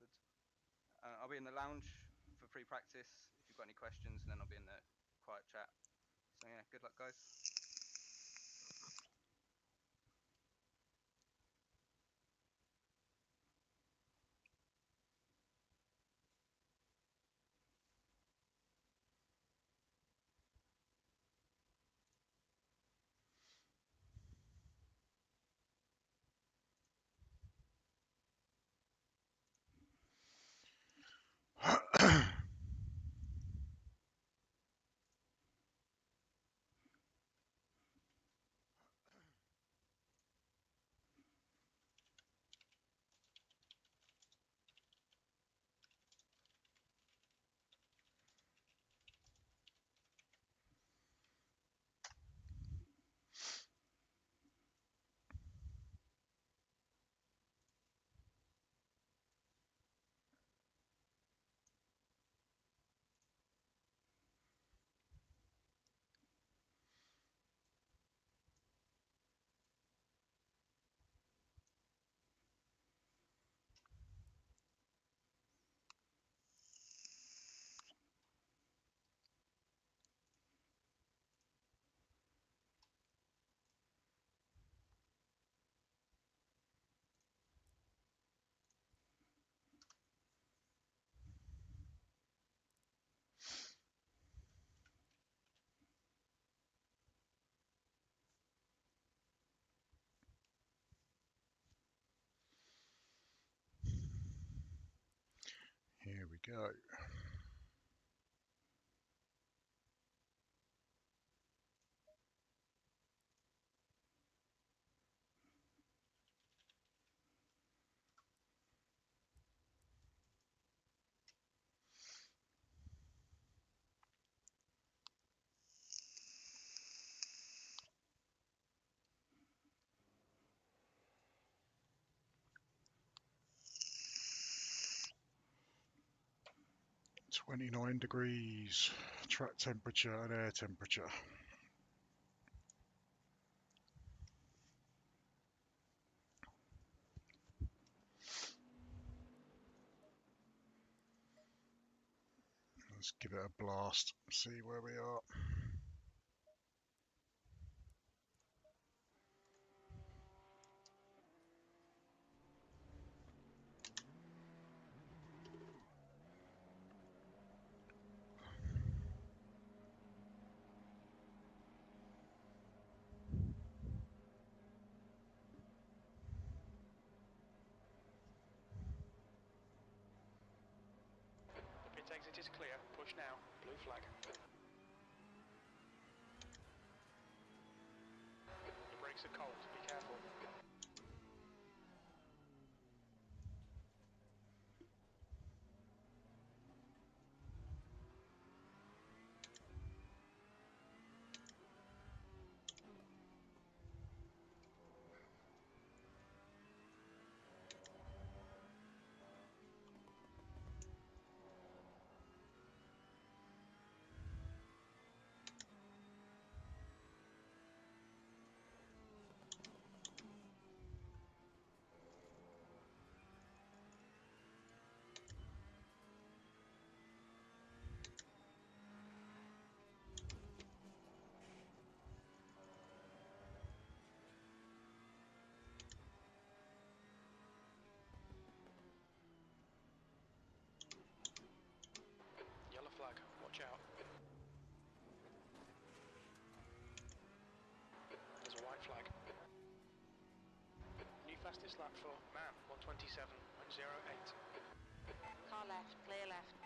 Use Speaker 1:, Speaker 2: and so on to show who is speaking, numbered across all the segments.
Speaker 1: afterwards. I'll be in the lounge for pre-practice if you've got any questions, and then I'll be in the quiet chat. So yeah, good luck, guys.
Speaker 2: Here we go. .29 degrees, track temperature and air temperature. Let's give it a blast, see where we are.
Speaker 3: Exit is clear. Push now. Blue flag. The brakes are cold. Be careful. Yellow flag. Watch out. There's a white flag. New fastest lap for man 127.08.
Speaker 4: Car left, clear left.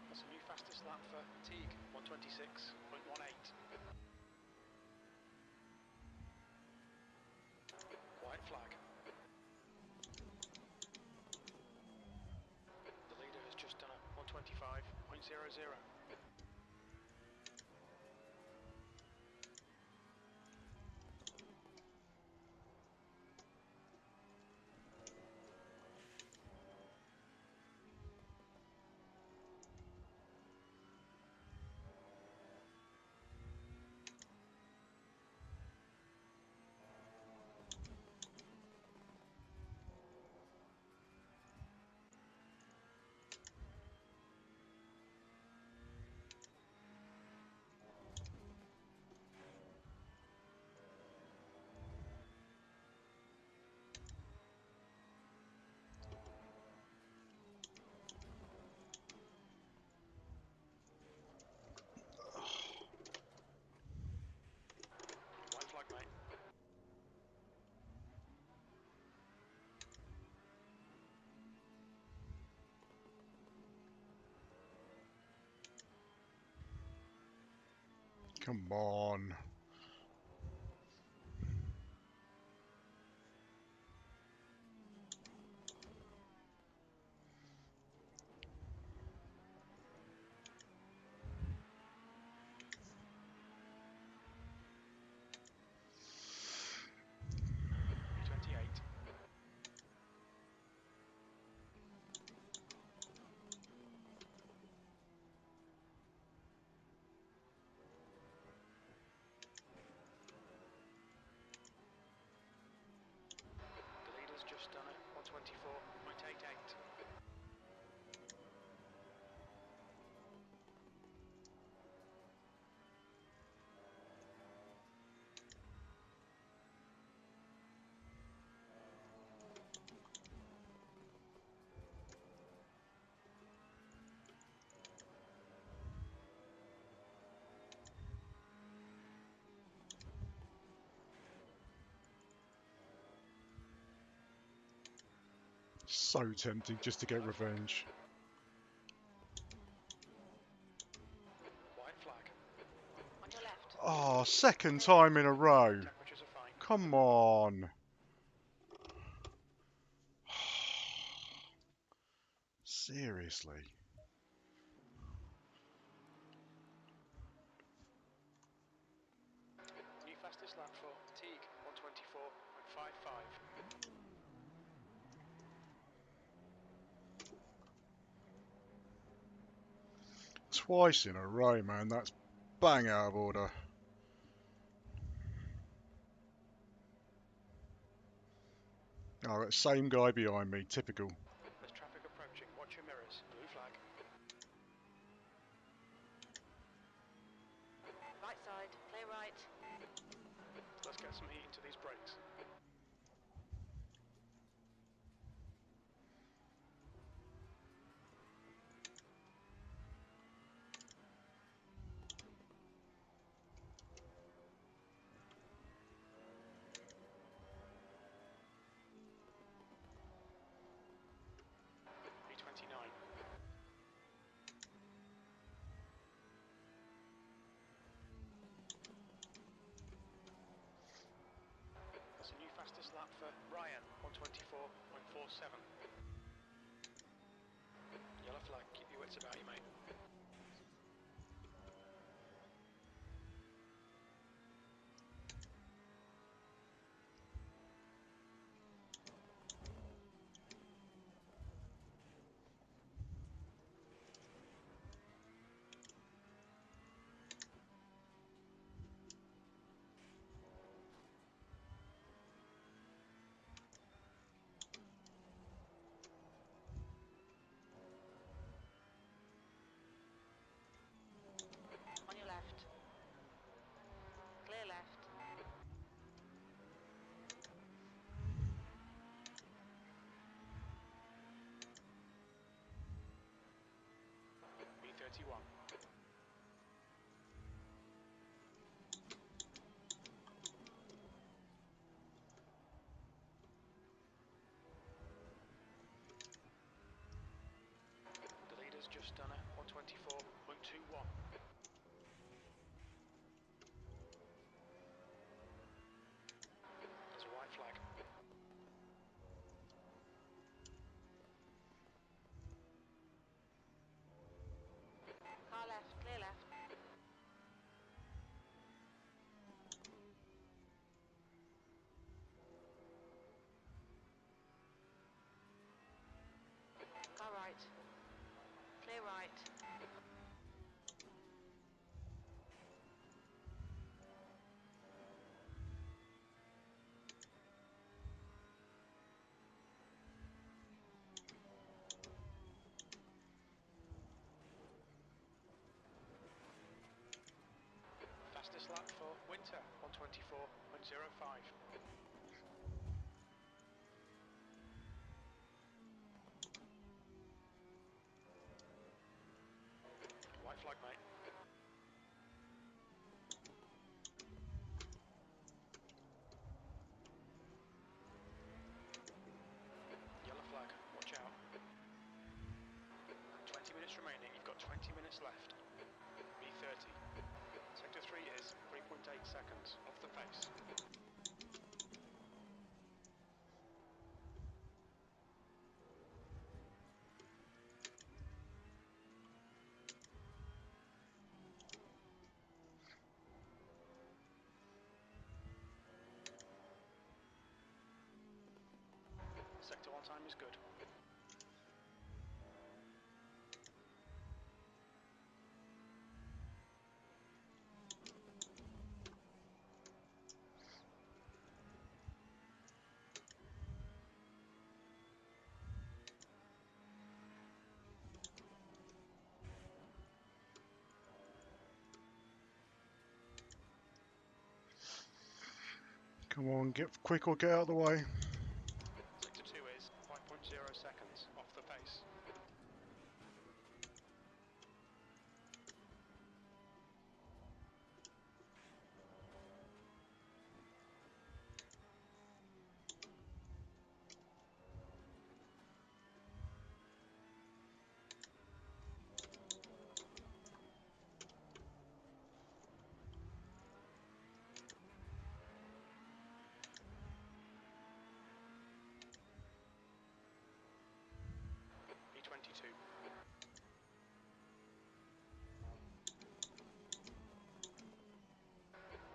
Speaker 3: That's a new fastest lap for Teague 126.18. White flag. The leader has just done a 125.00.
Speaker 2: Come on.
Speaker 3: B28. The leader's just done it, 124.88.
Speaker 2: So tempting just to get revenge.
Speaker 3: White flag.
Speaker 4: On your left.
Speaker 2: Oh, second time in a row.
Speaker 3: Temperatures are fine.
Speaker 2: Come on. Seriously.
Speaker 3: New fastest lap for Teague, 124.55.
Speaker 2: Twice in a row, man. That's bang out of order. Oh, that same guy behind me. Typical.
Speaker 3: There's traffic approaching. Watch your mirrors. Blue flag.
Speaker 4: Right side. Clear right.
Speaker 3: Let's get some heat into these brakes. B29. That's a new fastest lap for Ryan, 124.47. Yellow flag, keep your wits about you, mate.
Speaker 4: On your left. Clear left.
Speaker 3: B31. The leader's just done it, 124.21. There's a white flag.
Speaker 4: Car left. Clear left. Car right. Clear right.
Speaker 3: Fastest lap for Winter, 124.05. White flag, mate. Yellow flag, watch out. 20 minutes remaining, you've got 20 minutes left. B30. Sector 3 is 2.8 seconds off the pace. Sector 1 time is good.
Speaker 2: Come on, get quick or get out of the way.
Speaker 3: Sector 2 is 5.0 seconds off the pace. P22.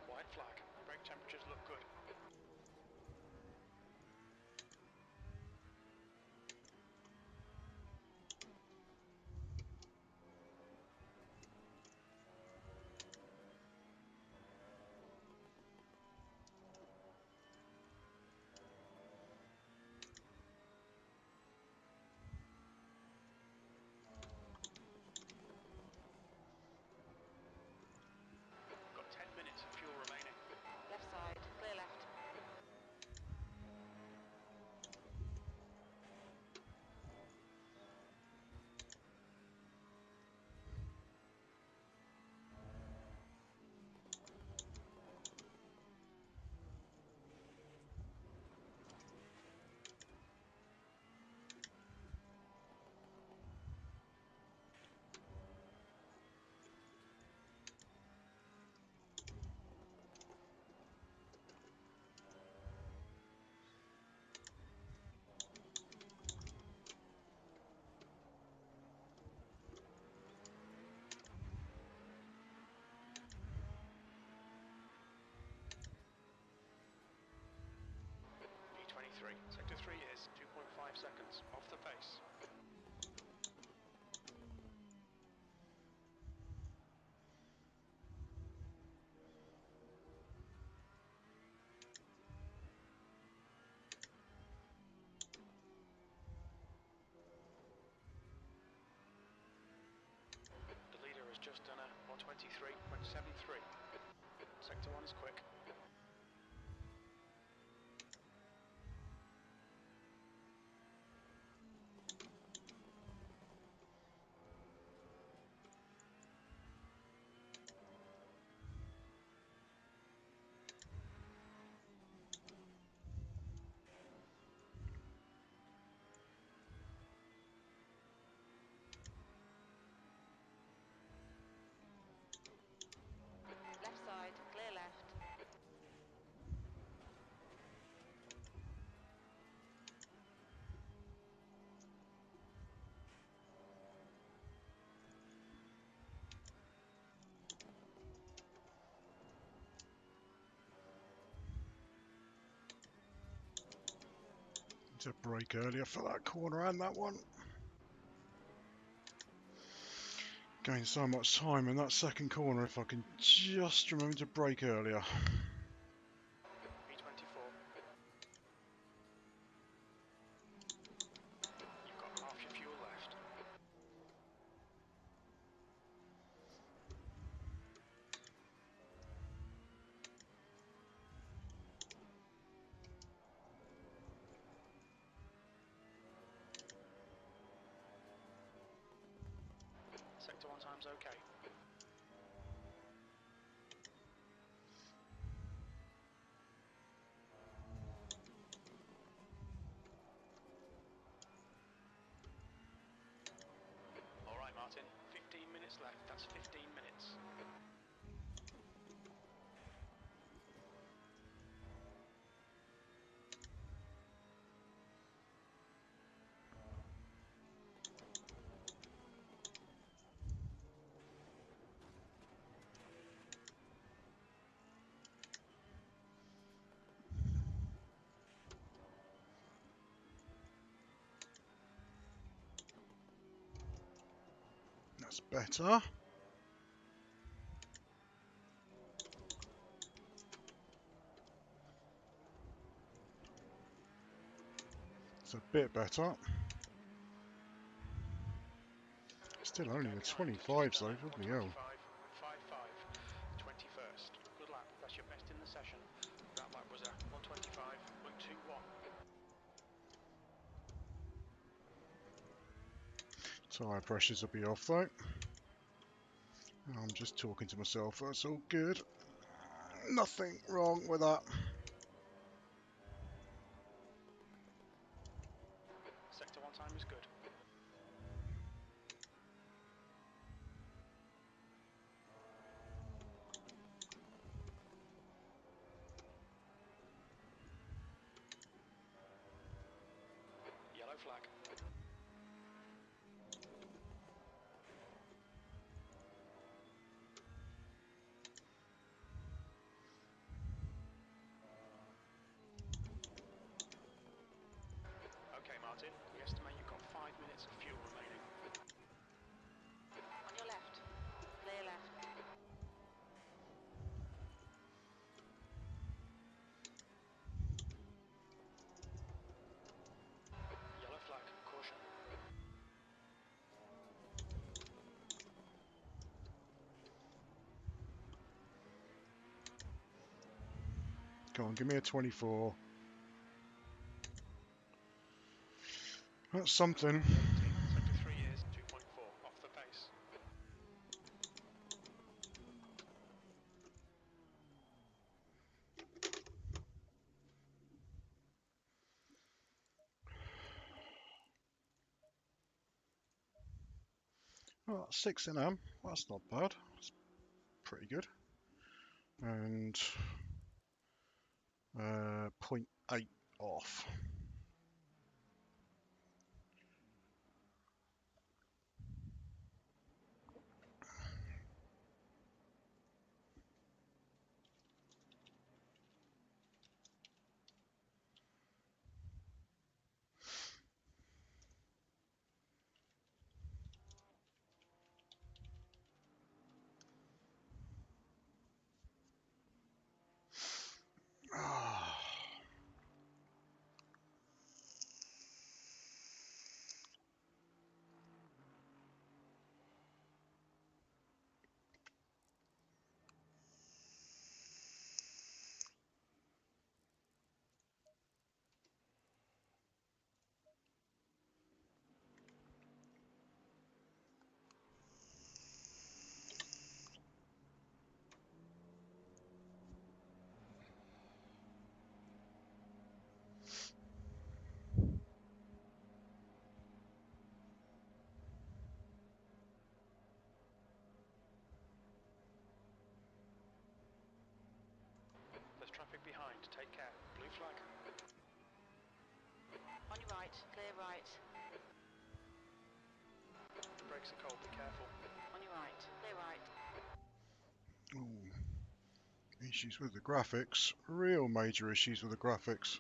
Speaker 3: White flag. Brake temperatures look good. Got 10 minutes of fuel remaining.
Speaker 4: Left side, clear left.
Speaker 3: P23. Sector 3 is 2.5 seconds off the pace. The leader has just done a 123.73. Sector 1 is quick.
Speaker 4: Left side, clear left.
Speaker 2: To brake earlier for that corner and that one. Gained so much time in that second corner if I can just remember to brake earlier.
Speaker 3: P24. You've got half your fuel left. Sector 1 time's okay. Alright Martin, 15 minutes left, that's 15 minutes.
Speaker 2: That's better. It's a bit better. Still only
Speaker 3: Guy
Speaker 2: the
Speaker 3: behind has
Speaker 2: 25s
Speaker 3: just
Speaker 2: though,
Speaker 3: done it.
Speaker 2: bloody hell.
Speaker 3: 125.55. 21st. Good lap. That's your best in the session. That lap was a 125.21.
Speaker 2: Tyre pressures will be off though. I'm just talking to myself, that's all good. Nothing wrong with that.
Speaker 3: Sector 1 time is good. Yellow flag. Okay, Martin, we estimate you've got 5 minutes of fuel remaining.
Speaker 4: On your left. Clear left.
Speaker 3: Yellow flag, caution.
Speaker 2: Come on, give me a 24. That's something.
Speaker 3: 17. Sector 3 is 2.4 off the pace.
Speaker 2: Oh, 6 in M. That's not bad. That's pretty good. And .8 off. Ah.
Speaker 3: There's traffic behind. Take care. Blue flag.
Speaker 4: On your right. Clear right.
Speaker 3: The brakes are cold. Be careful.
Speaker 4: On your right. Clear right.
Speaker 2: Ooh. Issues with the graphics. Real major issues with the graphics.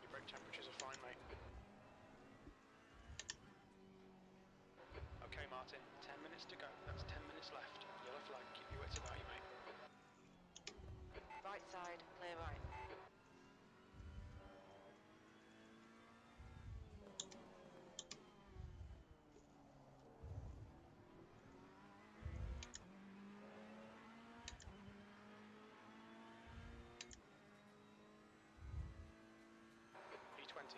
Speaker 3: Your brake temperatures are fine, mate. Okay, Martin. 10 minutes to go. That's 10 minutes left. Yellow flag. Keep your wits about you, mate.
Speaker 4: Right side. Clear right.
Speaker 3: E20.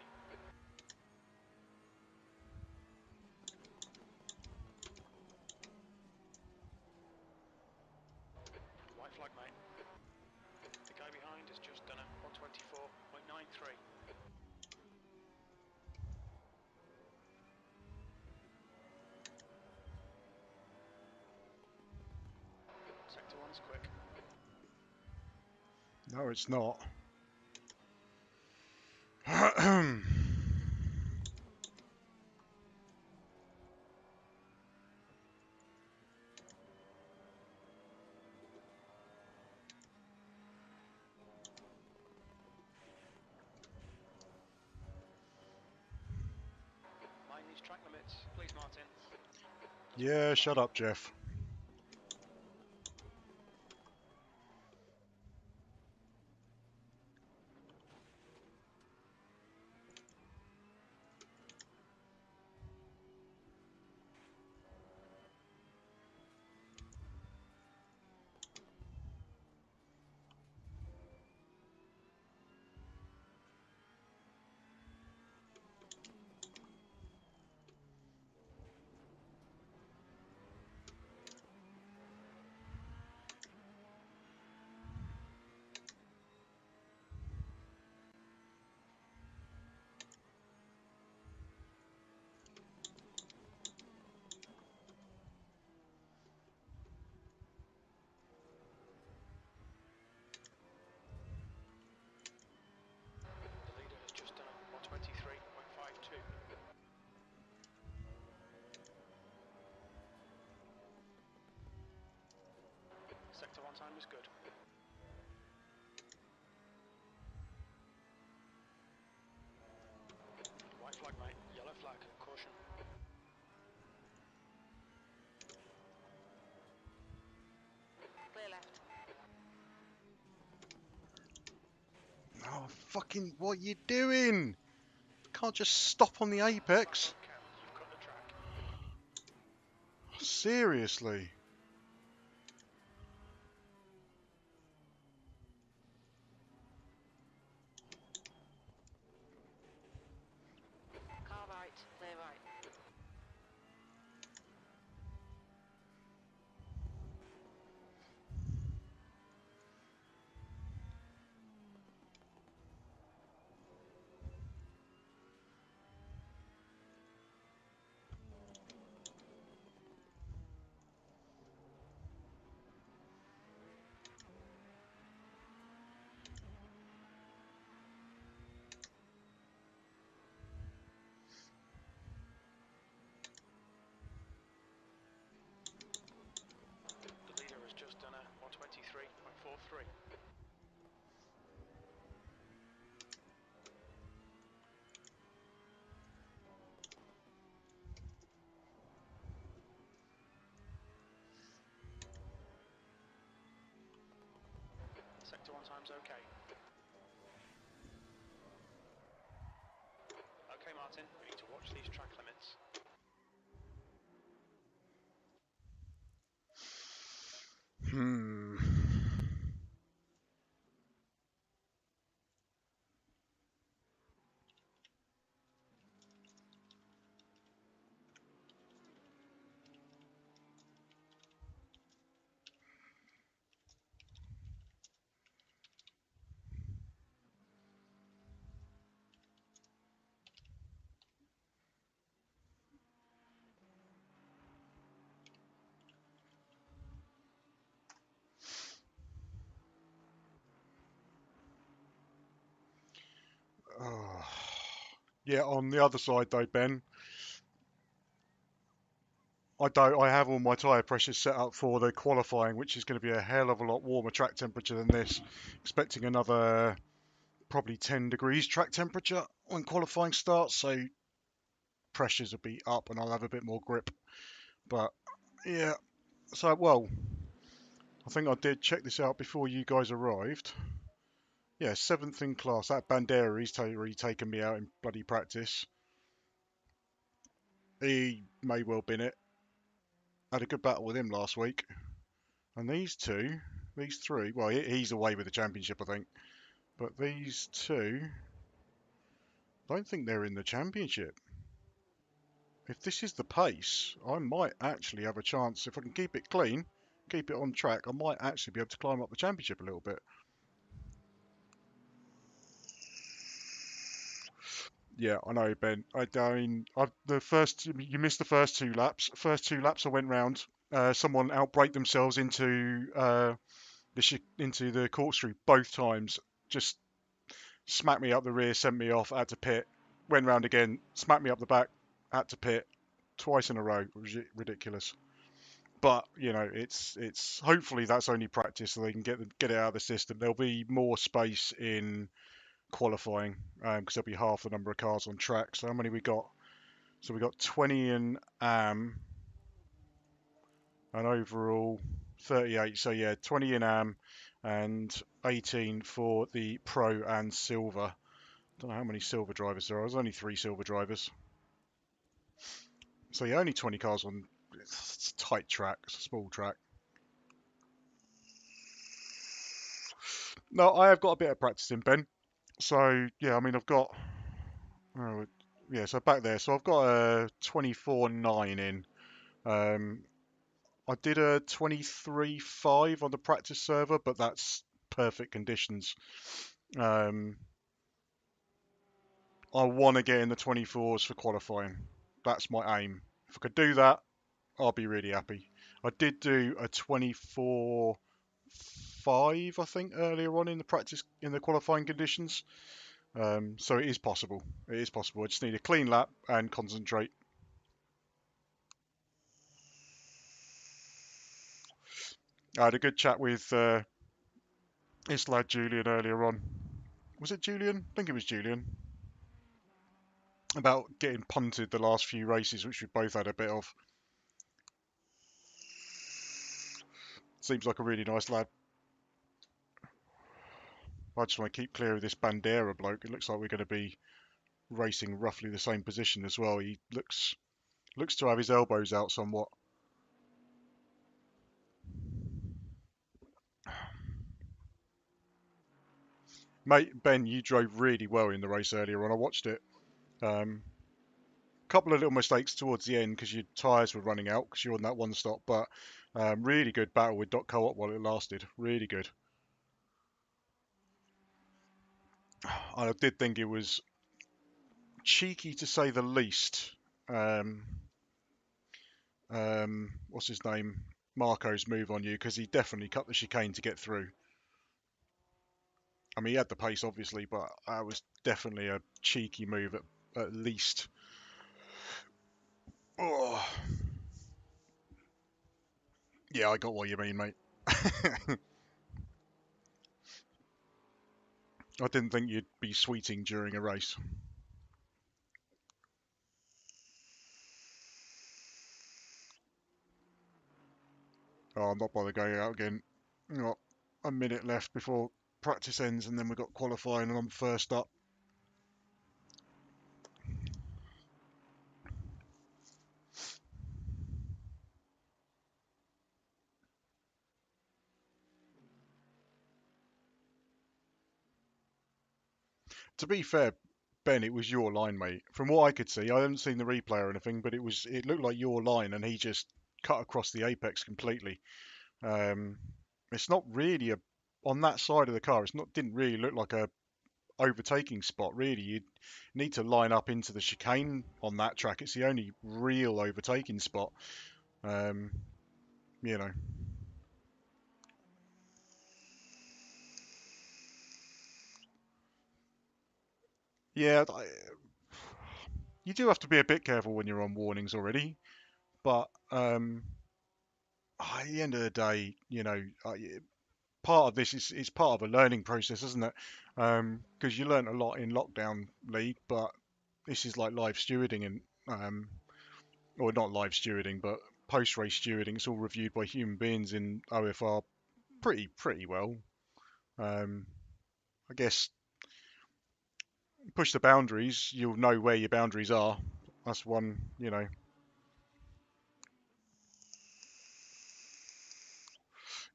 Speaker 2: No, it's not.
Speaker 3: Mind these track limits, please, Martin.
Speaker 2: Yeah, shut up, Jeff.
Speaker 3: The leader has just done a 123.52. Sector 1 time is good. White flag, mate. Yellow flag. Caution.
Speaker 4: Clear left.
Speaker 2: Oh, fucking, what are you doing? Can't just stop on the apex.
Speaker 3: Count. You've cut the track.
Speaker 2: Seriously.
Speaker 4: Car right. Clear right.
Speaker 3: The leader has just done a 123.43. Sector 1 time's okay. Okay, Martin, we need to watch these track limits.
Speaker 2: Hmm. Oh. Yeah, on the other side though, Ben, I have all my tyre pressures set up for the qualifying, which is going to be a hell of a lot warmer track temperature than this. Expecting another probably 10 degrees track temperature when qualifying starts, so pressures will be up and I'll have a bit more grip. But yeah, so well, I think I did check this out before you guys arrived. Yeah, 7th in class. That Bandera, he's really taken me out in bloody practice. He may well been it. Had a good battle with him last week. And these three, well, he's away with the championship, I think. But these two, I don't think they're in the championship. If this is the pace, I might actually have a chance. If I can keep it clean, keep it on track, I might actually be able to climb up the championship a little bit. Yeah, I know, Ben. You missed the first 2 laps. First 2 laps I went round. Someone outbraked themselves into into the corkscrew both times. Just smacked me up the rear, sent me off, had to pit, went round again, smacked me up the back, had to pit twice in a row. It was ridiculous. But it's hopefully that's only practice, so they can get it out of the system. There'll be more space in qualifying because there'll be half the number of cars on track. So how many we got? So we got 20 in AM and overall 38. So yeah, 20 in AM and 18 for the Pro and Silver. Don't know how many silver drivers there are. There's only 3 silver drivers. So yeah, only 20 cars on. It's a tight track. It's a small track. No, I have got a bit of practice in, Ben. So yeah, I mean I've got so back there. So I've got a 24.9 in. I did a 23.5 on the practice server, but that's perfect conditions. I want to get in the 24s for qualifying. That's my aim. If I could do that, I'll be really happy. I did do a 24.5, I think, earlier on in the qualifying conditions. So it is possible. It is possible. I just need a clean lap and concentrate. I had a good chat with this lad Julian earlier on. Was it Julian? I think it was Julian. About getting punted the last few races, which we both had a bit of. Seems like a really nice lad. I just want to keep clear of this Bandera bloke. It looks like we're going to be racing roughly the same position as well. He looks to have his elbows out somewhat. Mate, Ben, you drove really well in the race earlier on. I watched it. Couple of little mistakes towards the end because your tyres were running out because you're on that one stop, but really good battle with Dot Co-op while it lasted. Really good. I did think it was cheeky to say the least. What's his name? Marco's move on you because he definitely cut the chicane to get through. I mean, he had the pace obviously, but that was definitely a cheeky move at least. Oh. Yeah, I got what you mean, mate. I didn't think you'd be sweeting during a race. Oh, I'm not bothered going out again. We've got a minute left before practice ends, and then we've got qualifying, and I'm first up. To be fair, Ben, it was your line, mate. From what I could see, I haven't seen the replay or anything, but it looked like your line, and he just cut across the apex completely. It's not really on that side of the car. Didn't really look like a overtaking spot. Really, you need to line up into the chicane on that track. It's the only real overtaking spot. You know. Yeah, you do have to be a bit careful when you're on warnings already, but at the end of the day, part of this is part of a learning process, isn't it? Because you learn a lot in lockdown league, but this is like live stewarding and or not live stewarding, but post race stewarding. It's all reviewed by human beings in OFR pretty well. I guess push the boundaries, you'll know where your boundaries are. That's one,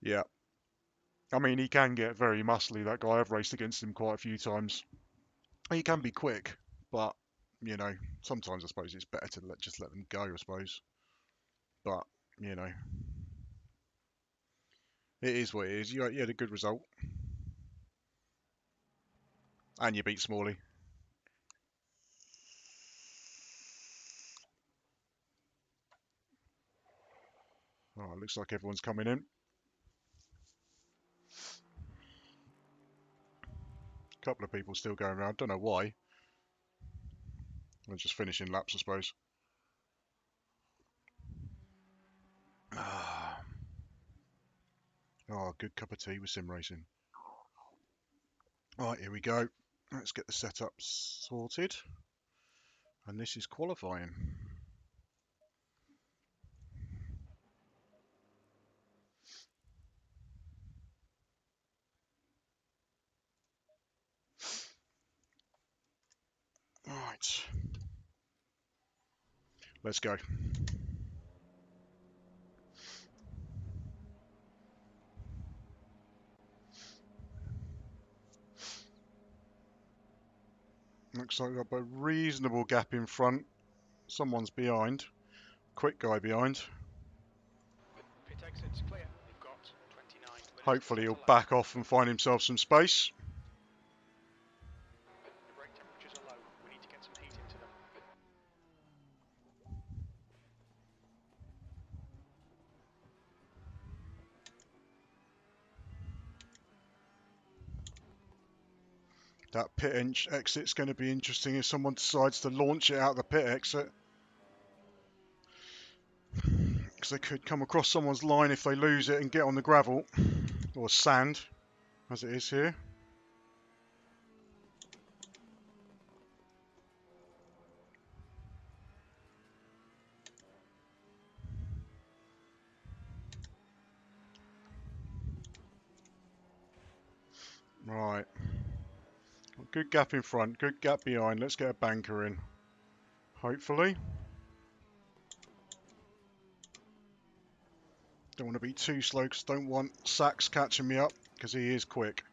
Speaker 2: Yeah. I mean, he can get very muscly, that guy. I've raced against him quite a few times. He can be quick, but, sometimes I suppose it's better to just let them go, I suppose. But, you know, it is what it is. You had a good result. And you beat Smalley. Oh, it looks like everyone's coming in. couple of people still going around. Don't know why. They're just finishing laps, I suppose. Oh, good cup of tea with sim racing. Right, here we go. Let's get the setup sorted. And this is qualifying. Right. Let's go. Looks like we've got a reasonable gap in front. Someone's behind. Quick guy behind.
Speaker 3: Pit exit's clear. You've got 29 minutes.
Speaker 2: Hopefully he'll back off and find himself some space.
Speaker 3: The brake temperatures are low. We need to get some heat into them.
Speaker 2: That pit exit's going to be interesting if someone decides to launch it out the pit exit. Because they could come across someone's line if they lose it and get on the gravel. Or sand, as it is here. Right. Good gap in front, good gap behind. Let's get a banker in. Hopefully. Don't want to be too slow because don't want Sachs catching me up because he is quick.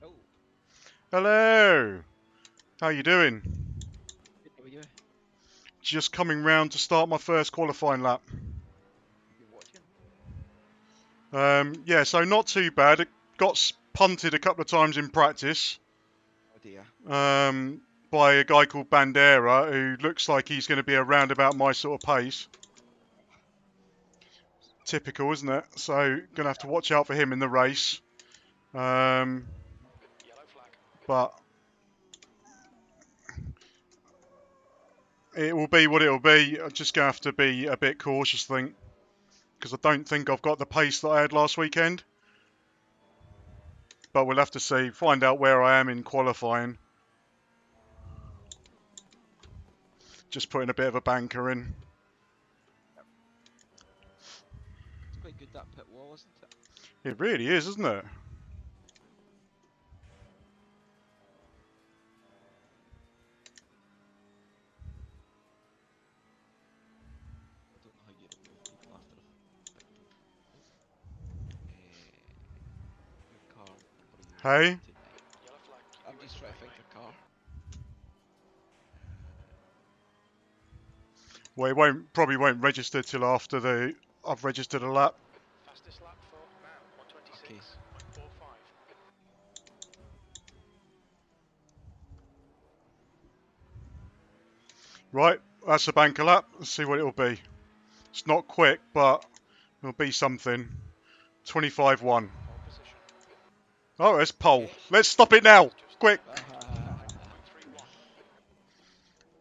Speaker 5: Oh,
Speaker 2: Hello! How you doing?
Speaker 5: good, how are you?
Speaker 2: Just coming round to start my first qualifying lap.
Speaker 5: You watching?
Speaker 2: Yeah, so not too bad. It got punted a couple of times in practice
Speaker 5: Oh dear.
Speaker 2: by a guy called Bandera, who looks like he's going to be around about my sort of pace. Typical, isn't it? So, going to have to watch out for him in the race.
Speaker 3: Yellow flag.
Speaker 2: But it will be what it will be. I'm just going to have to be a bit cautious, I think. Because I don't think I've got the pace that I had last weekend. But we'll have to see. Find out where I am in qualifying. Just putting a bit of a banker in.
Speaker 5: It's quite good, that pit wall, isn't it?
Speaker 2: It really is, isn't it?
Speaker 5: I don't know how you remove people after a victory. Your car, or you
Speaker 2: Hey?
Speaker 5: tonight.
Speaker 3: Yellow flag. Keep
Speaker 5: I'm
Speaker 3: your
Speaker 5: just
Speaker 3: engine
Speaker 5: trying to
Speaker 3: brake,
Speaker 5: find
Speaker 3: mate.
Speaker 5: your car.
Speaker 2: Well, it probably won't register till after I've registered a lap.
Speaker 3: Fastest lap for now.
Speaker 5: Okay.
Speaker 3: 126.45.
Speaker 2: Right, that's a banker lap. Let's see what it'll be. It's not quick, but it'll be something. 25-1.
Speaker 3: Pole position.
Speaker 2: Oh, it's pole.
Speaker 5: Yes.
Speaker 2: Let's stop it now.
Speaker 3: Just
Speaker 2: Quick.
Speaker 3: 25.31.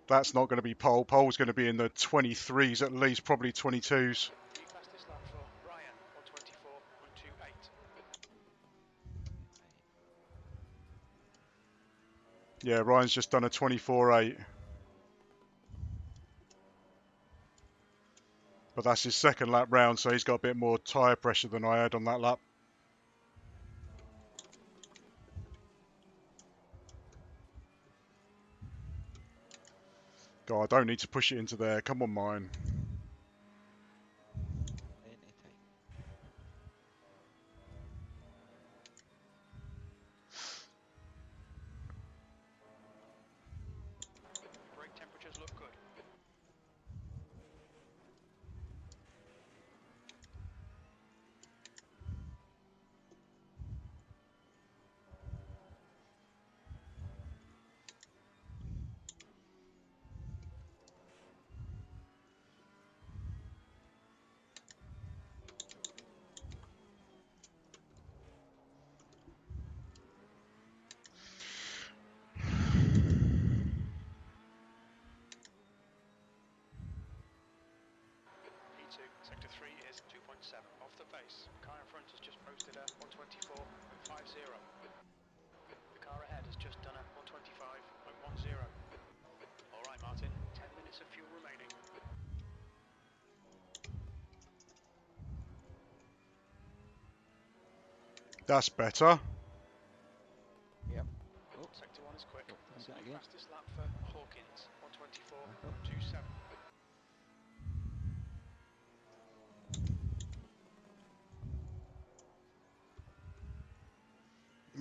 Speaker 2: That's not going to be pole. Pole's going to be in the 23s at least, probably 22s.
Speaker 3: The fastest lap for Ryan. 124.28.
Speaker 2: Yeah, Ryan's just done a 24.8. But that's his second lap round, so he's got a bit more tyre pressure than I had on that lap. God, I don't need to push it into there. Come on, mine.
Speaker 5: Anytime.
Speaker 3: Your brake temperatures look good. pace. Car in front has just posted a 124.50. The car ahead has just done a 125.10. All right, Martin, 10 minutes of fuel remaining.
Speaker 2: That's better.
Speaker 5: Yep. Oh,
Speaker 3: Sector 1 is quick.
Speaker 5: oh, do
Speaker 3: That's
Speaker 5: that
Speaker 3: the
Speaker 5: again.
Speaker 3: fastest lap for Hawkins,
Speaker 5: Back up.
Speaker 3: 124.27.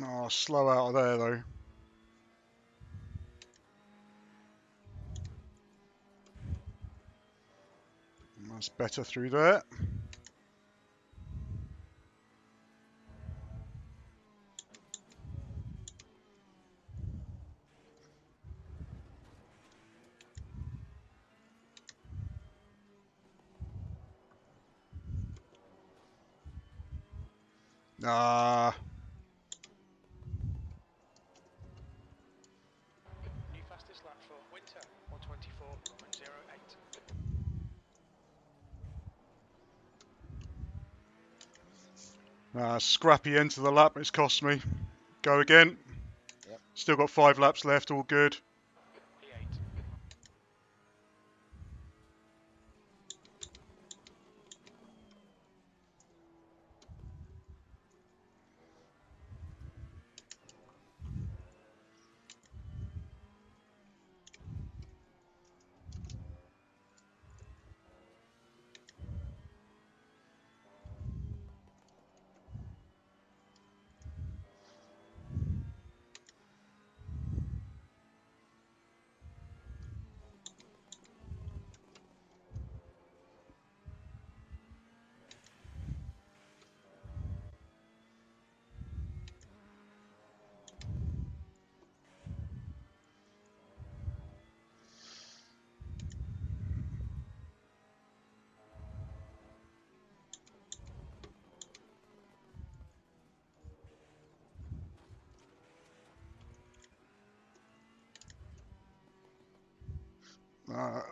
Speaker 2: Oh, slow out of there though. That's better through there. Ah,
Speaker 3: New fastest lap for Winter, 124.08.
Speaker 2: scrappy end to the lap. It's cost me. Go again.
Speaker 5: Yep.
Speaker 2: Still got 5 laps left. All good.
Speaker 3: P8.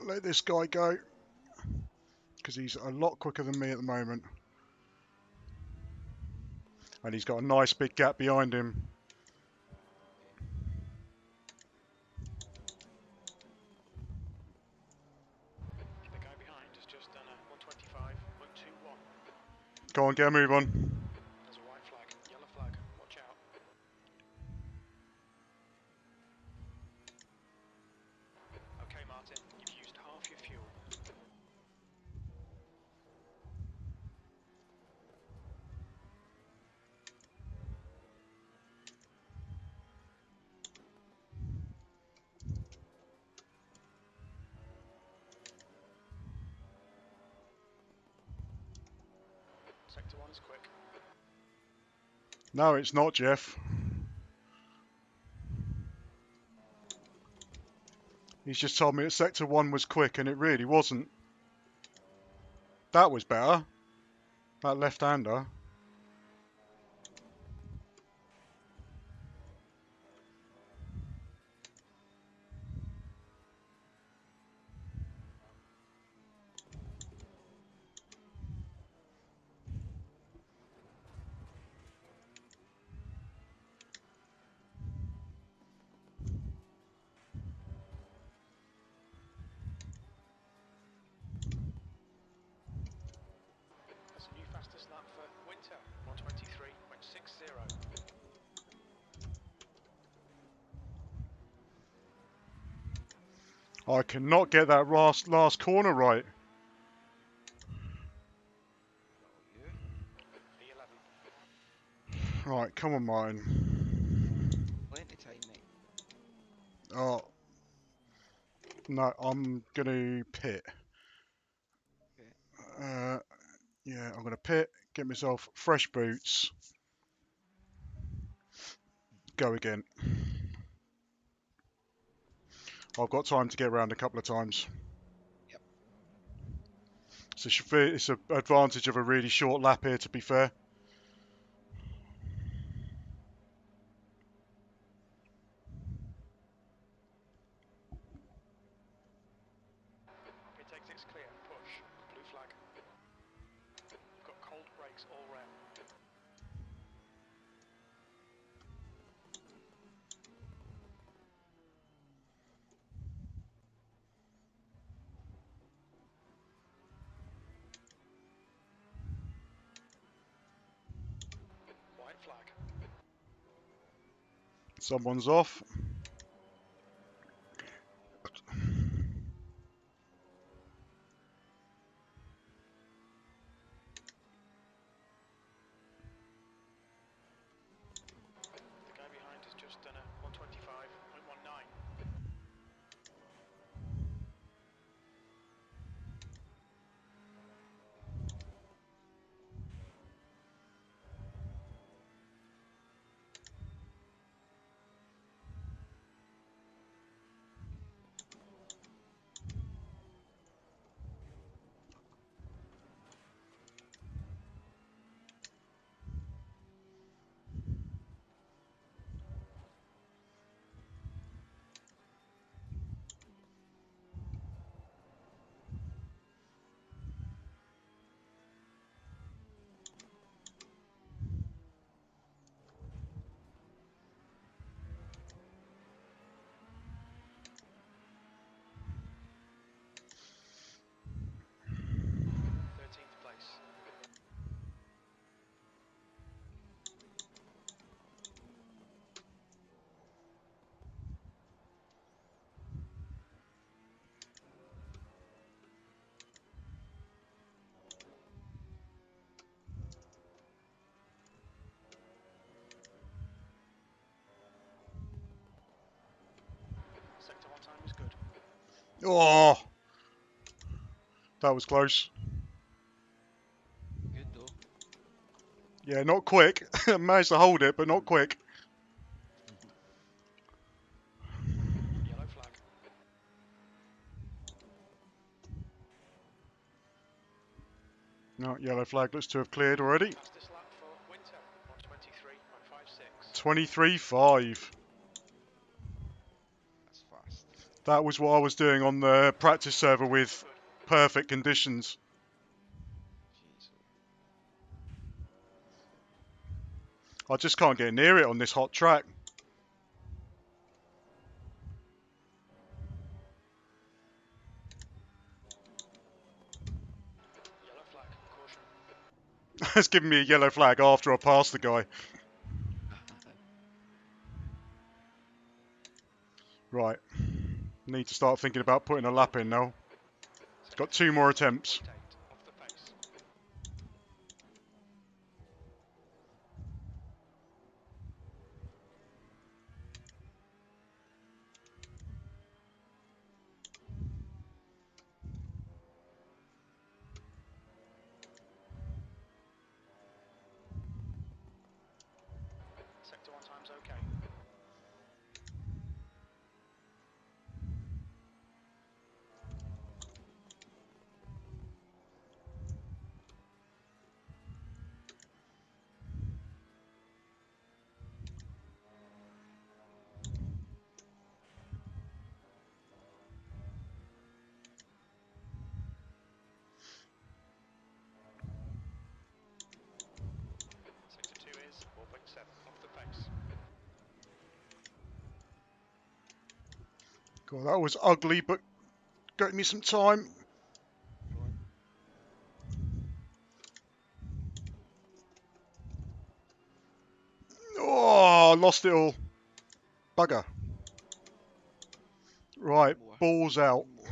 Speaker 2: Let this guy go because he's a lot quicker than me at the moment. And he's got a nice big gap behind him.
Speaker 3: The guy behind has just done a 125.21.
Speaker 2: Go on, get a move on.
Speaker 3: There's a white flag, yellow flag, watch out. Okay, Martin, you've used half your fuel. Sector 1 is quick.
Speaker 2: No, it's not, Jeff. He's just told me that Sector 1 was quick, and it really wasn't. That was better. That left-hander.
Speaker 3: That's a new fastest lap for Winter, 123.60.
Speaker 2: I cannot get that last corner right.
Speaker 3: P11.
Speaker 2: Right, come on, Martin.
Speaker 5: Plenty time, mate.
Speaker 2: Oh. No, I'm going to pit.
Speaker 5: Okay.
Speaker 2: Yeah, I'm going to pit, get myself fresh boots. Go again. I've got time to get around a couple of times.
Speaker 5: Yep.
Speaker 2: It's an advantage of a really short lap here, to be fair.
Speaker 3: Pit exit's clear, push. Blue flag. Got cold brakes all
Speaker 2: Someone's off.
Speaker 3: The guy behind has just done a 125.19. Place. Sector 1 time is good.
Speaker 2: Oh, that was close.
Speaker 5: Good though.
Speaker 2: Yeah, not quick. Managed to hold it, but not quick.
Speaker 3: Yellow flag.
Speaker 2: No, yellow flag looks to have cleared already.
Speaker 3: Fastest lap for Winter, 123.56.
Speaker 2: 23.5.
Speaker 5: That's fast.
Speaker 2: That was what I was doing on the practice server with perfect conditions.
Speaker 5: Jeez.
Speaker 2: I just can't get near it on this hot track.
Speaker 3: Yellow flag, caution.
Speaker 2: It's giving me a yellow flag after I passed the guy. Right. Need to start thinking about putting a lap in now. Got 2 more attempts.
Speaker 3: 0.8 off the pace. Sector 1 time's okay. Sector 2 is 4.7 off the pace.
Speaker 2: God, that was ugly, but got me some time.
Speaker 5: Go on.
Speaker 2: Oh, lost it all. Bugger. Right,
Speaker 5: One more.
Speaker 2: balls out.
Speaker 5: One more.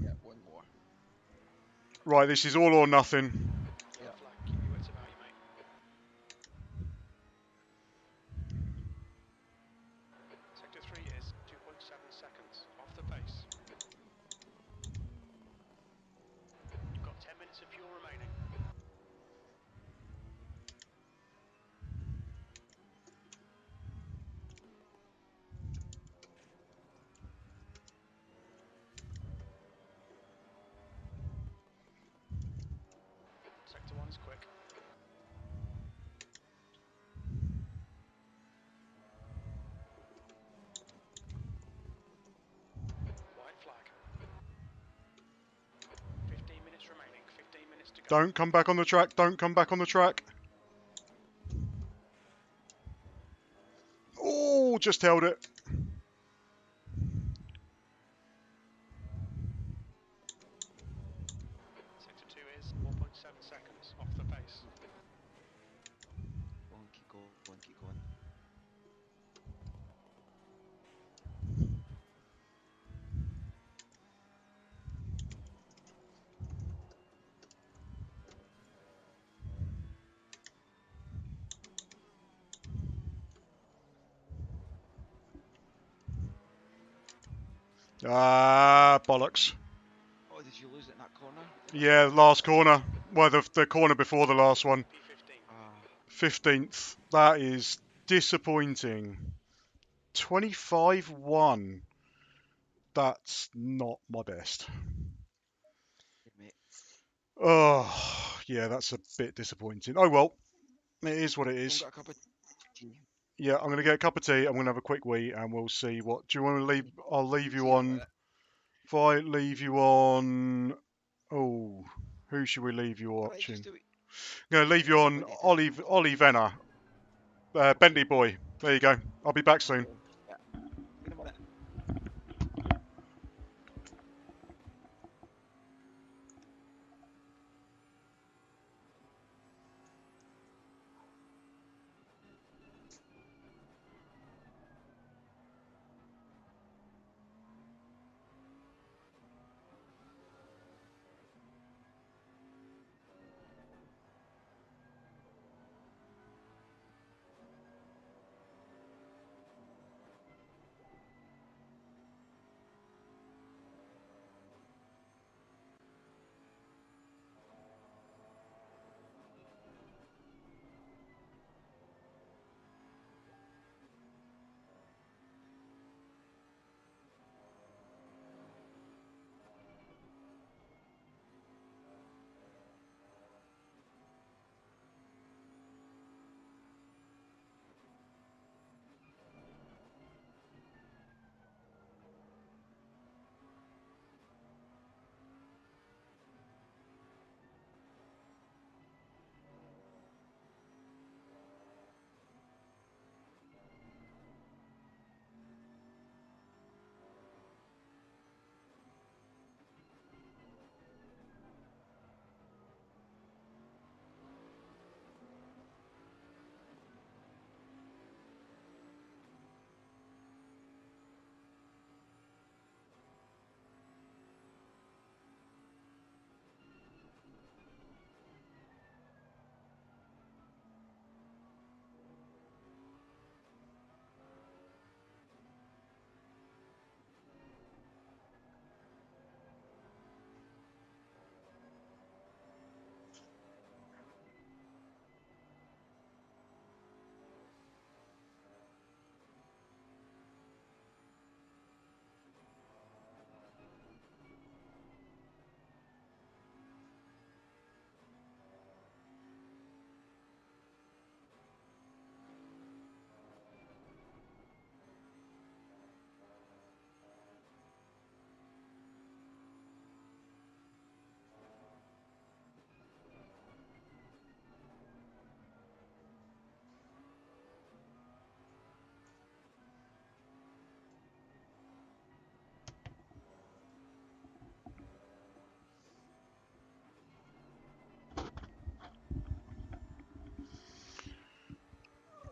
Speaker 5: Yeah, one more.
Speaker 2: Right, this is all or nothing.
Speaker 3: Yellow
Speaker 5: Yeah.
Speaker 3: flag, keep your wits about you, mate. Sector 3 is 2.7 seconds off the pace. You've got 10 minutes of fuel remaining. Sector 1's quick. White flag. 15 minutes remaining, 15 minutes to go.
Speaker 2: Don't come back on the track. Don't come back on the track. Oh, just held it.
Speaker 3: Sector 2 is 4.7 seconds off the pace.
Speaker 5: Go on, keep going, keep going.
Speaker 2: Ah, bollocks.
Speaker 5: Oh, did you lose it in that corner?
Speaker 2: Yeah, last corner. Well, the corner before the last one.
Speaker 3: P15.
Speaker 5: Ah,
Speaker 2: 15th. That is disappointing. 25-1. That's not my best.
Speaker 5: yeah, mate.
Speaker 2: Oh, yeah, that's a bit disappointing. Oh, well, it is what it
Speaker 5: Go and
Speaker 2: is.
Speaker 5: get a cup of tea.
Speaker 2: Yeah, I'm going to get a cup of tea. I'm going to have a quick wee and we'll see what. Do you want to leave? I'll leave you
Speaker 1: See you
Speaker 2: on.
Speaker 1: later.
Speaker 2: If I leave you on. Oh, who should we leave you
Speaker 5: Right, just
Speaker 2: watching?
Speaker 5: do it.
Speaker 2: I'm going to leave you on
Speaker 5: Anybody.
Speaker 2: Ollie Venner. Bentley Boy. There you go. I'll be back soon.
Speaker 5: Yeah. In a minute.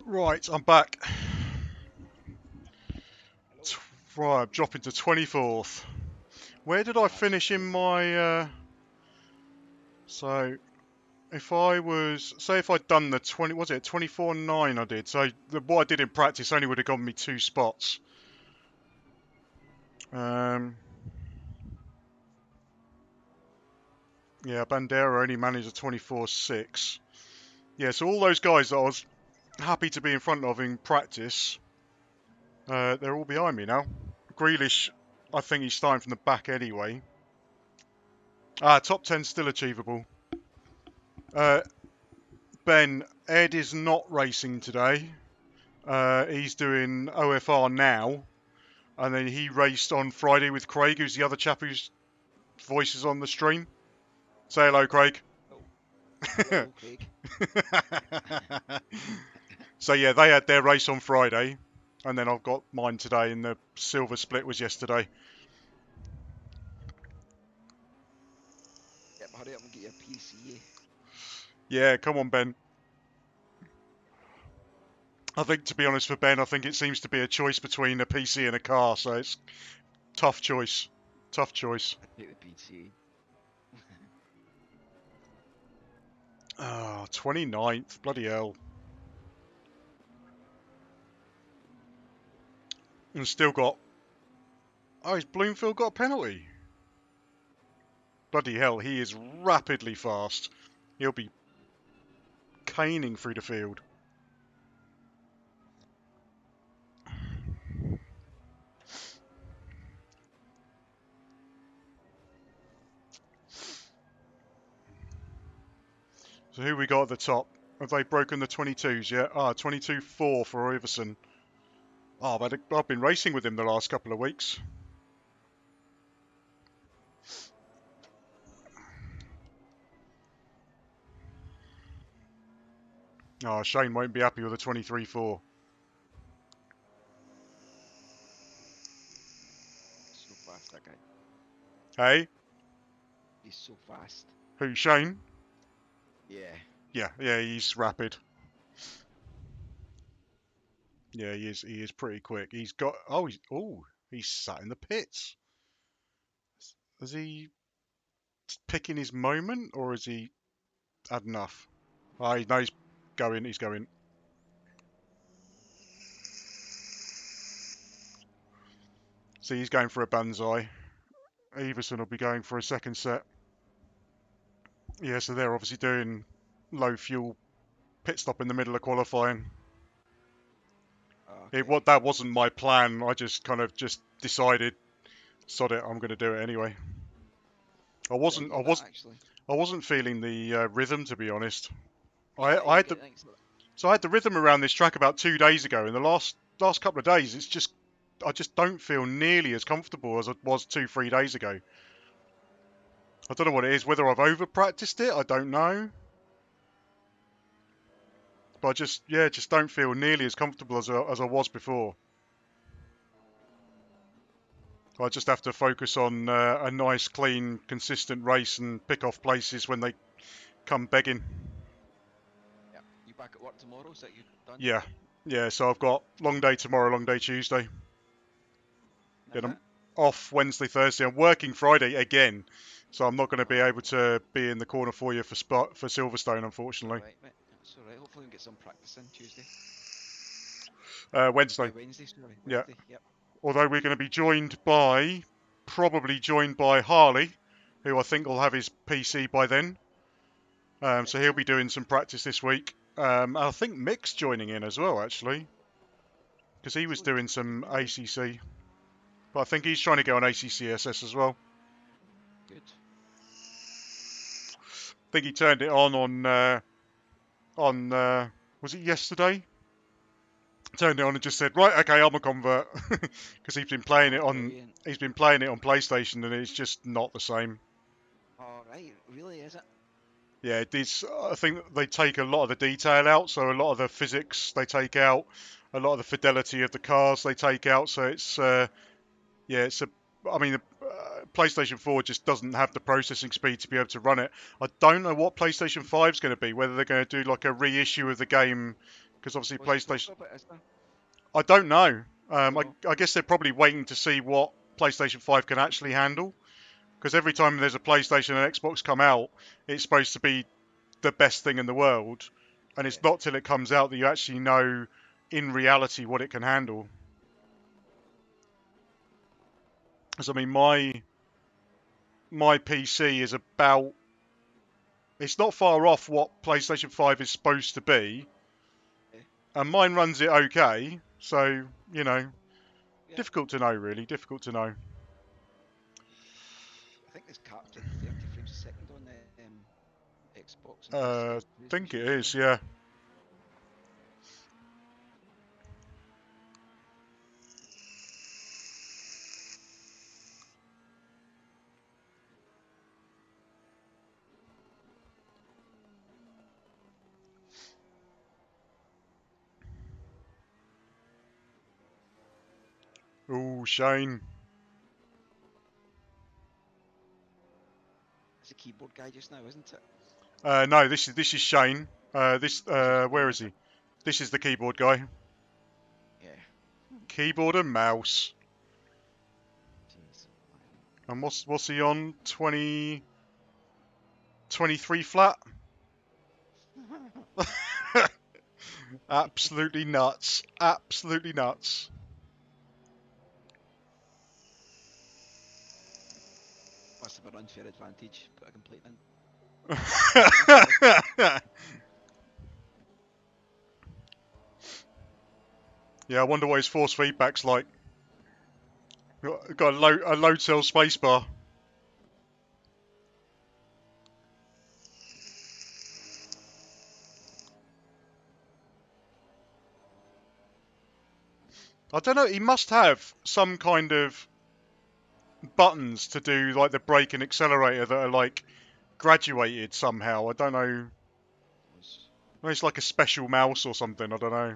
Speaker 2: Right, I'm back.
Speaker 5: Hello.
Speaker 2: Right, I'm dropping to 24th. Where did I
Speaker 5: That's
Speaker 2: finish in
Speaker 5: crazy.
Speaker 2: my? So if I was, say, if I'd done the 20, was it 24.9? I did. So what I did in practice only would have gotten me 2 spots. Yeah, Bandera only managed a 24.6. Yeah, so all those guys that I was happy to be in front of in practice, they're all behind me now. Grealish, I think he's starting from the back anyway. Top 10 still achievable. Ben, Ed is not racing today. He's doing OFR now. And then he raced on Friday with Craig, who's the other chap whose voice is on the stream. Say hello, Craig.
Speaker 5: Oh, hello, Craig.
Speaker 2: So yeah, they had their race on Friday, and then I've got mine today, and the silver split was yesterday.
Speaker 5: Yep, hurry up and get your PC.
Speaker 2: Yeah, come on, Ben. I think, to be honest, for Ben, I think it seems to be a choice between a PC and a car, so it's tough choice. Tough choice.
Speaker 5: I take the PC.
Speaker 2: 29th. Bloody hell. And still got Oh, has Bloomfield got a penalty? Bloody hell, he is rapidly fast. He'll be caning through the field. So who we got at the top? Have they broken the 22s yet? 22.4 for Iverson. Oh, but I've been racing with him the last couple of weeks. Oh, Shane won't be happy with a 23.4.
Speaker 5: So fast, that guy.
Speaker 2: Hey?
Speaker 5: He's so fast.
Speaker 2: Who, Shane?
Speaker 5: Yeah.
Speaker 2: Yeah, he's rapid. Yeah, he is pretty quick. He's got, he's sat in the pits. Is he picking his moment, or is he had enough? Oh, no, he's going. See, he's going for a banzai. Everson will be going for a second set. Yeah, so they're obviously doing low fuel pit stop in the middle of qualifying.
Speaker 5: Okay.
Speaker 2: That wasn't my plan. I just kind of just decided, sod it, I'm going to do it anyway. I wasn't feeling the rhythm, to be honest. I had the rhythm around this track about 2 days ago. In the last couple of days, I just don't feel nearly as comfortable as I was 2-3 days ago. I don't know what it is. Whether I've over practiced it, I don't know. But I just don't feel nearly as comfortable as I was before. I just have to focus on a nice, clean, consistent race and pick off places when they come begging.
Speaker 5: Yeah. You back at work tomorrow? Is that you done?
Speaker 2: Yeah. So I've got long day tomorrow, long day Tuesday. Then I'm off Wednesday, Thursday. I'm working Friday again, so I'm not going to be able to be in the corner for you for Silverstone, unfortunately.
Speaker 5: Right, mate. That's alright. Hopefully we can get some practice in Tuesday.
Speaker 2: Wednesday.
Speaker 5: Wednesday, sorry.
Speaker 2: Yeah.
Speaker 5: Wednesday, yep.
Speaker 2: Although we're going to be probably joined by Harley, who I think will have his PC by then. So he'll be doing some practice this week. I think Mick's joining in as well, actually, because he was doing some ACC. But I think he's trying to go on ACCSS as well.
Speaker 5: Good.
Speaker 2: I think he turned it on was it yesterday? Turned it on and just said, right, okay, I'm a convert, because he's been playing it on PlayStation and it's just not the same.
Speaker 5: Oh, right, really, is it?
Speaker 2: Yeah, I think they take a lot of the detail out, so a lot of the physics they take out, a lot of the fidelity of the cars they take out, so PlayStation 4 just doesn't have the processing speed to be able to run it. I don't know what PlayStation 5 is going to be, whether they're going to do like a reissue of the game, because obviously PlayStation... I don't know. I guess they're probably waiting to see what PlayStation 5 can actually handle, because every time there's a PlayStation and Xbox come out, it's supposed to be the best thing in the world, and it's not till it comes out that you actually know in reality what it can handle. Because I mean, my PC is it's not far off what PlayStation 5 is supposed to be, and mine runs it okay, so difficult to know, really, difficult to know.
Speaker 5: I think it's capped at 30 frames a second on the Xbox and
Speaker 2: I
Speaker 5: PC.
Speaker 2: think it is, yeah. Oh, Shane.
Speaker 5: It's a keyboard guy just now, isn't it?
Speaker 2: No, this is Shane. Where is he? This is the keyboard guy.
Speaker 5: Yeah.
Speaker 2: Keyboard and mouse.
Speaker 5: Jeez.
Speaker 2: And what's he on? 23 flat? Absolutely nuts. Absolutely nuts.
Speaker 5: of an unfair advantage. Put a complaint in.
Speaker 2: Yeah, I wonder what his force feedback's like. Got a load cell spacebar. I don't know. He must have some kind of buttons to do like the brake and accelerator that are like graduated somehow. I don't know.
Speaker 5: Was
Speaker 2: Maybe it's like a special mouse or something. I don't know.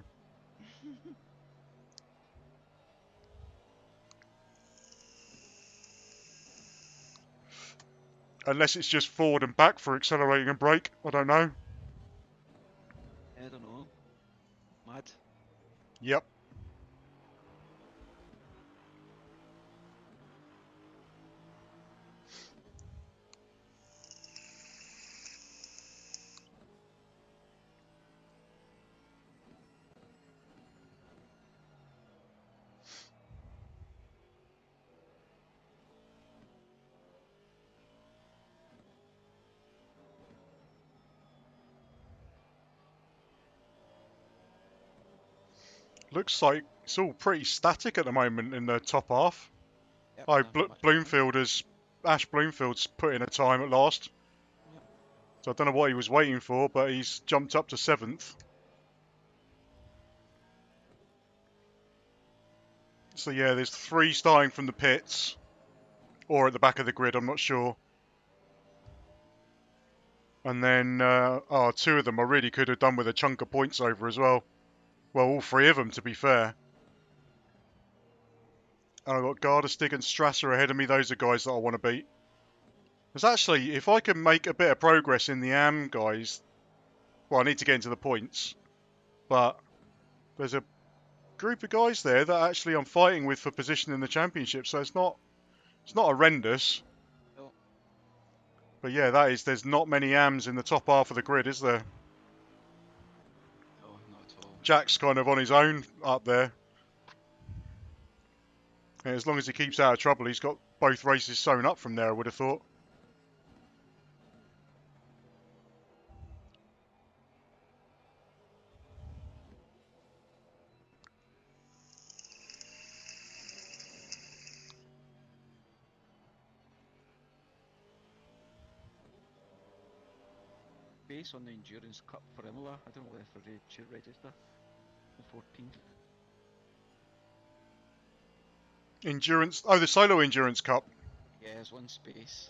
Speaker 2: Unless it's just forward and back for accelerating and brake. I don't know.
Speaker 5: I don't know. Mad.
Speaker 2: Yep. Looks like it's all pretty static at the moment in the top half.
Speaker 5: Yep,
Speaker 2: Oh,
Speaker 5: nothing much happening.
Speaker 2: Ash Bloomfield's put in a time at last.
Speaker 5: Yep.
Speaker 2: So I don't know what he was waiting for, but he's jumped up to 7th. So yeah, there's 3 starting from the pits. Or at the back of the grid, I'm not sure. And then, 2 of them I really could have done with a chunk of points over as well. Well, all 3 of them, to be fair. And I've got Gardestig and Strasser ahead of me. Those are guys that I want to beat. Because actually, if I can make a bit of progress in the AM guys, well, I need to get into the points. But there's a group of guys there that actually I'm fighting with for position in the championship, so it's not horrendous.
Speaker 5: No.
Speaker 2: But yeah, there's not many AMs in the top half of the grid, is there?
Speaker 5: No, not at all.
Speaker 2: Jack's kind of on his own up there. And as long as he keeps out of trouble, he's got both races sewn up from there, I would have thought.
Speaker 5: Base on the Endurance Cup for Imola. I don't know if I should register. The 14th.
Speaker 2: Endurance. Oh, the Solo Endurance Cup.
Speaker 5: Yeah, there's one space.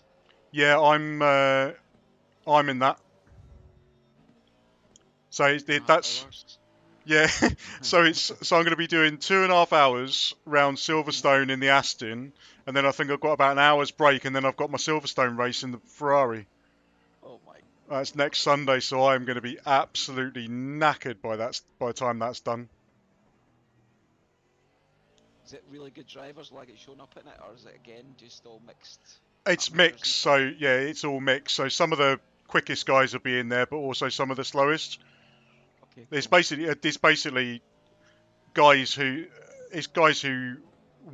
Speaker 2: Yeah, I'm in that. So that's
Speaker 5: 2.5 hours.
Speaker 2: yeah. So I'm going to be doing 2.5 hours round Silverstone in the Aston, and then I think I've got about an hour's break, and then I've got my Silverstone race in the Ferrari.
Speaker 5: Oh my.
Speaker 2: That's next Sunday, so I'm going to be absolutely knackered by the time that's done.
Speaker 5: Is it really good drivers like it showing up in it, or is it again just all mixed?
Speaker 2: It's
Speaker 5: amateurs and
Speaker 2: mixed,
Speaker 5: stuff?
Speaker 2: so yeah, it's all mixed. So some of the quickest guys will be in there, but also some of the slowest.
Speaker 5: Okay,
Speaker 2: There's
Speaker 5: cool.
Speaker 2: basically guys who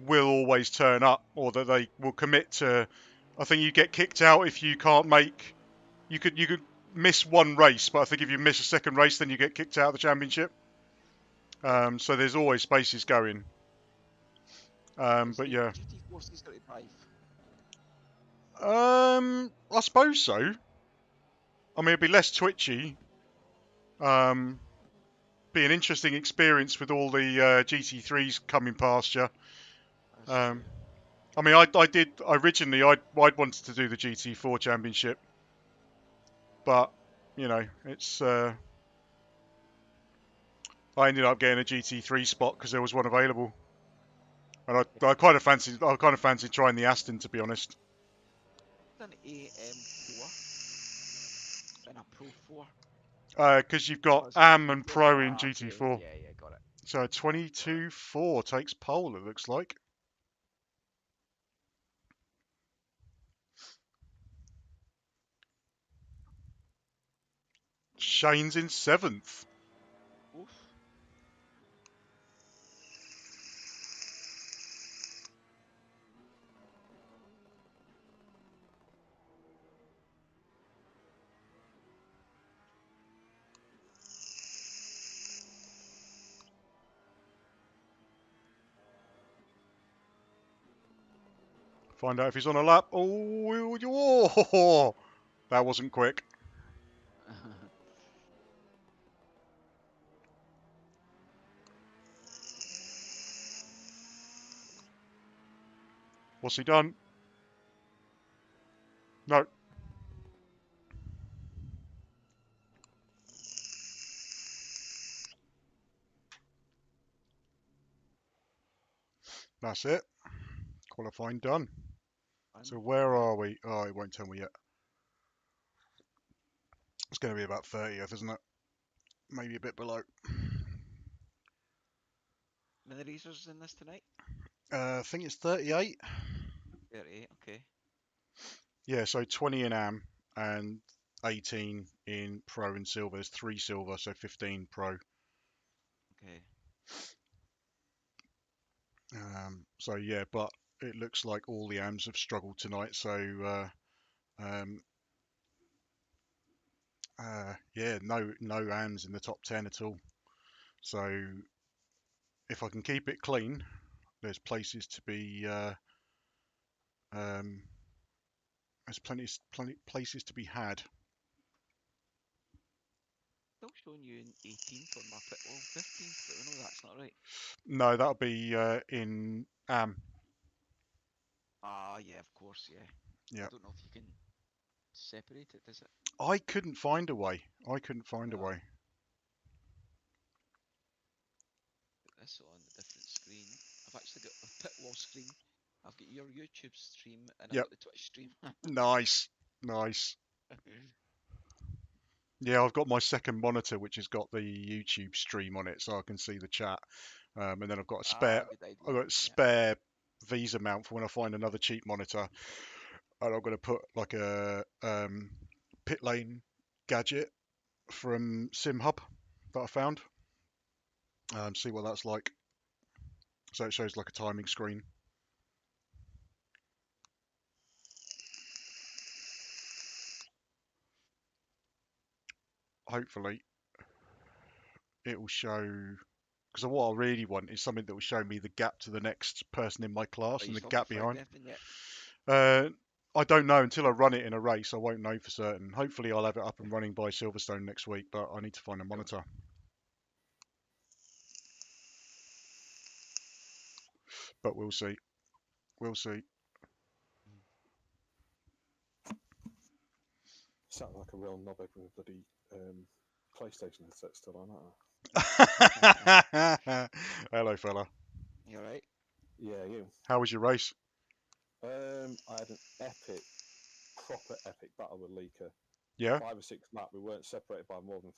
Speaker 2: will always turn up, or that they will commit to. I think you get kicked out if you can't make. You could miss one race, but I think if you miss a second race, then you get kicked out of the championship. So there's always spaces going.
Speaker 5: Is
Speaker 2: But
Speaker 5: the
Speaker 2: yeah,
Speaker 5: GT4 still got to drive?
Speaker 2: I suppose so. I mean, it'd be less twitchy. Be an interesting experience with all the GT3s coming past you.
Speaker 5: That's true.
Speaker 2: Um, I mean, I did originally. I'd wanted to do the GT4 championship, but you know, it's. I ended up getting a GT3 spot because there was one available, and I kind of fancied trying the Aston, to be honest.
Speaker 5: An AM4 and a Pro 4.
Speaker 2: Because you've got
Speaker 5: Oh, it's
Speaker 2: AM and
Speaker 5: GT4.
Speaker 2: Pro in
Speaker 5: Ah, okay.
Speaker 2: GT4.
Speaker 5: Yeah, yeah, got it.
Speaker 2: So 22.4 takes pole, it looks like. Shane's in 7th.
Speaker 5: Oof.
Speaker 2: Find out if he's on a lap. Oh, that wasn't quick. What's he done? No. That's it. Qualifying done. So where are we? Oh, it won't tell me yet. It's going to be about 30th, isn't it? Maybe a bit below.
Speaker 5: Many racers in this tonight?
Speaker 2: I think it's 38.
Speaker 5: 38, okay.
Speaker 2: Yeah, so 20 in AM and 18 in Pro and Silver. There's 3 Silver, so 15 Pro.
Speaker 5: Okay.
Speaker 2: So yeah, but it looks like all the AMs have struggled tonight. So yeah, no AMs in the top 10 at all. So if I can keep it clean, there's places to be. There's plenty places to be had.
Speaker 5: Still showing you in 18th on my pit wall, 15th, but we know that's not right.
Speaker 2: No, that'll be in AM.
Speaker 5: Ah, yeah, of course, yeah.
Speaker 2: Yeah.
Speaker 5: I don't know if you can separate it, does it?
Speaker 2: I couldn't find a way.
Speaker 5: Put this on a different screen. I've actually got a pit wall screen. I've got your YouTube stream and I've
Speaker 2: Yep.
Speaker 5: got the Twitch stream.
Speaker 2: Nice. Yeah, I've got my second monitor, which has got the YouTube stream on it, so I can see the chat. And then I've got a spare.
Speaker 5: Good idea.
Speaker 2: I've got a spare Visa mount for when I find another cheap monitor, and I'm going to put like a pit lane gadget from SimHub that I found. See what that's like. So it shows like a timing screen. Hopefully, it will show. Because what I really want is something that will show me the gap to the next person in my class and the gap behind. I don't know until I run it in a race. I won't know for certain. Hopefully, I'll have it up and running by Silverstone next week, but I need to find a monitor. But we'll see. We'll see.
Speaker 6: Sounds like a real knobhead with a bloody PlayStation headset still on, aren't I?
Speaker 2: Hello, fella.
Speaker 5: You alright?
Speaker 6: Yeah, you.
Speaker 2: How was your race?
Speaker 6: I had an proper epic battle with Leaker.
Speaker 2: Yeah.
Speaker 6: 5 or 6 lap. We weren't separated by more than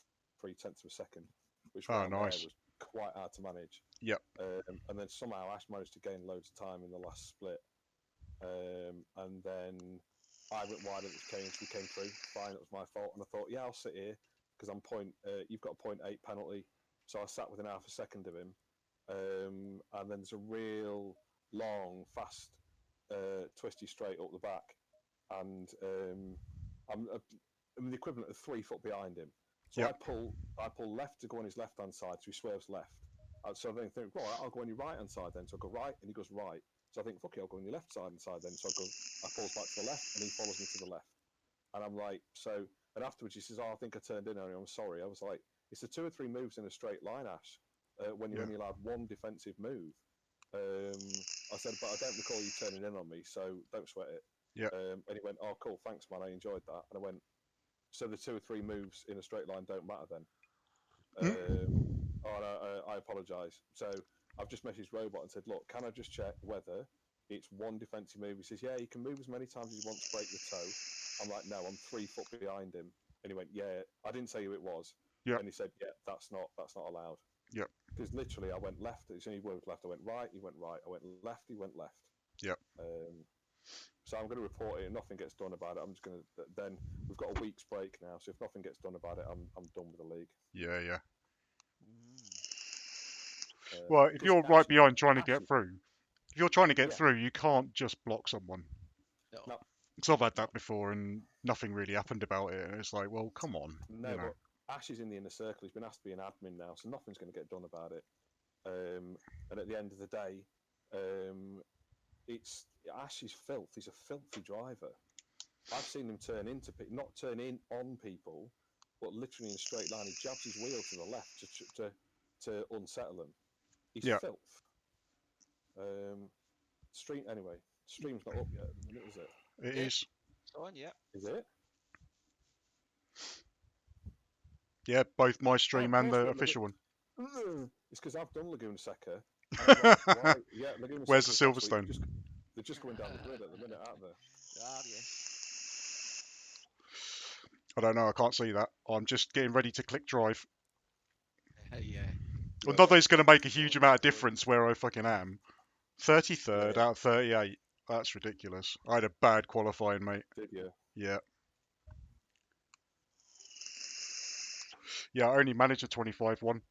Speaker 6: 0.3 of a second, which
Speaker 2: nice.
Speaker 6: was quite hard to manage.
Speaker 2: Yep.
Speaker 6: And then somehow Ash managed to gain loads of time in the last split. And then I went wide at the change. We came through. Fine, it was my fault. And I thought, yeah, I'll sit here because you've got a 0.8 penalty. So I sat within half a second of him. And then there's a real long, fast, twisty straight up the back. And I'm the equivalent of 3 foot behind him. So
Speaker 2: yep.
Speaker 6: I pull left to go on his left-hand side, so he swerves left. So I then think, well, I'll go on your right-hand side then. So I go right, and he goes right. So I think, fuck it, I'll go on your left-hand side then. So I pulls back to the left, and he follows me to the left. And I'm like, and afterwards he says, oh, I think I turned in earlier, I'm sorry. I was like, it's the 2 or 3 moves in a straight line, Ash, when you're only allowed 1 defensive move. I said, but I don't recall you turning in on me, so don't sweat it.
Speaker 2: Yeah.
Speaker 6: And he went, oh, cool, thanks, man, I enjoyed that. And I went, so the 2 or 3 moves in a straight line don't matter then? I apologise. So I've just messaged Robot and said, look, can I just check whether it's 1 defensive move? He says, yeah, you can move as many times as you want to break the toe. I'm like, no, I'm 3 foot behind him. And he went, yeah, I didn't say who it was.
Speaker 2: Yeah.
Speaker 6: And he said, yeah, that's not allowed.
Speaker 2: Yeah.
Speaker 6: Because literally I went left, as soon as he went left, I went right, he went right. I went left, he went left.
Speaker 2: Yeah.
Speaker 6: So I'm going to report it. If nothing gets done about it, I'm just going to. Then we've got a week's break now. So if nothing gets done about it, I'm done with the league.
Speaker 2: Yeah. Well, if you're right behind trying to get through, you can't just block someone.
Speaker 6: No.
Speaker 2: Because I've had that before, and nothing really happened about it. And it's like, well, come on.
Speaker 6: No, but Ash is in the inner circle. He's been asked to be an admin now, so nothing's going to get done about it. And at the end of the day, Ash is filth. He's a filthy driver. I've seen him turn into not turn in on people, but literally in a straight line. He jabs his wheel to the left to unsettle them. He's
Speaker 2: Yeah.
Speaker 6: filth. Stream's not up yet at the minute, is it?
Speaker 2: It
Speaker 5: Yeah.
Speaker 2: is.
Speaker 5: It's on, yeah.
Speaker 6: Is it?
Speaker 2: Yeah, both my stream and the
Speaker 6: perfect.
Speaker 2: official one.
Speaker 6: It's because I've done Laguna Seca. And I'm like, why? Yeah, Laguna
Speaker 2: Where's the
Speaker 6: Seca was last week.
Speaker 2: Silverstone?
Speaker 6: They're just going down the grid at the minute, aren't they?
Speaker 5: Ah, yeah.
Speaker 2: I don't know. I can't see that. I'm just getting ready to click drive.
Speaker 5: Yeah.
Speaker 2: Well, not that it's going to make a huge amount of difference where I fucking am. 33rd
Speaker 6: Yeah.
Speaker 2: out of 38. That's ridiculous. I had a bad qualifying, mate.
Speaker 6: Did you?
Speaker 2: Yeah. Yeah, I only managed a 25 one.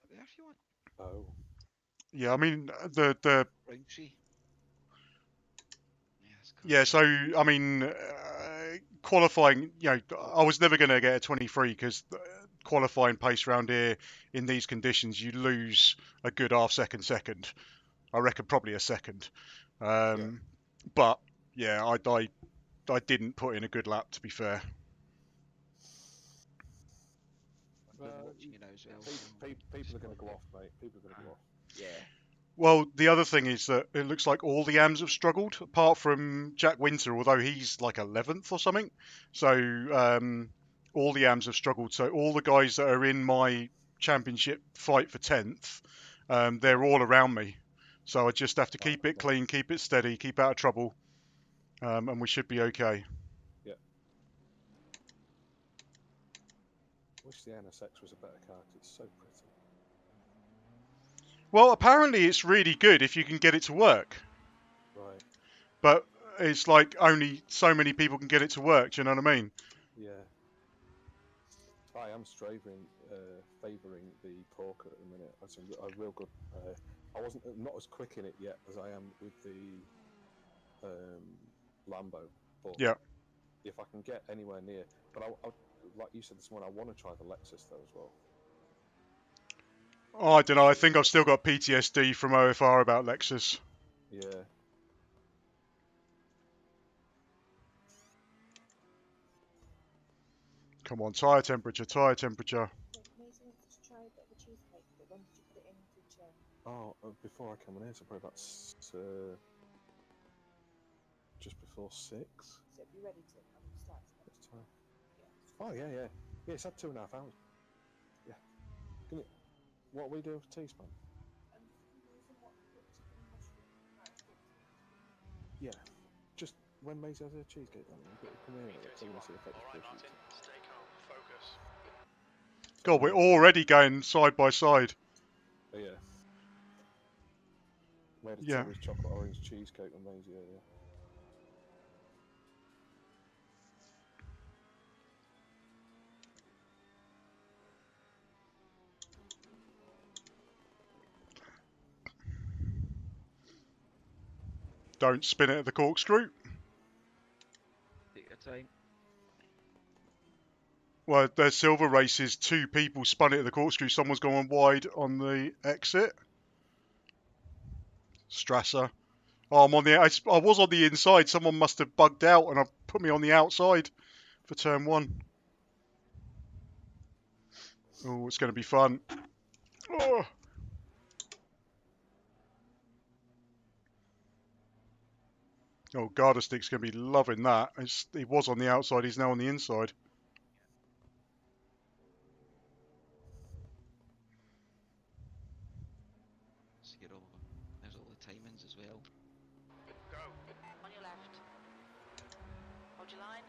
Speaker 5: There if you want.
Speaker 6: Oh.
Speaker 2: Yeah, I mean, the
Speaker 5: Round 3. Yeah, it's cool.
Speaker 2: yeah, so, I mean, qualifying, you know, I was never going to get a 23 because qualifying pace around here in these conditions, you lose a good half-second. I reckon probably a second. But, yeah, I didn't put in a good lap, to be fair.
Speaker 5: I've been watching you now as well.
Speaker 6: People are going to go off, mate. People are going to go off.
Speaker 5: Yeah.
Speaker 2: Well, the other thing is that it looks like all the AMs have struggled, apart from Jack Winter, although he's like 11th or something. So all the AMs have struggled. So all the guys that are in my championship fight for 10th, they're all around me. So I just have to keep it clean, keep it steady, keep out of trouble, and we should be okay.
Speaker 6: Yeah. Wish the NSX was a better car because it's so pretty.
Speaker 2: Well, apparently it's really good if you can get it to work.
Speaker 6: Right.
Speaker 2: But it's like only so many people can get it to work. Do you know what I mean?
Speaker 6: Yeah. I am favouring the Porker at the minute. That's a real good. I wasn't not as quick in it yet as I am with the Lambo. But
Speaker 2: Yeah.
Speaker 6: if I can get anywhere near, but I like you said this morning, I want to try the Lexus though as well.
Speaker 2: Oh, I don't know. I think I've still got PTSD from OFR about Lexus.
Speaker 6: Yeah.
Speaker 2: Come on, tyre temperature, tyre temperature.
Speaker 6: Oh, before I come in here, so probably about just before 6.
Speaker 4: So be ready to start.
Speaker 6: What's the time? Oh yeah. Yeah, it's had 2.5 hours. Yeah. What are we doing for tea, Span? Yeah. Just when Maisie has her cheesecake, then we'll come in here. So we'll see if
Speaker 3: All right, Martin. Stay calm. Focus.
Speaker 2: God, we're already going side by side.
Speaker 6: Oh, yeah. Made a
Speaker 2: Yeah.
Speaker 6: Timmy's chocolate orange cheesecake with Maisie earlier.
Speaker 2: Don't spin it at the corkscrew.
Speaker 5: Take your time.
Speaker 2: Well, there's silver races. 2 people spun it at the corkscrew. Someone's gone wide on the exit. Strasser. Oh, I'm on the. I was on the inside. Someone must have bugged out and put me on the outside for turn 1. Oh, it's going to be fun. Oh. Oh, Garderstick's going to be loving that. He was on the outside, he's now on the inside.
Speaker 5: See all there's all the timings as well.
Speaker 3: Go.
Speaker 4: On your left. Hold your line.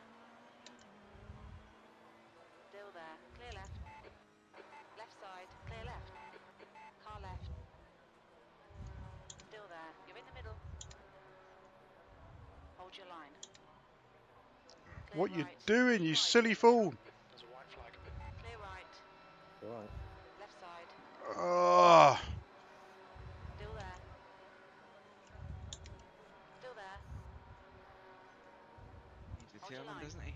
Speaker 4: Still there. Clear left. Left side. Clear left. Car left. Still there. You're in the middle. Hold your line. Clear
Speaker 2: What you
Speaker 4: right.
Speaker 2: doing,
Speaker 4: Keep
Speaker 2: you
Speaker 4: right.
Speaker 2: silly fool?
Speaker 3: There's a white flag.
Speaker 4: Clear right.
Speaker 6: All right.
Speaker 4: Left side.
Speaker 2: Ah.
Speaker 4: Still there. Still there.
Speaker 5: He's
Speaker 4: Hold your
Speaker 5: determined,
Speaker 4: line.
Speaker 5: isn't he?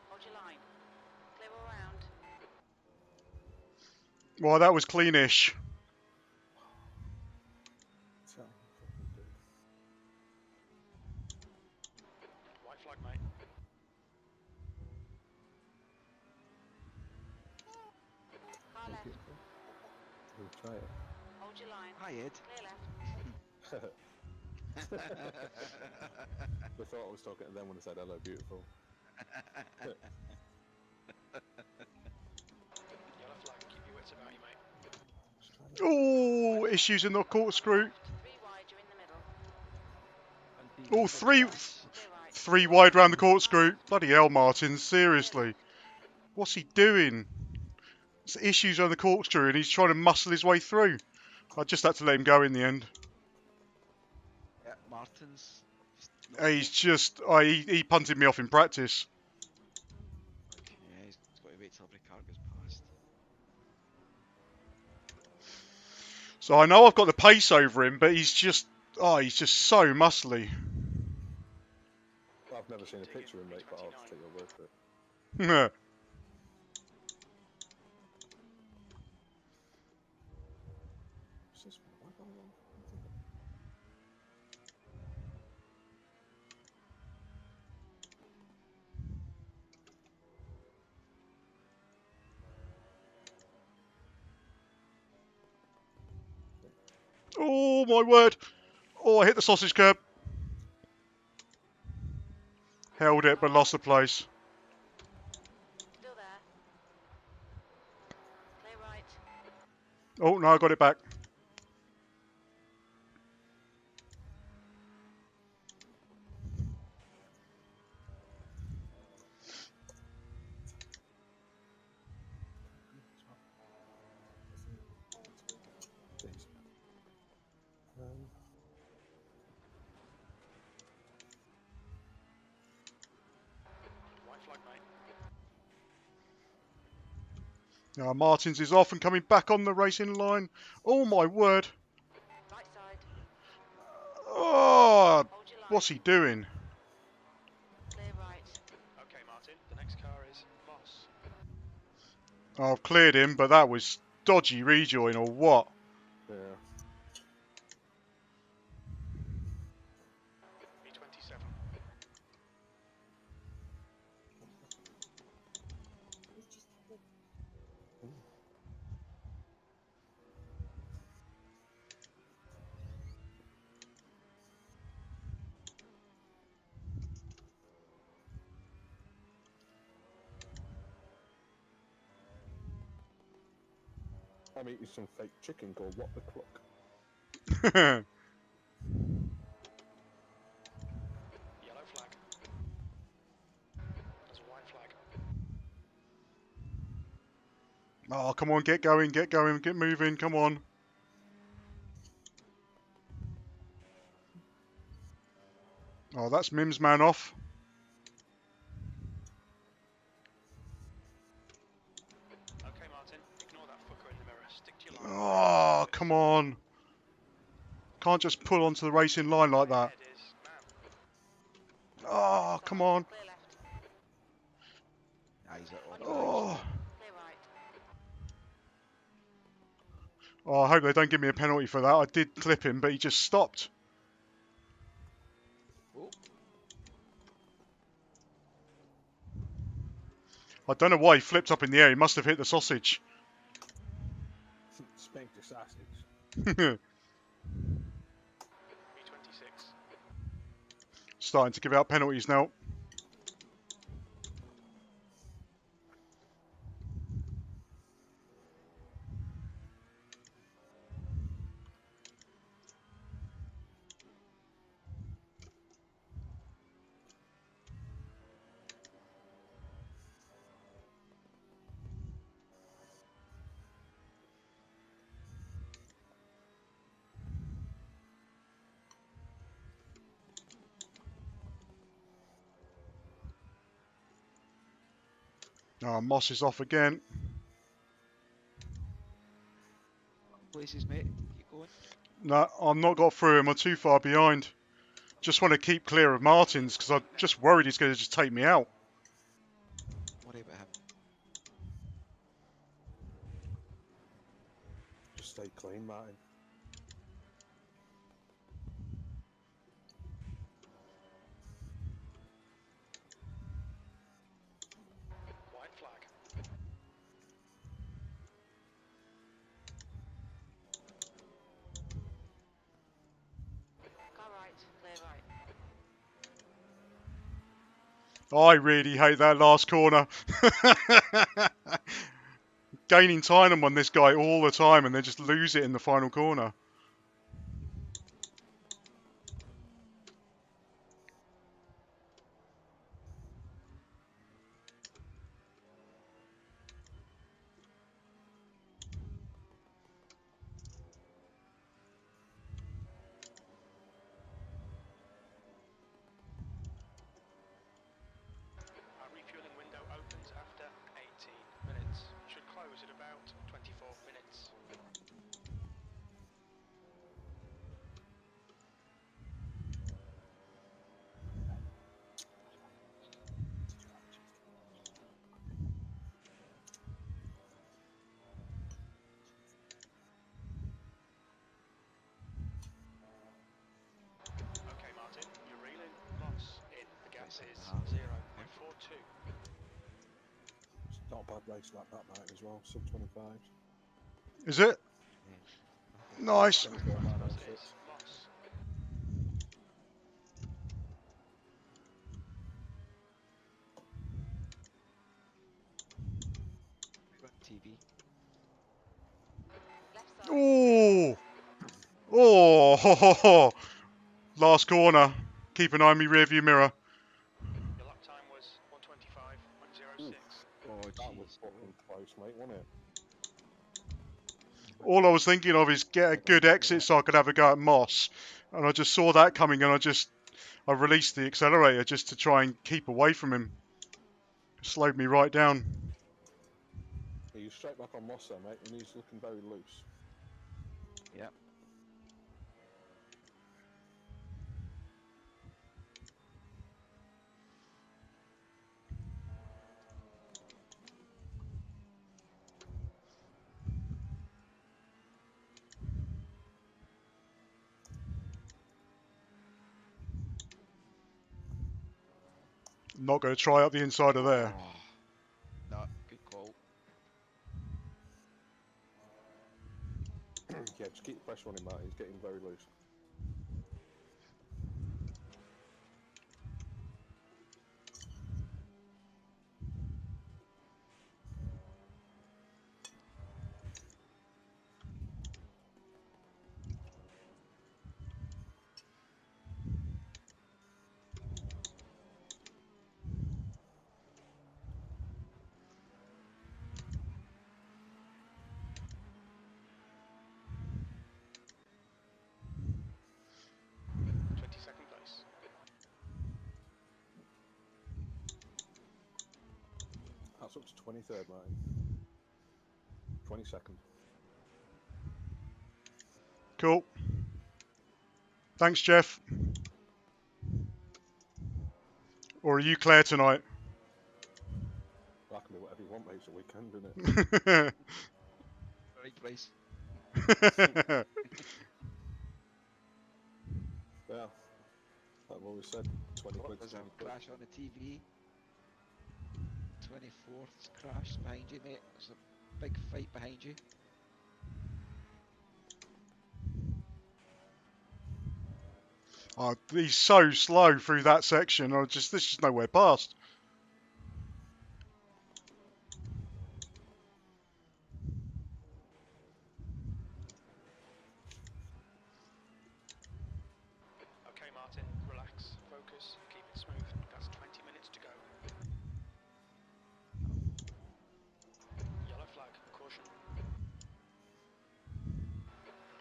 Speaker 4: Hold your line. Clear all round.
Speaker 2: Well, that was cleanish.
Speaker 6: So, fucking Try it.
Speaker 4: Hold your line.
Speaker 5: Hi, Ed.
Speaker 4: Clear left.
Speaker 6: They thought I was talking to them when I said hello, beautiful.
Speaker 3: Yellow flag, keep your wits about you, mate.
Speaker 6: Just try it.
Speaker 2: Oh, issues in the corkscrew.
Speaker 4: Left. 3 wide, you're in the middle.
Speaker 2: Oh,
Speaker 4: Clear right.
Speaker 2: three wide round the corkscrew. Bloody hell, Martin, seriously. What's he doing? There's issues on the corkscrew and he's trying to muscle his way through. I just had to let him go in the end.
Speaker 5: Yeah, Martin's. Just not
Speaker 2: He's just, he punted me off in practice.
Speaker 5: okay, he's got to wait till every car goes past.
Speaker 2: So I know I've got the pace over him, but he's just so muscly.
Speaker 6: Well, I've never
Speaker 3: Keep
Speaker 6: seen a
Speaker 3: digging,
Speaker 6: picture of him, mate, but I'll
Speaker 3: B29.
Speaker 6: take your word for it. What's this one? Why got it on?
Speaker 2: Oh my word. Oh, I hit the sausage curb. Held it, but lost the place.
Speaker 4: Still there. Clear right.
Speaker 2: Oh, no, I got it back.
Speaker 6: Jeez.
Speaker 3: White flag, mate.
Speaker 2: Now Martins is off and coming back on the racing line. Oh my word.
Speaker 4: Right side.
Speaker 2: Oh,
Speaker 4: Hold your line.
Speaker 2: what's he doing?
Speaker 4: Clear right.
Speaker 3: Okay, Martin, the next car is Moss.
Speaker 2: I've cleared him, but that was dodgy rejoin or what?
Speaker 6: Yeah.
Speaker 3: B27.
Speaker 6: I'm eating some fake chicken called What the Cluck.
Speaker 3: Yellow flag. There's a white flag.
Speaker 2: Oh, come on, get going, get moving, come on. Oh, that's Mim's man off.
Speaker 3: Okay, Martin, ignore that fucker in the mirror. Stick to your line.
Speaker 2: Oh, come on. Can't just pull onto the racing line like that.
Speaker 3: Ahead is man.
Speaker 2: Oh, come on.
Speaker 4: Clear left.
Speaker 5: Ah, he's
Speaker 4: On
Speaker 5: on
Speaker 4: your
Speaker 5: the
Speaker 4: right.
Speaker 2: Oh.
Speaker 4: Clear right.
Speaker 2: Oh, I hope they don't give me a penalty for that. I did clip him, but he just stopped.
Speaker 5: Oh,
Speaker 2: I don't know why he flipped up in the air. He must have hit the sausage.
Speaker 6: Spank the sausage.
Speaker 3: B26.
Speaker 2: Starting to give out penalties now. Oh, Moss is off again.
Speaker 5: places, mate. Keep going.
Speaker 2: No, I've not got through him. I'm too far behind. Just want to keep clear of Martins because I'm just worried he's going to just take me out.
Speaker 5: Worry about him.
Speaker 6: Just stay clean, Martin.
Speaker 3: White flag.
Speaker 2: I really hate that last corner. Gaining time on this guy all the time and then just lose it in the final corner.
Speaker 3: Our refueling window opens after 18 minutes. Should close at about 24 minutes. Okay, Martin, you're reeling. Loss in the gap is 0.42.
Speaker 6: It's not a bad race like that, mate, as well. Sub 25.
Speaker 2: Is it? Nice.
Speaker 6: 24.906.
Speaker 3: Loss.
Speaker 5: TV.
Speaker 4: Left side.
Speaker 2: Oh. Oh. Ho, ho, ho. Last corner. Keep an eye on me rearview mirror.
Speaker 3: Your lap time was 125.06.
Speaker 5: Oh,
Speaker 6: That was
Speaker 5: jeez.
Speaker 6: fucking close, mate, wasn't it?
Speaker 2: All I was thinking of is get a good exit so I could have a go at Moss. And I just saw that coming and I released the accelerator just to try and keep away from him. Slowed me right down.
Speaker 6: Yeah, you're straight back on Moss there, mate, and he's looking very loose.
Speaker 5: Yep.
Speaker 2: Not going to try up the inside of there.
Speaker 5: Oh. No, good call.
Speaker 6: Yeah, just keep the pressure on him, mate. He's getting very loose.
Speaker 3: Second place.
Speaker 6: That's up to 23rd, mate. 22nd.
Speaker 2: Cool. Thanks, Jeff. Or are you Claire tonight?
Speaker 6: That can be whatever you want, mate. It's a weekend, isn't it?
Speaker 5: Right place.
Speaker 6: Yeah. Like what we said, 20 quid.
Speaker 5: There's a crash on the TV. 24th's crash behind you, mate. There's a big fight behind you.
Speaker 2: Oh, he's so slow through that section. There's just nowhere past.
Speaker 3: Okay, Martin, relax, focus, keep it smooth. That's 20 minutes to go. Yellow flag, caution.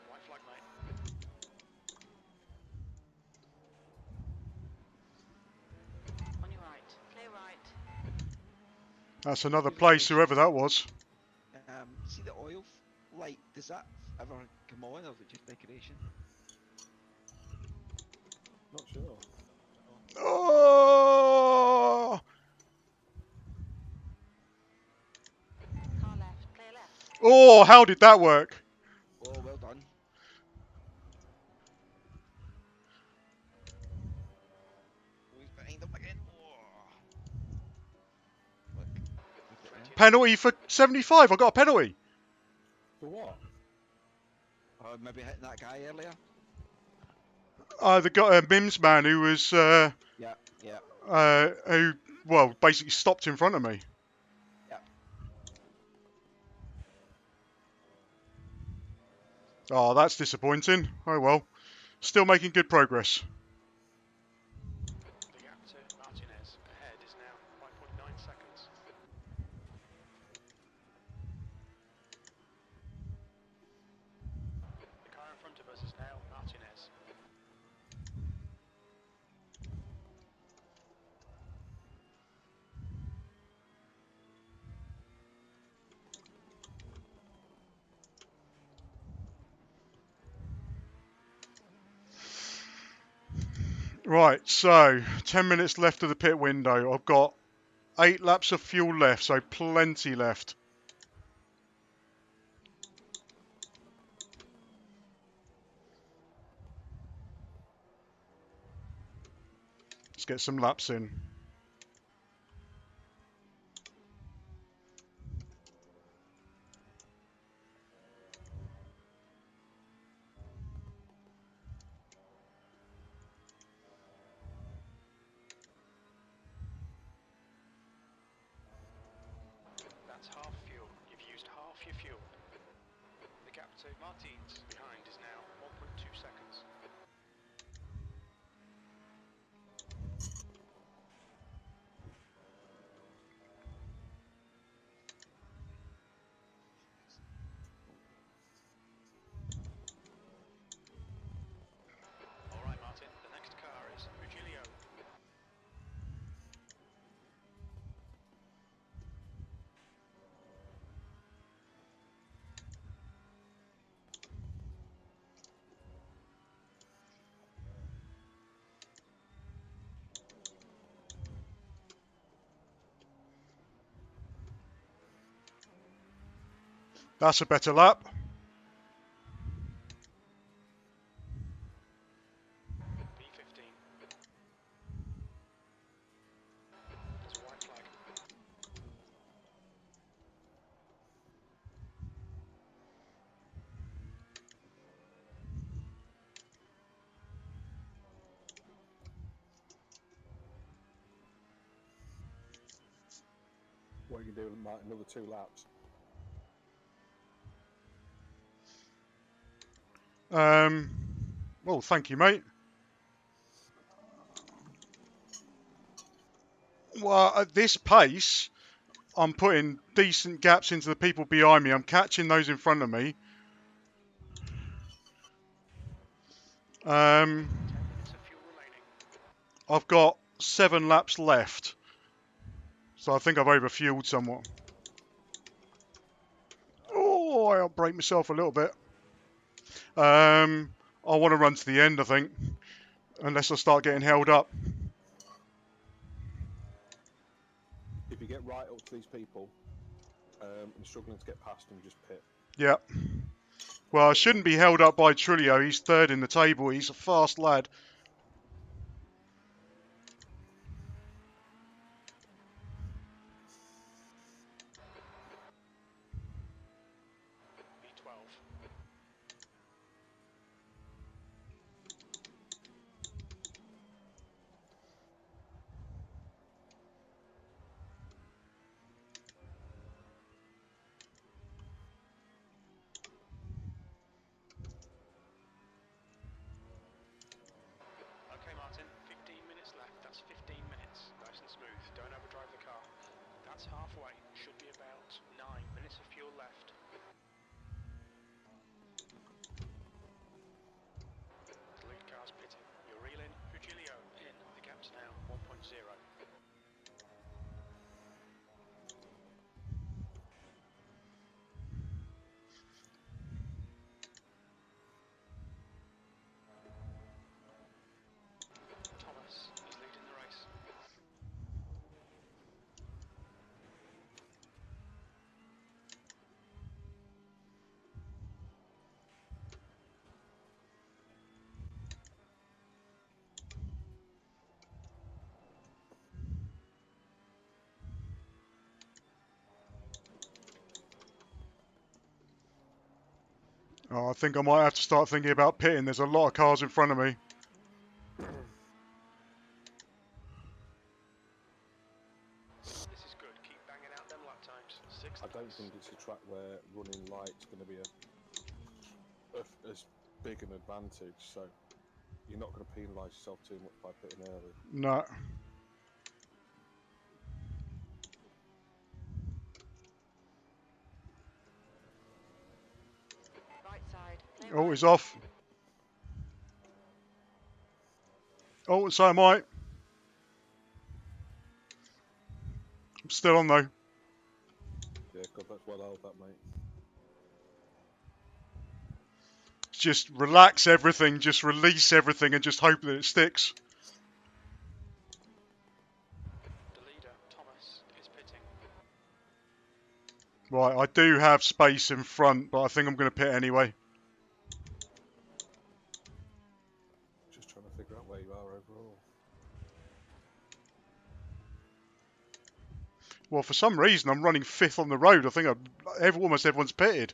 Speaker 3: White flag, mate.
Speaker 4: On your right. Clear right.
Speaker 2: That's another place, whoever that was.
Speaker 5: See the oil light? Does that ever come on, or is it just decoration?
Speaker 6: Not sure.
Speaker 2: Oh!
Speaker 4: Car left. Clear left.
Speaker 2: Oh, how did that work?
Speaker 5: Oh, well done. Oh, he's behind him again. Oh. Look at that.
Speaker 2: Penalty for 75. I got a penalty.
Speaker 6: For what?
Speaker 5: Oh, maybe hitting that guy earlier.
Speaker 2: The guy, Mims man, who was
Speaker 5: Yeah.
Speaker 2: who well, basically stopped in front of me.
Speaker 3: Yep.
Speaker 2: Oh, that's disappointing. Oh well. Still making good progress.
Speaker 3: The gap to Martinez ahead is now 5.9 seconds. The car in front of us is now Martinez.
Speaker 2: Right, so 10 minutes left of the pit window. I've got 8 laps of fuel left, so plenty left. Let's get some laps in.
Speaker 3: That's half fuel. You've used half your fuel. The gap to Martins behind is now 1.2 seconds. All right, Martin. The next car is Virgilio.
Speaker 2: That's a better lap.
Speaker 3: P15. There's a white flag.
Speaker 6: What you can do, Mark, another 2 laps.
Speaker 2: Well, thank you, mate. Well, at this pace, I'm putting decent gaps into the people behind me. I'm catching those in front of me.
Speaker 3: 10 minutes of fuel remaining.
Speaker 2: I've got 7 laps left. So I think I've overfueled somewhat. Oh, I'll break myself a little bit. I want to run to the end, I think. Unless I start getting held up.
Speaker 6: If you get right up to these people and struggling to get past them, just pit.
Speaker 2: Yeah. Well, I shouldn't be held up by Trulio. He's 3rd in the table. He's a fast lad.
Speaker 3: B12. Okay, Martin, 15 minutes left. That's 15 minutes. Nice and smooth. Don't overdrive the car. That's halfway. Should be about 9 minutes of fuel left. The lead car's pitting. You're reeling. Virgilio in. The gap's now 1.0. Thomas is leading the race.
Speaker 2: Oh, I think I might have to start thinking about pitting. There's a lot of cars in front of me.
Speaker 6: don't think it's a track where running light's going to be as big an advantage. So you're not going to penalise yourself too much by pitting early.
Speaker 2: No.
Speaker 4: Right side, clear
Speaker 2: Oh,
Speaker 4: right.
Speaker 2: he's off. Oh, so am I. I'm still on though.
Speaker 6: Yeah, God, that's well held, that mate.
Speaker 2: Just relax everything, just release everything and just hope that it sticks.
Speaker 3: The leader, Thomas, is pitting.
Speaker 2: Right, I do have space in front, but I think I'm going to pit anyway.
Speaker 6: Just trying to figure out where you are overall.
Speaker 2: Well, for some reason, I'm running 5th on the road. I think almost everyone's pitted.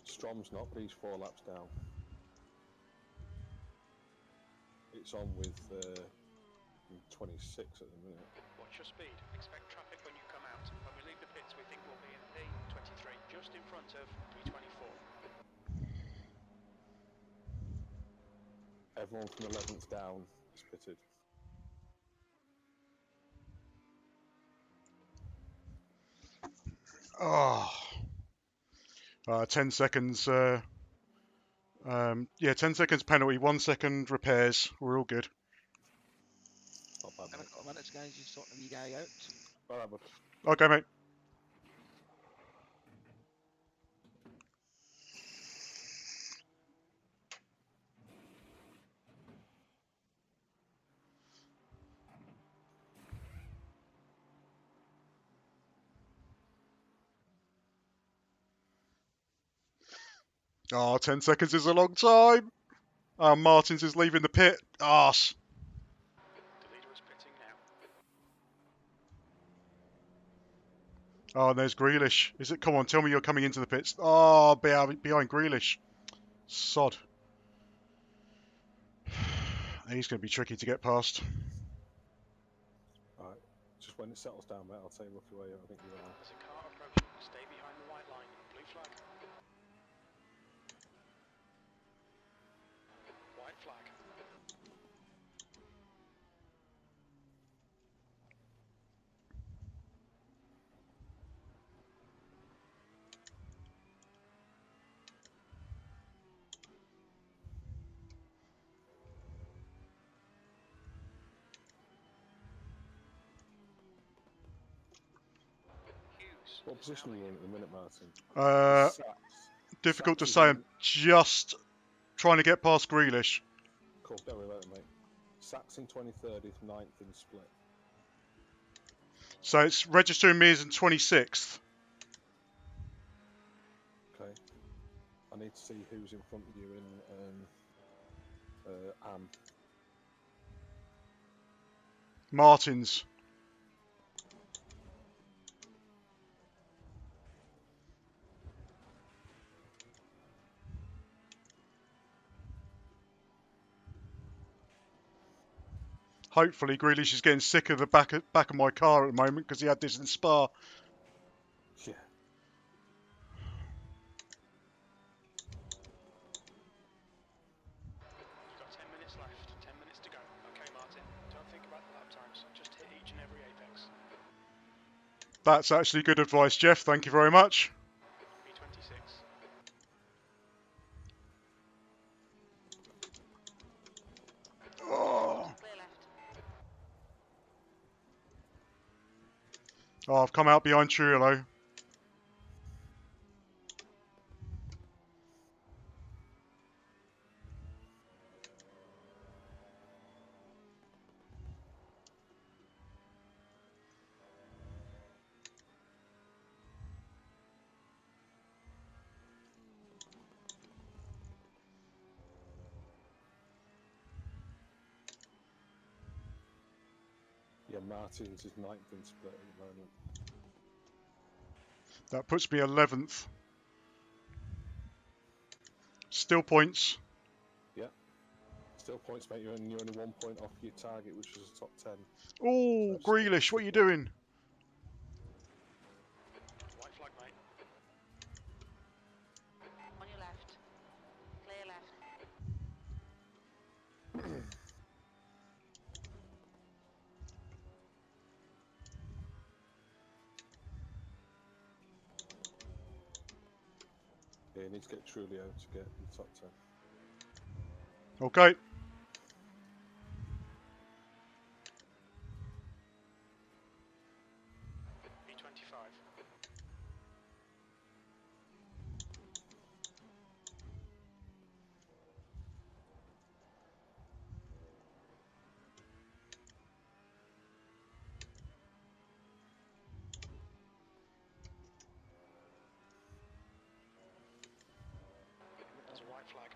Speaker 6: Strom's not, but he's 4 laps down. It's on with 26 at the minute.
Speaker 3: Watch your speed. Expect traffic when you come out. When we leave the pits, we think we'll be in P23, just in front of P24.
Speaker 6: Everyone from 11th down is pitted.
Speaker 2: Oh. 10 seconds. Yeah, 10 seconds penalty, 1 second repairs. We're all good.
Speaker 6: Not bad,
Speaker 5: In a
Speaker 6: mate.
Speaker 5: couple of minutes, guys, you sort the wee guy out.
Speaker 6: Alright, bud.
Speaker 2: Okay, mate. Oh, 10 seconds is a long time. Martins is leaving the pit. Arse.
Speaker 3: The leader is pitting now.
Speaker 2: Oh, and there's Grealish. Is it? Come on, tell me you're coming into the pits. Oh, behind Grealish. Sod. He's going to be tricky to get past.
Speaker 6: Alright. Just when it settles down, mate, I'll tell you roughly where I think you are.
Speaker 3: There's a car approaching. Stay behind the white line. Blue flag. White flag. Hughes.
Speaker 6: What position are you in at the minute, Martin?
Speaker 2: Uh,
Speaker 6: Sats.
Speaker 2: difficult to
Speaker 6: Sats is
Speaker 2: say.
Speaker 6: in-
Speaker 2: I'm just trying to get past Grealish.
Speaker 6: Cool, don't worry about it, mate. Sats in 23rd, is 9th in split.
Speaker 2: So it's registering me as in 26th.
Speaker 6: Okay. I need to see who's in front of you in AM.
Speaker 2: Martins. Hopefully Grealish is getting sick of the back of my car at the moment because he had this in Spa.
Speaker 6: Yeah.
Speaker 3: You've got 10 minutes left. 10 minutes to go. Okay, Martin. Don't think about the lap times. Just hit each and every apex.
Speaker 2: That's actually good advice, Jeff. Thank you very much.
Speaker 3: P26.
Speaker 2: Oh,
Speaker 4: Clear left.
Speaker 2: I've come out behind Trullo.
Speaker 6: Yeah, Martins is 9th in split at the moment.
Speaker 2: That puts me 11th. Still points.
Speaker 6: Yeah. Still points, mate. You're only 1 point off your target, which is a top 10.
Speaker 2: Oh,
Speaker 6: So
Speaker 2: Grealish, what are you doing?
Speaker 6: Yeah, you need to get Trulio to get in the top 10.
Speaker 2: Okay.
Speaker 3: V25. There's a white flag.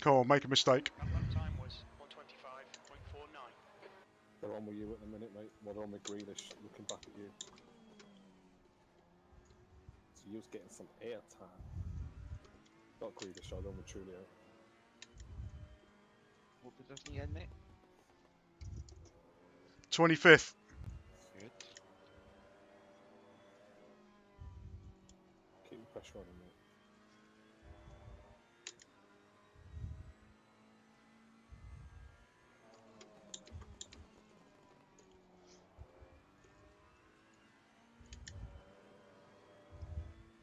Speaker 2: Come on, make a mistake.
Speaker 3: Lap time was 125.49.
Speaker 6: They're on with you at the minute, mate. Well, they're on with Grealish looking back at you. So you was getting some air time. Not Grealish, sorry, they're on with Trulio.
Speaker 5: What position are you in, mate?
Speaker 2: 25th.
Speaker 5: Good.
Speaker 6: Keep the pressure on him, mate.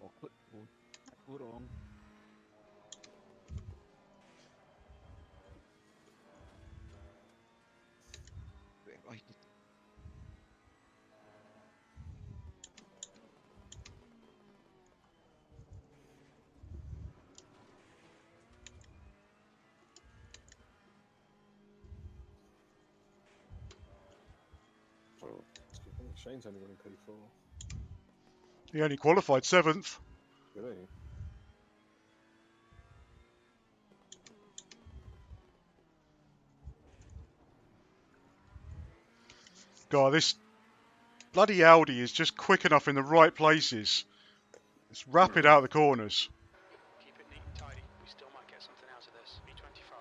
Speaker 5: Oh, click. Oh, go wrong. Right.
Speaker 6: I think Shane's only running P4.
Speaker 2: He only qualified 7th.
Speaker 6: Really?
Speaker 2: God, this bloody Audi is just quick enough in the right places. It's rapid out the corners.
Speaker 3: Keep it neat and tidy. We still might get something out of this. V25.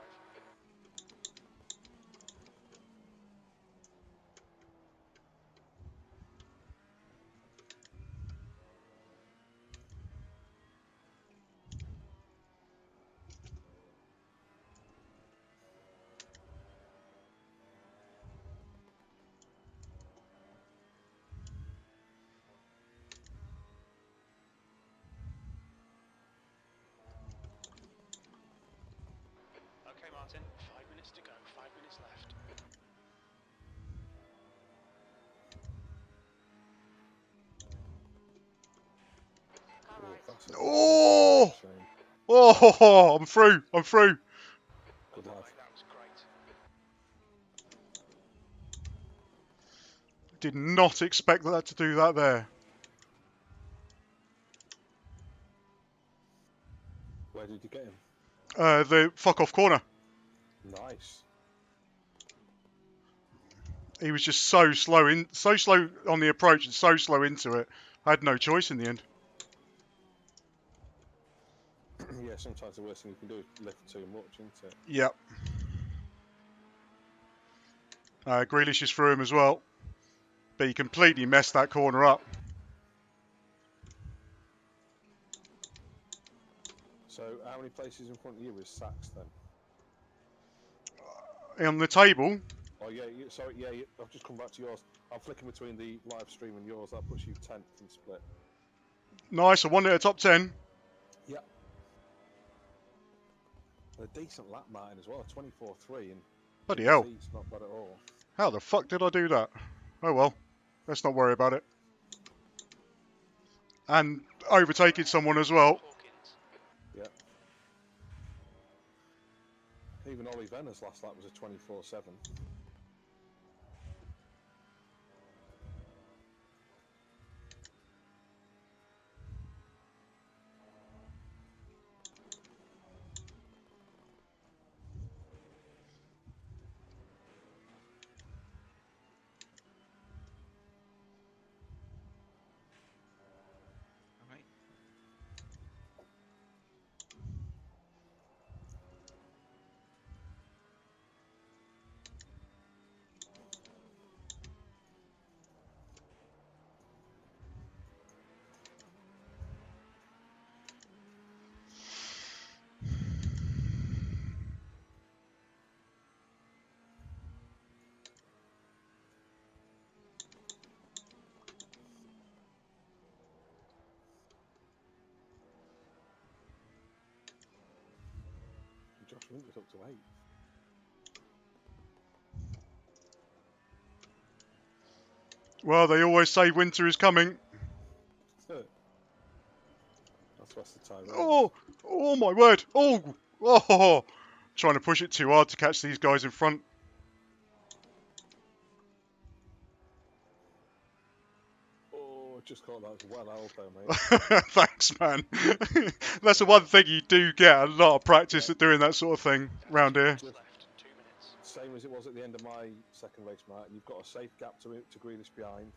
Speaker 3: Okay, Martin. 5 minutes to go. 5 minutes left.
Speaker 4: Car
Speaker 6: Oh,
Speaker 4: right.
Speaker 6: that's a
Speaker 2: Oh!
Speaker 6: Shane.
Speaker 2: Oh, I'm through. I'm through.
Speaker 6: Good lad.
Speaker 3: That was great.
Speaker 2: Did not expect that to do that there.
Speaker 6: Where did you get him?
Speaker 2: The fuck off corner.
Speaker 6: Nice.
Speaker 2: He was just so slow on the approach and so slow into it. I had no choice in the end.
Speaker 6: Yeah, sometimes the worst thing you can do is lift too much, isn't it?
Speaker 2: Yep. Grealish is through him as well. But he completely messed that corner up.
Speaker 6: So, how many places in front of you is Sachs then?
Speaker 2: On the table,
Speaker 6: Oh yeah, sorry, yeah. I've just come back to yours. I'm flicking between the live stream and yours. That puts you 10th in split.
Speaker 2: nice. I won it at top 10.
Speaker 6: Yeah. A decent lap, Martin, as well. 24.3 and
Speaker 2: Bloody hell.
Speaker 6: It's not bad at all.
Speaker 2: How the fuck did I do that? Oh well. Let's not worry about it. and overtaking someone as well.
Speaker 3: Hawkins.
Speaker 6: Yeah. Even Ollie Venner's last lap was a 24.7.
Speaker 1: Alright.
Speaker 6: Josh Winter's up to 8.
Speaker 2: Well, they always say winter is coming.
Speaker 6: That's West of Tyrone.
Speaker 2: Oh my word. Oh. Trying to push it too hard to catch these guys in front.
Speaker 6: Oh, just caught that well held though, mate.
Speaker 2: Thanks, man. That's the one thing you do get a lot of practice at doing that sort of thing round here.
Speaker 3: Left, 2 minutes.
Speaker 6: Same as it was at the end of my second race, Martin. You've got a safe gap to Grealish behind,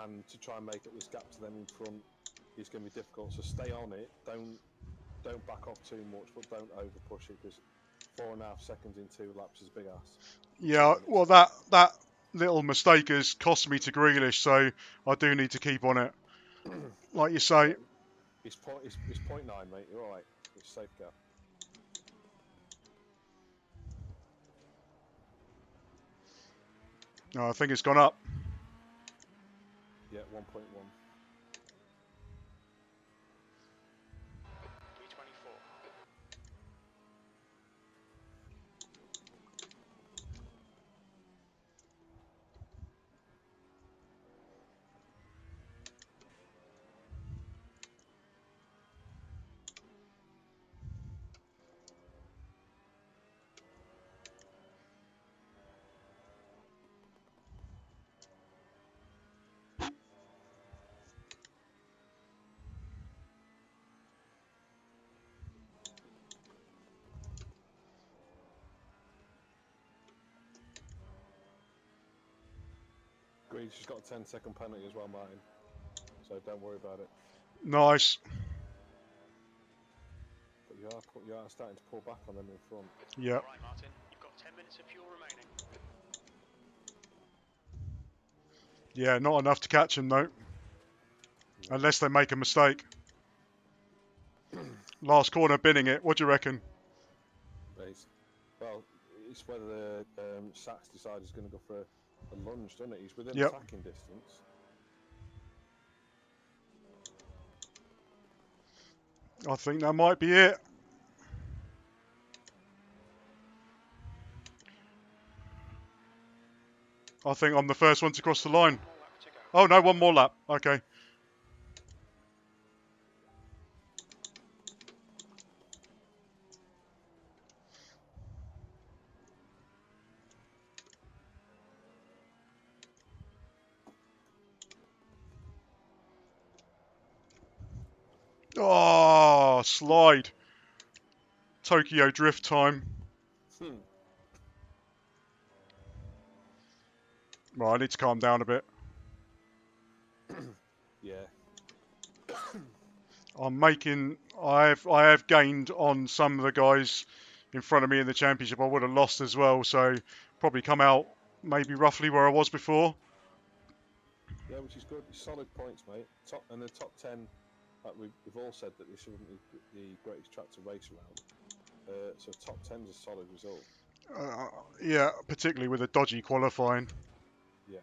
Speaker 6: and to try and make up this gap to them in front is going to be difficult. So stay on it. Don't back off too much, but don't over push it, because 4.5 seconds in 2 laps is big ass.
Speaker 2: Yeah, well, that little mistake has cost me to Grealish, so I do need to keep on it. Like you say.
Speaker 6: It's 0.9, mate. You're all right. It's safe gap.
Speaker 2: No, I think it's gone up.
Speaker 6: Yeah, 1.1.
Speaker 3: 324.
Speaker 6: Grealish has got a 10-second penalty as well, Martin. So don't worry about it.
Speaker 2: Nice.
Speaker 6: But you are starting to pull back on them in front.
Speaker 2: Yep.
Speaker 3: All right, Martin. You've got 10 minutes of fuel remaining.
Speaker 2: Yeah, not enough to catch them though. Unless they make a mistake. Last corner, binning it. What do you reckon?
Speaker 6: Well, it's whether the Sachs decides he's going to go for a lunge, doesn't it? He's within
Speaker 2: Yep.
Speaker 6: attacking distance.
Speaker 2: I think that might be it. I think I'm the first one to cross the line.
Speaker 3: 1 more lap to go.
Speaker 2: Oh no, one more lap. Okay. Oh, slide. Tokyo drift time. Right, I need to calm down a bit.
Speaker 6: Yeah.
Speaker 2: I have gained on some of the guys in front of me in the championship. I would have lost as well, so probably come out maybe roughly where I was before.
Speaker 6: Yeah, which is good. Solid points, mate. And the top 10, like we've all said that this isn't the greatest track to race around. So top 10's a solid result.
Speaker 2: Yeah, particularly with a dodgy qualifying.
Speaker 6: Yeah.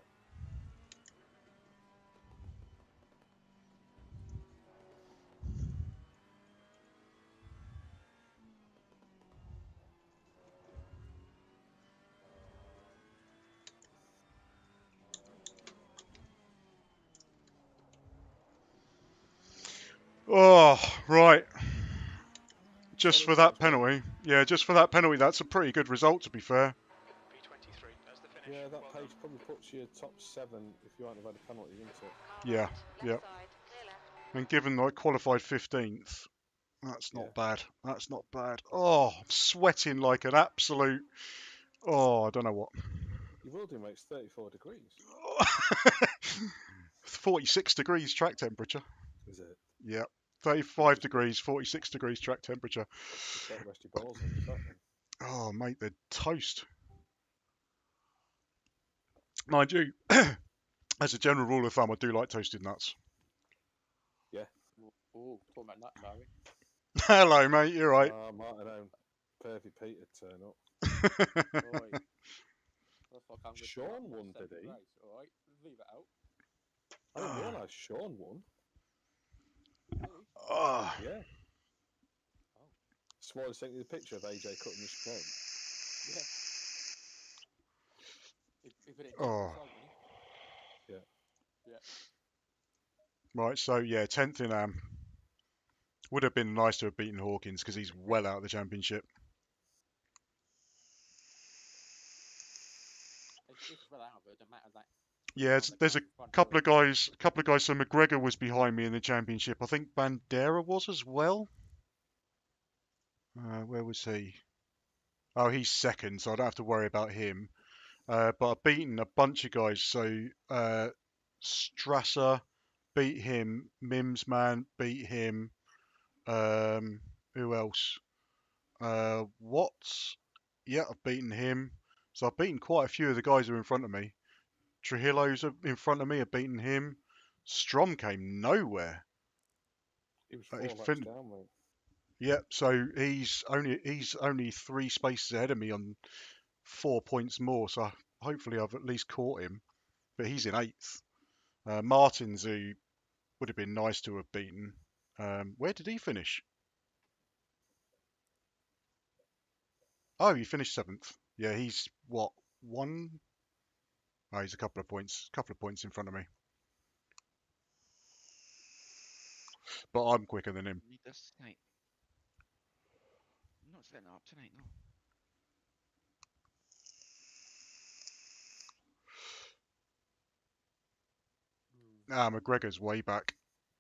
Speaker 2: Oh, right. Just for that
Speaker 6: Solid finish,
Speaker 2: penalty. Yeah, just for that penalty, that's a pretty good result, to be fair.
Speaker 3: P23 as the finish.
Speaker 6: Yeah, that
Speaker 3: Well
Speaker 6: pace
Speaker 3: done.
Speaker 6: probably puts you top 7 if you hadn't have had a penalty, isn't it?
Speaker 4: Car
Speaker 2: Yeah,
Speaker 4: right,
Speaker 2: yeah.
Speaker 4: left side, clear left.
Speaker 2: And given I qualified 15th, that's
Speaker 6: Yeah.
Speaker 2: not bad. That's not bad. Oh, I'm sweating like an absolute... Oh, I don't know what.
Speaker 6: Your world makes 34 degrees.
Speaker 2: 46 degrees track temperature.
Speaker 6: Is it?
Speaker 2: 35
Speaker 6: just-
Speaker 2: degrees, 46 degrees track temperature.
Speaker 6: Just don't rest your balls on the track then.
Speaker 2: Oh, mate, they're toast. Mind you, as a general rule of thumb, I do like toasted nuts.
Speaker 7: Oh, talking about nuts, are we?
Speaker 2: Hello, mate, you're right.
Speaker 6: Martin own Pervy Peter turn up.
Speaker 7: Oi. Looks like I'm
Speaker 6: Sean won, did he?
Speaker 7: Race. All right, leave it out.
Speaker 6: I didn't realise Sean won.
Speaker 7: Really?
Speaker 2: Oh,
Speaker 6: Yeah.
Speaker 7: Oh.
Speaker 6: Smalley sent you the picture of AJ cutting the screen.
Speaker 7: Yeah. He put it
Speaker 2: Oh.
Speaker 7: down beside me.
Speaker 2: Right, so yeah, 10th in Am. Would have been nice to have beaten Hawkins because he's well out of the championship.
Speaker 7: It's well out of it. Don't matter that.
Speaker 2: Yeah, there's a couple of guys. So McGregor was behind me in the championship. I think Bandera was as well. Where was he? Oh, he's second, so I don't have to worry about him. But I've beaten a bunch of guys. So Strasser beat him. Mimsman beat him. Who else? Watts. Yeah, I've beaten him. So I've beaten quite a few of the guys who are in front of me. Trujillo's in front of me. I've beaten him. Strom came nowhere.
Speaker 6: He was
Speaker 2: He
Speaker 6: 4 laps
Speaker 2: fin-
Speaker 6: down, mate.
Speaker 2: Yep. So he's only 3 spaces ahead of me on 4 points more. So hopefully I've at least caught him. But he's in 8th. Martins, who would have been nice to have beaten. Where did he finish? Oh, he finished 7th. Yeah, he's what, one? Oh, he's a couple of points in front of me. But I'm quicker than him.
Speaker 5: Need this tonight. I'm not setting it up tonight, no.
Speaker 2: McGregor's way back.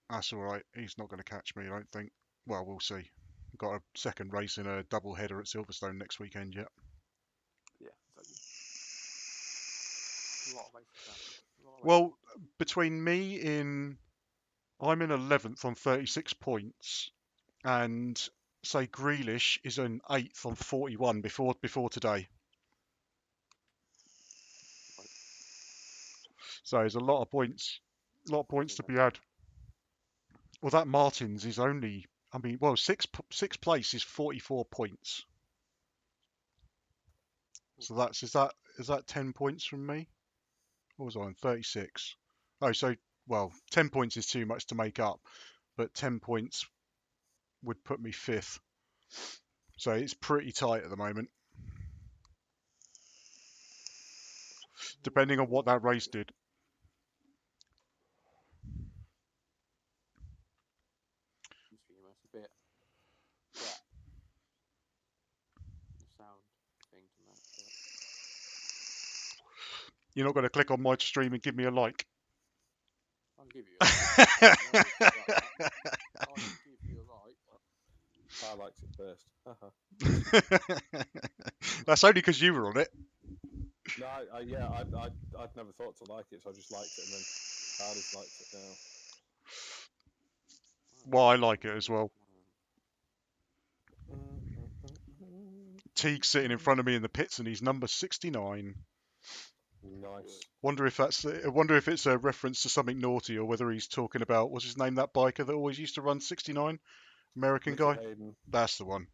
Speaker 2: That's all right. He's not going to catch me, I don't think. Well, we'll see. Got a second race in a double header at Silverstone next weekend yet.
Speaker 7: Yeah, exactly. A lot of races happened.
Speaker 2: Well, between I'm in 11th on 36 points, and say Grealish is in 8th on 41 before today. So there's a lot of points to be had. Well, that Martins is only, sixth place is 44 points. So is that 10 points from me? What was I on? 36. Oh, so, well, 10 points is too much to make up, but 10 points would put me 5th. So it's pretty tight at the moment. Depending on what that race did.
Speaker 7: It's a bit crap. The sound thing to match it.
Speaker 2: You're not going to click on my stream and give me a like.
Speaker 7: I'll give you a like. I'll give you a like.
Speaker 6: I liked it first.
Speaker 2: That's only because you were on it.
Speaker 6: No, I'd never thought to like it, so I just liked it, and then Hardy's liked it now.
Speaker 2: Well, I like it as well. Teague's sitting in front of me in the pits, and he's number 69.
Speaker 6: Nice.
Speaker 2: Wonder if it's a reference to something naughty, or whether he's talking about, what's his name, that biker that always used to run 69, American
Speaker 6: Mickey
Speaker 2: guy.
Speaker 6: Hayden.
Speaker 2: That's the one.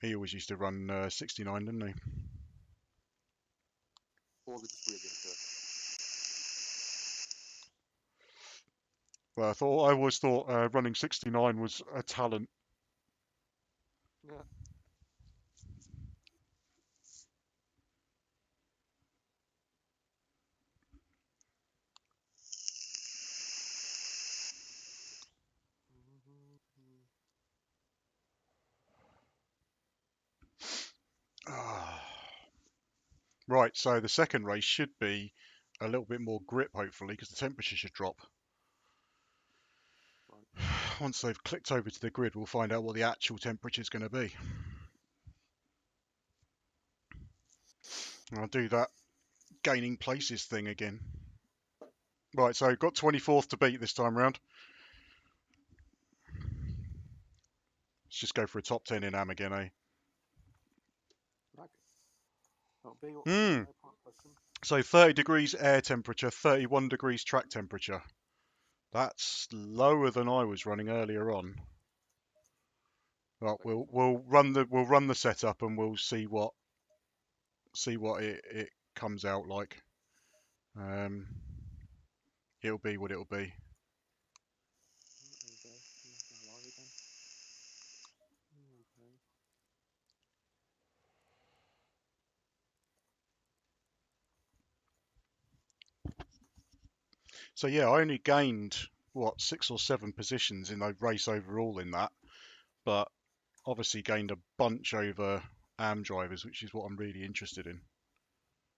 Speaker 2: He always used to run 69, didn't he?
Speaker 7: Or the just really good.
Speaker 2: Well, I always thought running 69 was a talent.
Speaker 7: Yeah.
Speaker 2: Right, so the second race should be a little bit more grip, hopefully, because the temperature should drop. Once they've clicked over to the grid, we'll find out what the actual temperature is going to be. And I'll do that gaining places thing again. Right, so got 24th to beat this time round. Let's just go for a top 10 in AM again, eh?
Speaker 7: Okay. That'll be what
Speaker 2: Hmm.
Speaker 7: question.
Speaker 2: So 30 degrees air temperature, 31 degrees track temperature. That's lower than I was running earlier on. Right, we'll run the setup and we'll see what it comes out like. It'll be what it'll be. So yeah, I only gained what 6 or 7 positions in the race overall in that, but obviously gained a bunch over AM drivers, which is what I'm really interested in.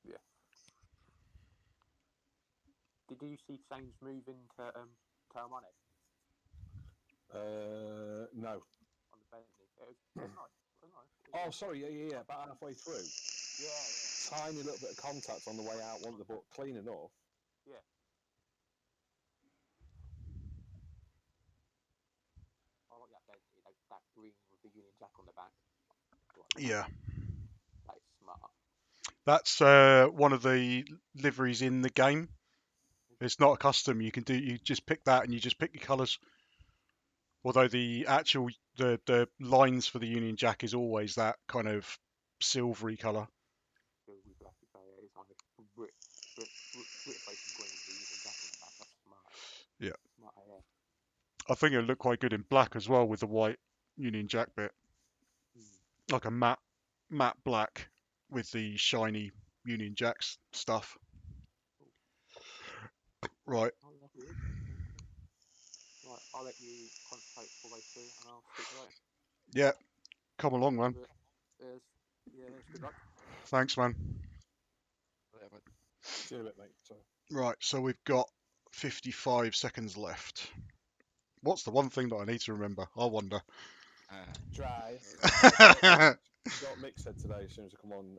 Speaker 7: Yeah. Did you see change move into turn 1
Speaker 6: No.
Speaker 7: on the Bentley? It was nice. It was nice. It was
Speaker 6: Oh,
Speaker 7: nice.
Speaker 6: sorry. Yeah. About halfway through.
Speaker 7: Yeah.
Speaker 6: Tiny little bit of contact on the way out, wasn't there? But clean enough.
Speaker 7: Yeah. I like that Bentley. That green with the Union Jack on the back.
Speaker 2: Yeah,
Speaker 7: That is smart.
Speaker 2: that's one of the liveries in the game. It's not a custom. You just pick that and you just pick your colours. Although the actual the lines for the Union Jack is always that kind of silvery colour.
Speaker 7: Silvery black. Yeah, it's like a Brit facing green with the Union Jack on the back. That's smart.
Speaker 2: Yeah.
Speaker 7: Smart, yeah.
Speaker 2: I think it'll look quite good in black as well with the white Union Jack bit. Like a matte black with the shiny Union Jacks stuff. Right.
Speaker 7: Oh, yeah. Right, I'll let you concentrate for race 2 and I'll speak to you later.
Speaker 2: Yeah. Come along, man.
Speaker 7: It's good luck.
Speaker 2: Thanks, man.
Speaker 6: See you in a bit, mate. Sorry.
Speaker 2: Right, so we've got 55 seconds left. What's the one thing that I need to remember? I wonder.
Speaker 6: Drive. What Mick said today as soon as I come on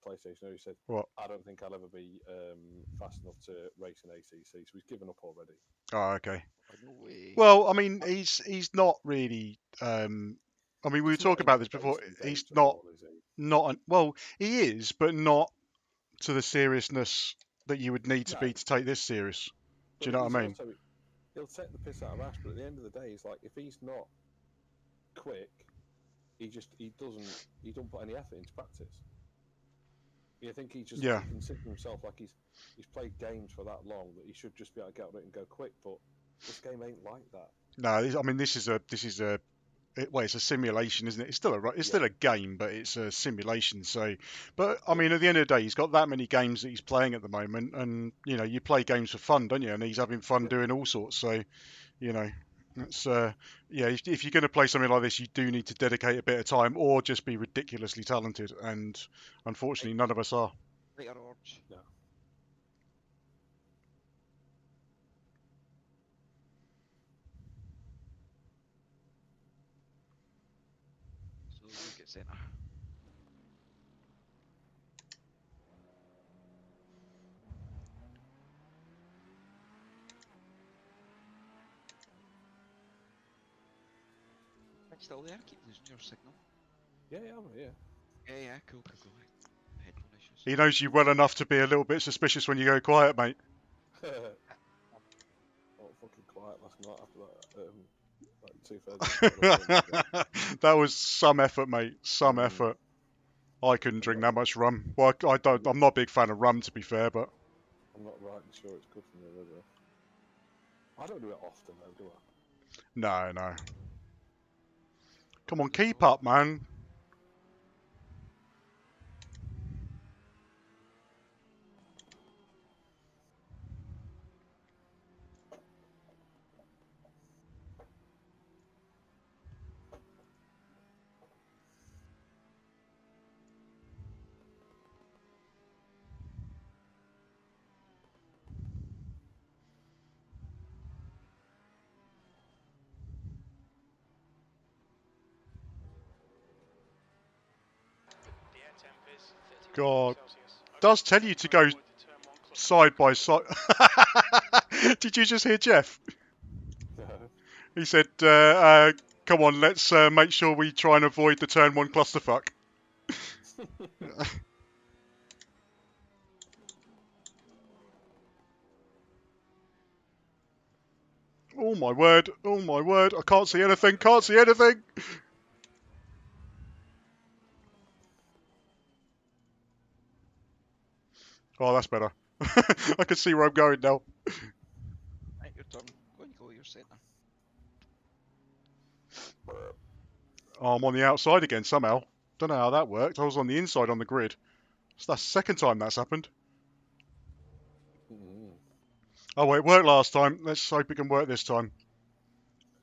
Speaker 6: PlayStation, he said,
Speaker 2: What?
Speaker 6: I don't think I'll ever be fast enough to race in ACC, so he's given up already.
Speaker 2: Oh, okay.
Speaker 5: No way.
Speaker 2: Well, I mean, he's not really. I mean, we were talking about this before. He's not well, he is, but not to the seriousness that you would need to be to take this serious. Do you know what I mean?
Speaker 6: Also, he'll take the piss out of Ash, but at the end of the day, he's like, if he's not quick, he don't put any effort into practice. You think he considers himself like he's played games for that long that he should just be able to get on it and go quick, but this game ain't like that.
Speaker 2: No, I mean this is a it's a simulation, isn't it? It's still a game, but it's a simulation. So, but I mean, at the end of the day, he's got that many games that he's playing at the moment, and you play games for fun, don't you? And he's having fun doing all sorts. So, it's if you're going to play something like this, you do need to dedicate a bit of time, or just be ridiculously talented. And unfortunately, none of us are.
Speaker 5: Right, Orange.
Speaker 6: No.
Speaker 5: So you get centre. Still there? Keep losing your signal.
Speaker 6: Yeah, I'm here.
Speaker 5: Yeah, cool. Headphone issues.
Speaker 2: He knows you well enough to be a little bit suspicious when you go quiet, mate.
Speaker 6: Oh, fucking quiet last night after that. Like 2/3.
Speaker 2: That was some effort, mate. Some effort. I couldn't drink that much rum. Well, I'm not a big fan of rum, to be fair, but
Speaker 6: I'm not right sure it's good for me, really. I don't do it often, though, do I?
Speaker 2: no. Come on, keep up, man. God.
Speaker 3: Celsius.
Speaker 2: Does tell you to go
Speaker 3: Avoid the turn 1 cluster
Speaker 2: side by
Speaker 3: fuck.
Speaker 2: side. Did you just hear Jeff?
Speaker 6: No.
Speaker 2: He said, come on, let's make sure we try and avoid the turn 1 clusterfuck. Oh my word, oh my word, I can't see anything, can't see anything! Oh, that's better. I can see where I'm going now.
Speaker 5: Right, your turn. Go and go your centre.
Speaker 2: Oh, I'm on the outside again somehow. Don't know how that worked. I was on the inside on the grid. So that's the second time that's happened.
Speaker 6: Mm.
Speaker 2: Oh, well, it worked last time. Let's hope it can work this time.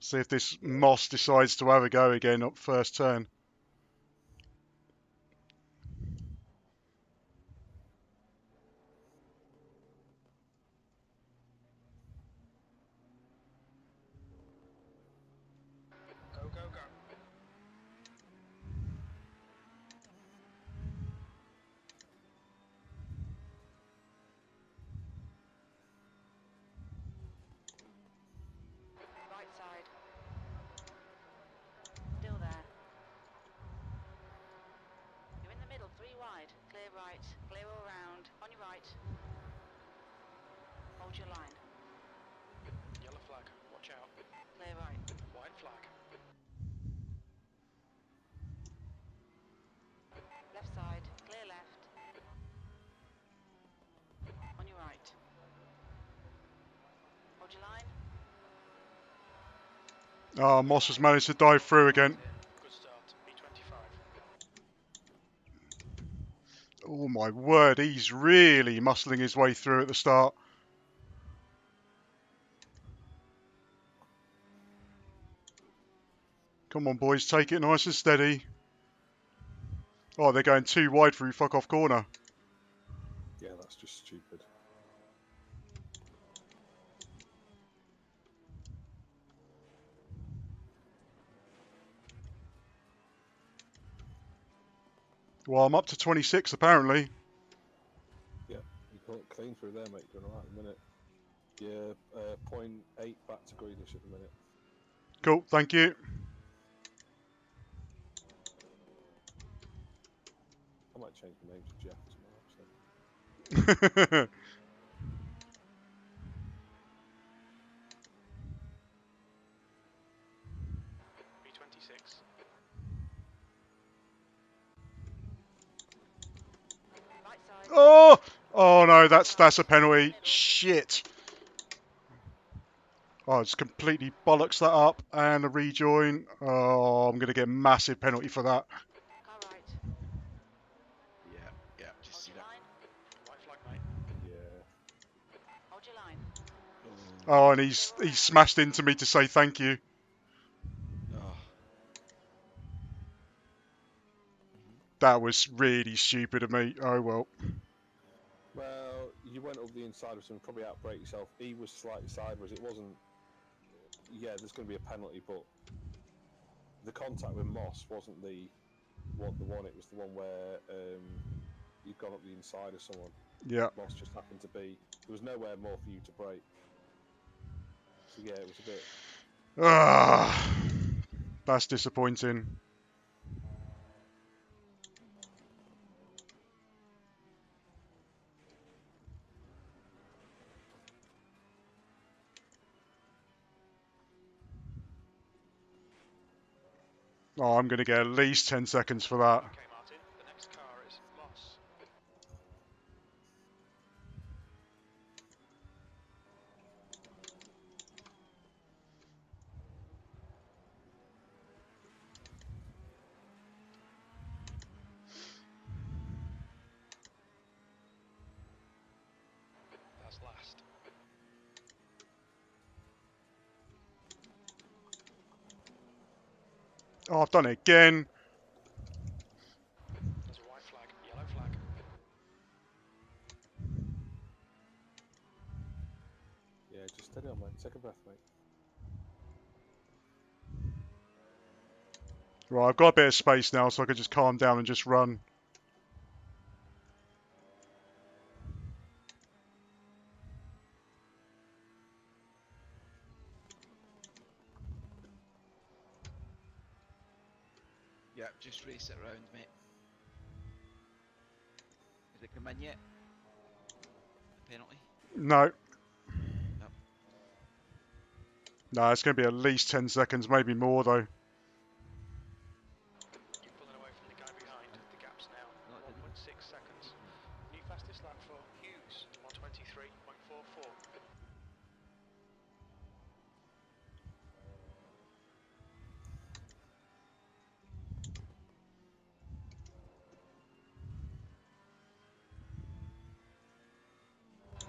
Speaker 2: See if this
Speaker 6: Yeah.
Speaker 2: Moss decides to have a go again at first turn.
Speaker 3: Go, go, go.
Speaker 4: Right side. Still there. You're in the middle, 3 wide. Clear right. Clear all round. On your right. Hold your line.
Speaker 3: Yellow flag. Watch out.
Speaker 4: Clear right.
Speaker 3: White flag.
Speaker 4: Left side. Clear left. On your right. Hold your line.
Speaker 2: Oh, Moss has managed to dive through again.
Speaker 3: Good start. B25.
Speaker 2: Oh my word, he's really muscling his way through at the start. Come on, boys, take it nice and steady. Oh, they're going too wide through fuck off corner.
Speaker 6: Yeah, that's just stupid.
Speaker 2: Well, I'm up to 26 apparently.
Speaker 6: Yeah, you can't clean through there, mate. Doing alright at the minute. Yeah, 0.8 back to greenish at the minute.
Speaker 2: Cool, thank you.
Speaker 6: I might change my name to Jeff tomorrow. So.
Speaker 3: B26.
Speaker 4: Right side.
Speaker 2: Oh! Oh no, that's a penalty. Shit. Oh, it's completely bollocks that up and a rejoin. Oh, I'm going to get a massive penalty for that.
Speaker 4: Car right.
Speaker 5: Yeah, just
Speaker 4: Hold
Speaker 5: see
Speaker 4: your
Speaker 5: that.
Speaker 4: line.
Speaker 3: White flag, mate.
Speaker 6: Yeah.
Speaker 4: Hold your line.
Speaker 2: Oh, and he's smashed into me to say thank you.
Speaker 5: Oh.
Speaker 2: That was really stupid of me. Oh well.
Speaker 6: Well, you went up the inside of someone, probably outbrake yourself. He was slightly sideways. It wasn't. Yeah, there's going to be a penalty, but the contact with Moss wasn't the one. It was the one where you'd gone up the inside of someone.
Speaker 2: Yeah.
Speaker 6: Moss just happened to be. There was nowhere more for you to break. So yeah, it was a bit.
Speaker 2: Ah, that's disappointing. Oh, I'm going to get at least 10 seconds for that.
Speaker 3: Okay, Martin. The next car is Moss. That's last.
Speaker 2: Oh, I've done it again.
Speaker 3: There's a white flag. Yellow flag.
Speaker 6: Yeah, just steady on, mate. Take a breath, mate.
Speaker 2: Right, I've got a bit of space now, so I can just calm down and just run.
Speaker 5: just race it around, mate. Has it come in yet? The penalty?
Speaker 2: No.
Speaker 5: Nope.
Speaker 2: No, it's going to be at least 10 seconds, maybe more though.
Speaker 3: You're pulling away from the guy behind. The gap's now
Speaker 5: No, it didn't.
Speaker 3: 1.6 seconds. New fastest lap for Hughes, 123.44.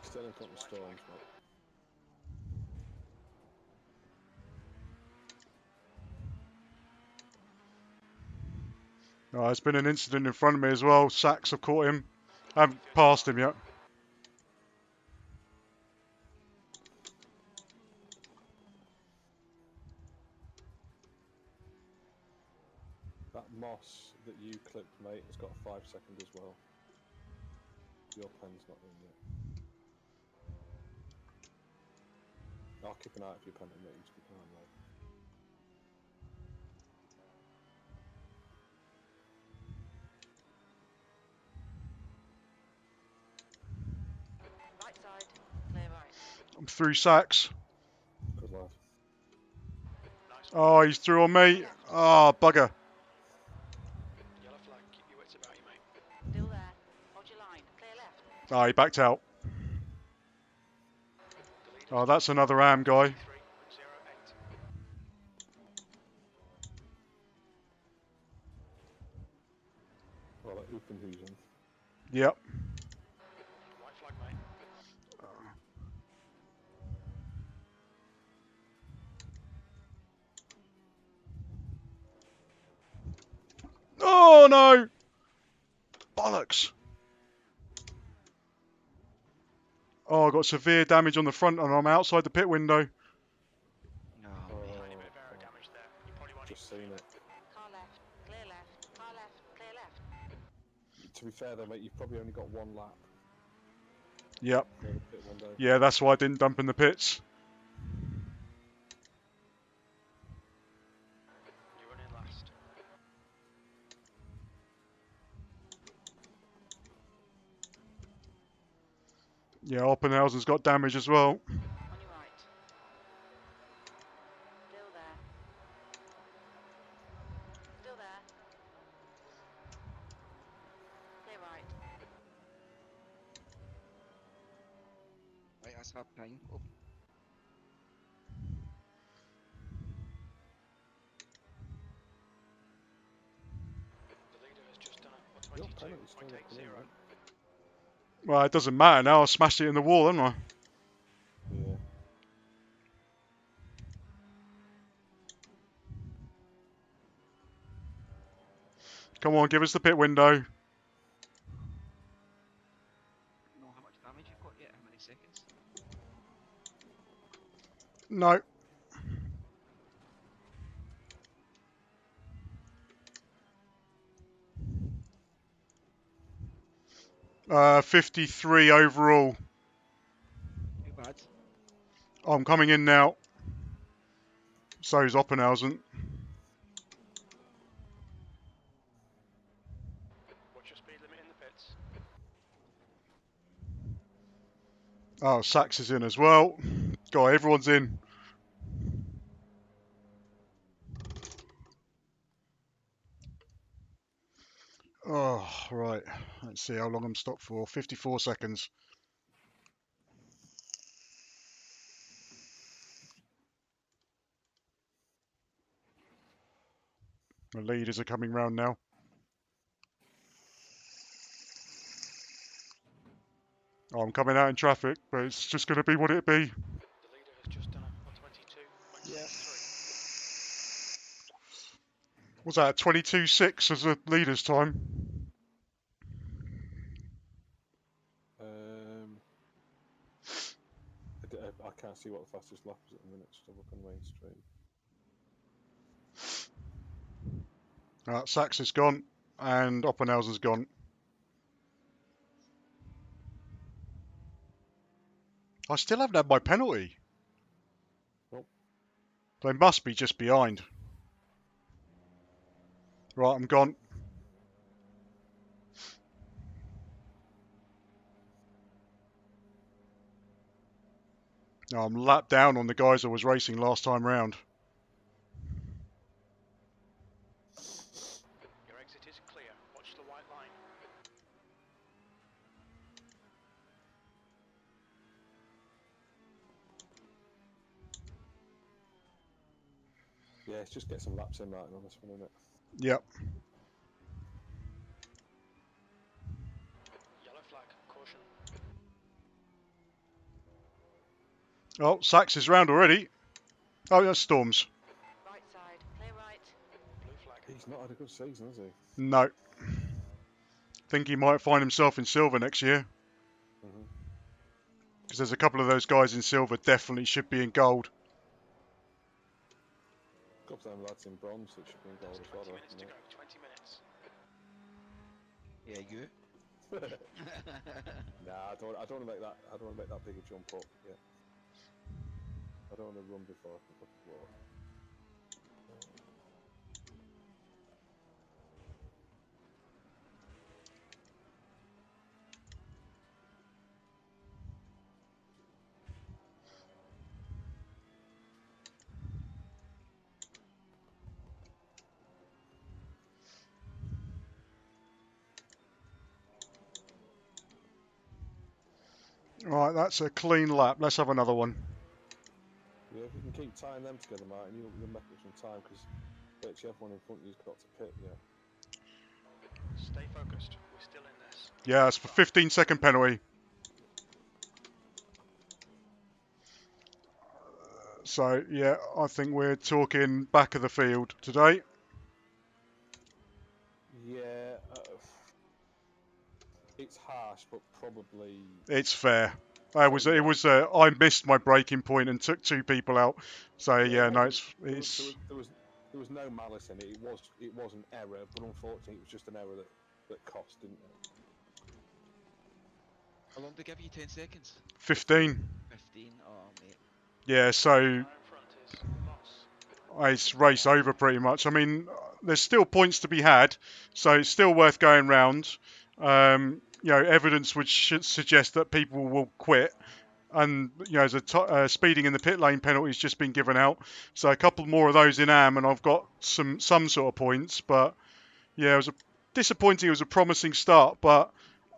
Speaker 6: Still in front of Storms, mate.
Speaker 2: Oh, there's been an incident in front of me as well. Sachs have caught him. I haven't passed him yet.
Speaker 6: That moss that you clipped, mate, has got a 5 second as well. Your pen's not in yet. I'll keep an eye out for your pen, mate. Just keep an eye on that.
Speaker 4: Right side, clear right.
Speaker 2: I'm through Sachs.
Speaker 6: Good lad.
Speaker 3: Nice.
Speaker 2: Oh, he's through on me. Oh, bugger.
Speaker 3: Yellow flag, keep your wits about you, mate.
Speaker 4: Still there. Hold your line. Clear left.
Speaker 2: Oh, he backed out.
Speaker 3: The leader's
Speaker 2: Oh, that's another AM guy.
Speaker 3: 23.08.
Speaker 6: Well, that Openhuizen.
Speaker 2: Yep.
Speaker 3: White flag, mate.
Speaker 2: Oh, no. Bollocks. Oh, I got severe damage on the front and I'm outside the pit window.
Speaker 5: No,
Speaker 6: Oh,
Speaker 3: Tiny bit of aero damage there. You probably won't
Speaker 6: just
Speaker 3: even
Speaker 6: seen
Speaker 3: see
Speaker 6: it.
Speaker 4: Car left. Clear left. Car left. Clear left.
Speaker 6: To be fair though, mate, you've probably only got one lap
Speaker 2: Yep.
Speaker 6: for the pit window.
Speaker 2: Yeah, that's why I didn't dump in the pits.
Speaker 3: You're running last.
Speaker 2: Yeah, Oppenhausen's got damage as well.
Speaker 4: On your right. Still there. Still there. Clear right.
Speaker 5: right, that's half time. Oh,
Speaker 3: The leader has just done a
Speaker 6: Your penalty's still not
Speaker 3: 122.80.
Speaker 6: coming in, mate.
Speaker 2: Well, it doesn't matter now. I smashed it in the wall, haven't I?
Speaker 6: Yeah.
Speaker 2: Come on, give us the pit window.
Speaker 5: know how much damage you've got yet? How many seconds?
Speaker 2: No. 53 overall.
Speaker 5: Too bad.
Speaker 2: I'm coming in now. So's Oppenhausen.
Speaker 3: What's your speed limit in the pits?
Speaker 2: Oh, Sachs is in as well. God, everyone's in. Oh, right. Let's see how long I'm stopped for. 54 seconds. The leaders are coming round now. Oh, I'm coming out in traffic, but it's just going to be what it be.
Speaker 3: The leader has just done a 122.63.
Speaker 6: Yeah.
Speaker 2: What's that? 22.6 as the leader's time.
Speaker 6: I can't see what the fastest lap is at the minute. Just have a look on mainstream.
Speaker 2: Sachs is gone, and Oppenhausen's gone. I still haven't had my penalty.
Speaker 6: Nope.
Speaker 2: They must be just behind. Right, I'm gone. No, I'm lapped down on the guys I was racing last time round.
Speaker 3: Your exit is clear. Watch the white line.
Speaker 6: Yeah, it's just get some laps in, Martin, on this one, isn't it?
Speaker 2: Yep.
Speaker 3: Yellow flag. Caution.
Speaker 2: Oh, Sachs is round already. Oh, that's Storms.
Speaker 4: Right side, clear right.
Speaker 3: Blue flag.
Speaker 6: He's not had a good season, has he?
Speaker 2: No. Think he might find himself in silver next year.
Speaker 6: Mm-hmm.
Speaker 2: Because there's a couple of those guys in silver definitely should be in gold.
Speaker 6: A couple of them lads in bronze that should be in gold
Speaker 3: There's
Speaker 6: as well,
Speaker 3: 20
Speaker 6: I
Speaker 3: minutes
Speaker 6: reckon,
Speaker 3: to go. 20 minutes.
Speaker 5: Yeah, you.
Speaker 6: Nah, I don't want to make that. I don't want to make that big a jump up. Yeah. I don't want to run before I can fucking walk.
Speaker 2: Right, that's a clean lap. Let's have another one.
Speaker 6: Yeah, if you can keep tying them together, Martin, you'll make up some time because virtually everyone in front of you's got to pit. Yeah.
Speaker 3: Stay focused. We're still in this.
Speaker 2: Yeah, it's for 15-second penalty. So, yeah, I think we're talking back of the field today.
Speaker 6: Yeah. It's harsh, but probably.
Speaker 2: It's fair. I missed my braking point and took two people out. So yeah, no,
Speaker 6: There was no malice in it. It was an error, but unfortunately, it was just an error that cost, didn't it?
Speaker 5: How long did they give you? 10 seconds?
Speaker 2: 15.
Speaker 5: 15? Oh, mate.
Speaker 2: Yeah, so
Speaker 3: Car in front is Moss.
Speaker 2: it's race over pretty much. I mean, there's still points to be had, so it's still worth going round. Evidence would suggest that people will quit. And there's a speeding in the pit lane penalty has just been given out, so a couple more of those in AM, and I've got some sort of points. But yeah, it was disappointing. It was a promising start, but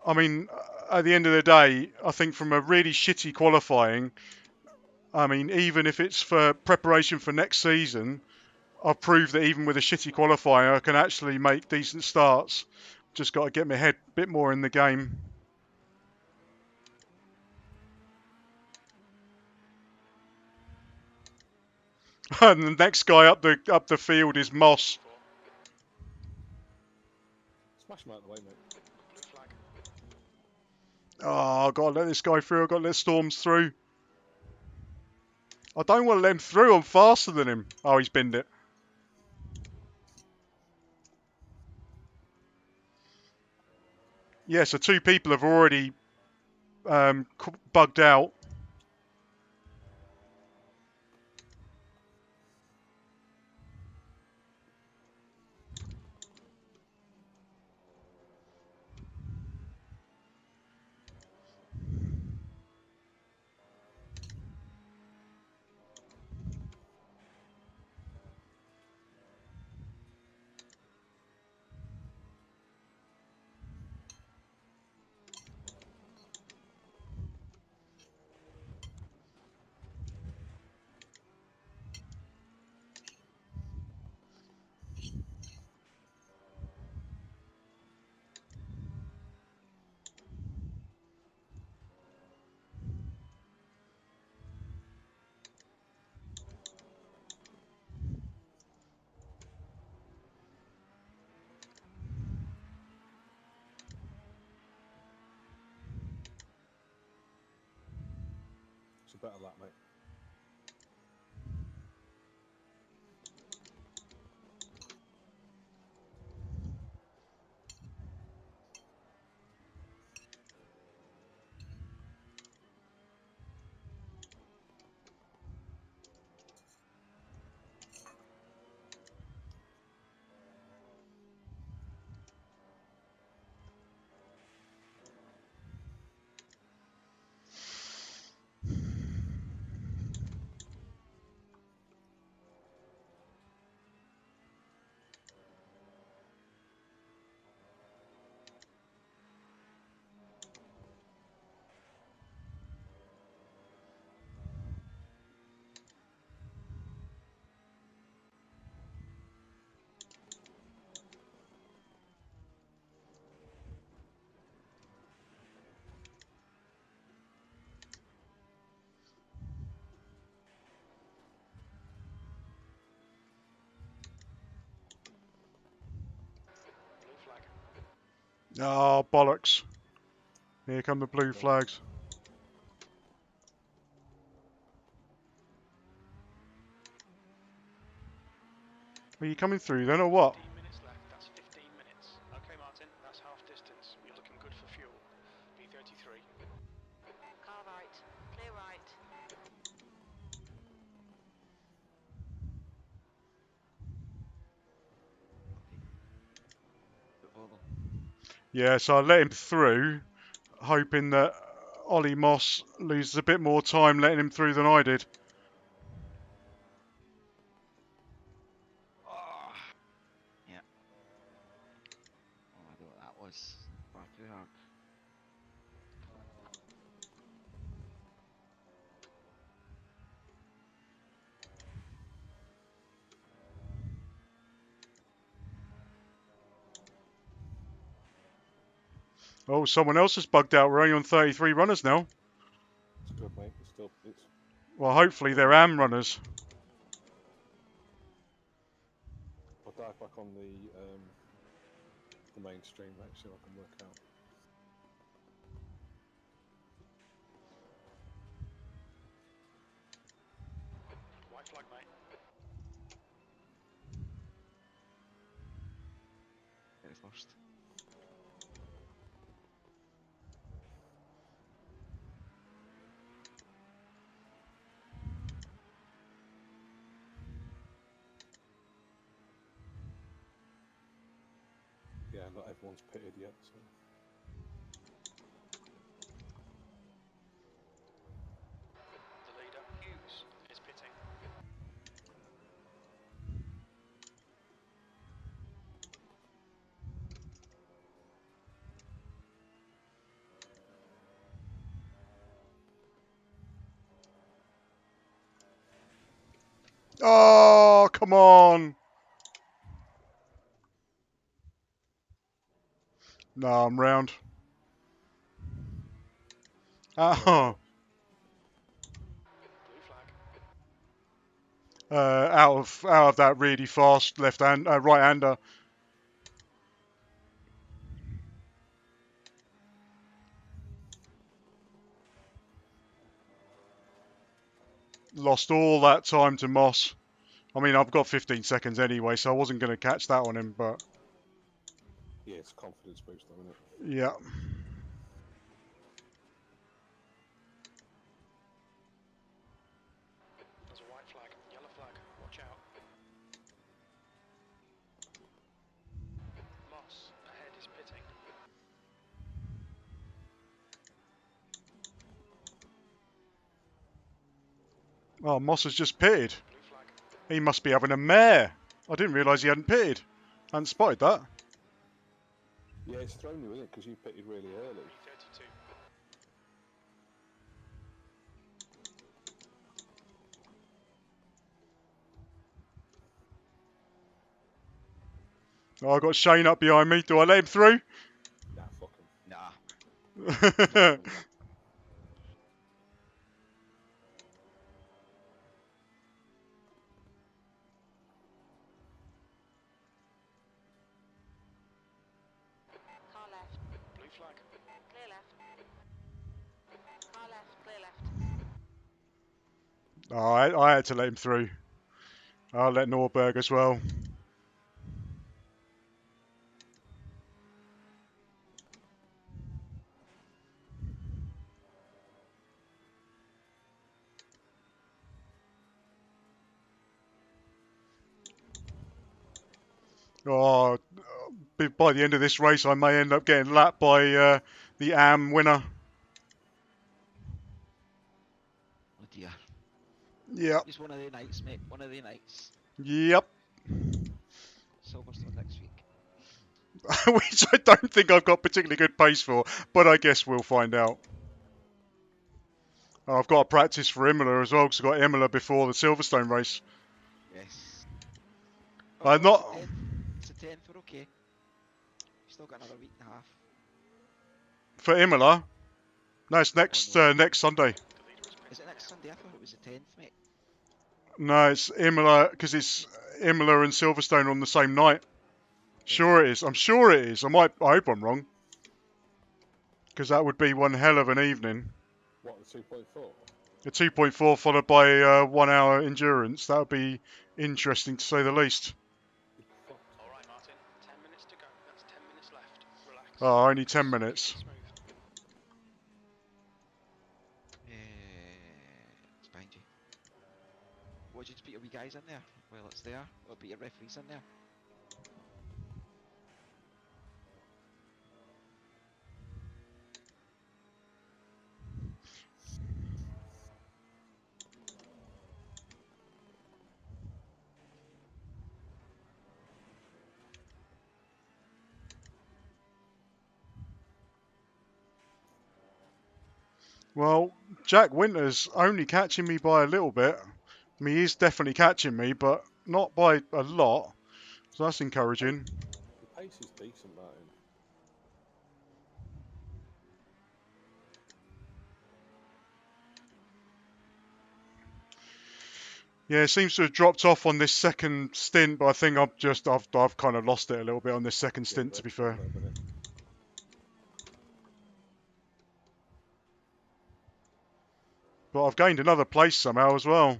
Speaker 2: I mean, at the end of the day, I think from a really shitty qualifying, I mean, even if it's for preparation for next season, I've proved that even with a shitty qualifier, I can actually make decent starts. Just got to get my head a bit more in the game. And the next guy up the field is Moss.
Speaker 6: Smash him out of the way, mate.
Speaker 3: Blue flag.
Speaker 2: Oh, I've got to let this guy through. I've got to let Storms through. I don't want to let him through. I'm faster than him. Oh, he's binned it. Yeah, so two people have already bugged out.
Speaker 6: It's a better lap, mate.
Speaker 2: Oh, bollocks. Here come the blue flags. Are you coming through then, or what?
Speaker 3: 15 minutes left. That's 15 minutes. Okay, Martin, that's half distance. You're looking good for fuel. B33.
Speaker 4: Car right. Clear right.
Speaker 5: Footballer.
Speaker 2: Yeah, so I let him through, hoping that Ollie Moss loses a bit more time letting him through than I did.
Speaker 5: Oh, yeah. Oh, I don't know what that was. Far too hard.
Speaker 2: Oh, someone else has bugged out. We're only on 33 runners now.
Speaker 6: It's good, mate. It's
Speaker 2: Well, hopefully they're AM runners.
Speaker 6: I'll dive back on the mainstream, mate, see what I can work out.
Speaker 3: White flag, mate.
Speaker 5: Very first.
Speaker 6: Yeah, not everyone's pitted yet, so.
Speaker 3: The leader, Hughes, is pitting.
Speaker 2: Oh, come on. No, I'm round. Oh,
Speaker 3: Blue flag.
Speaker 2: out of that really fast right-hander. Lost all that time to Moss. I mean, I've got 15 seconds anyway, so I wasn't going to catch that on him, but
Speaker 6: Yeah, it's a confidence boost, though, isn't it?
Speaker 2: yeah.
Speaker 3: There's a white flag. Yellow flag. Watch out. Moss, ahead is pitting.
Speaker 2: Oh, Moss has just pitted.
Speaker 3: Blue flag.
Speaker 2: He must be having a mare. I didn't realise he hadn't pitted. I hadn't spotted that.
Speaker 6: Yeah, it's thrown you, isn't it? Because you pitted really early.
Speaker 3: B32.
Speaker 2: Oh, I've got Shane up behind me. Do I let him through?
Speaker 6: Nah, fuck him.
Speaker 5: Nah.
Speaker 4: Car left.
Speaker 3: Blue flag.
Speaker 4: Clear left. Car left. Clear left.
Speaker 2: Oh, I had to let him through. I'll let Norberg as well. Oh, by the end of this race, I may end up getting lapped by the AM winner.
Speaker 5: Oh dear.
Speaker 2: Yep.
Speaker 5: Just one of the nights, mate. One of the nights.
Speaker 2: Yep.
Speaker 5: Silverstone next week.
Speaker 2: Which I don't think I've got particularly good pace for, but I guess we'll find out. Oh, I've got to practice for Imola as well, because I've got Imola before the Silverstone race.
Speaker 5: Yes.
Speaker 2: I'm not.
Speaker 5: It's the 10th. We're okay. Still got another week and a half.
Speaker 2: For Imola? No, it's next
Speaker 5: no.
Speaker 2: next Sunday.
Speaker 3: The leader is pitting.
Speaker 5: Is it next Sunday? I thought it was the 10th, mate.
Speaker 2: No, it's Imola, because it's Imola and Silverstone on the same night. Sure it is. I'm sure it is. I hope I'm wrong. because that would be one hell of an evening.
Speaker 6: What, the 2.4?
Speaker 2: A 2.4 followed by 1 hour endurance. That would be interesting to say the least.
Speaker 3: All right, Martin. 10 minutes to go. That's 10 minutes left. Relax.
Speaker 2: Oh, only 10
Speaker 3: Keep
Speaker 2: minutes.
Speaker 3: it smooth.
Speaker 5: It's behind you. What, just put your wee guys in there while it's there? Or put your referees in there?
Speaker 2: Well, Jack Winter's only catching me by a little bit. I mean, he is definitely catching me, but not by a lot. So that's encouraging.
Speaker 6: The pace is decent, Martin.
Speaker 2: Yeah, it seems to have dropped off on this second stint, but I think I've kind of lost it a little bit on this second
Speaker 6: Yeah,
Speaker 2: stint, to be fair. But I've gained another place somehow as well.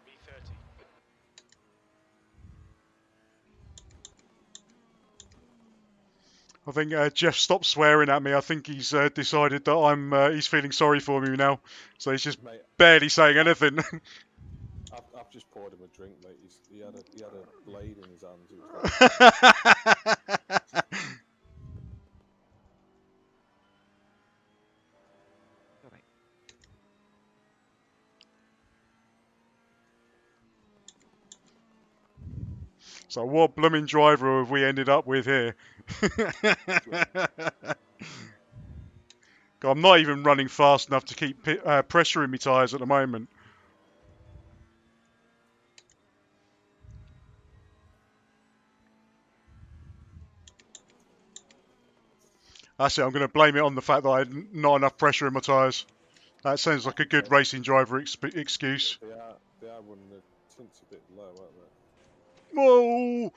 Speaker 3: B30.
Speaker 2: I think Jeff stopped swearing at me. I think he's decided that he's feeling sorry for me now. So he's just
Speaker 6: Mate,
Speaker 2: barely saying anything.
Speaker 6: I've just poured him a drink, mate. He had a blade in his hands. He was like,
Speaker 5: Alright.
Speaker 2: So what blooming driver have we ended up with here? I'm not even running fast enough to keep pressure in my tyres at the moment. That's it, I'm going to blame it on the fact that I had not enough pressure in my tyres. That sounds like a good racing driver excuse.
Speaker 6: they are running the tints a bit low, aren't they?
Speaker 2: Whoa!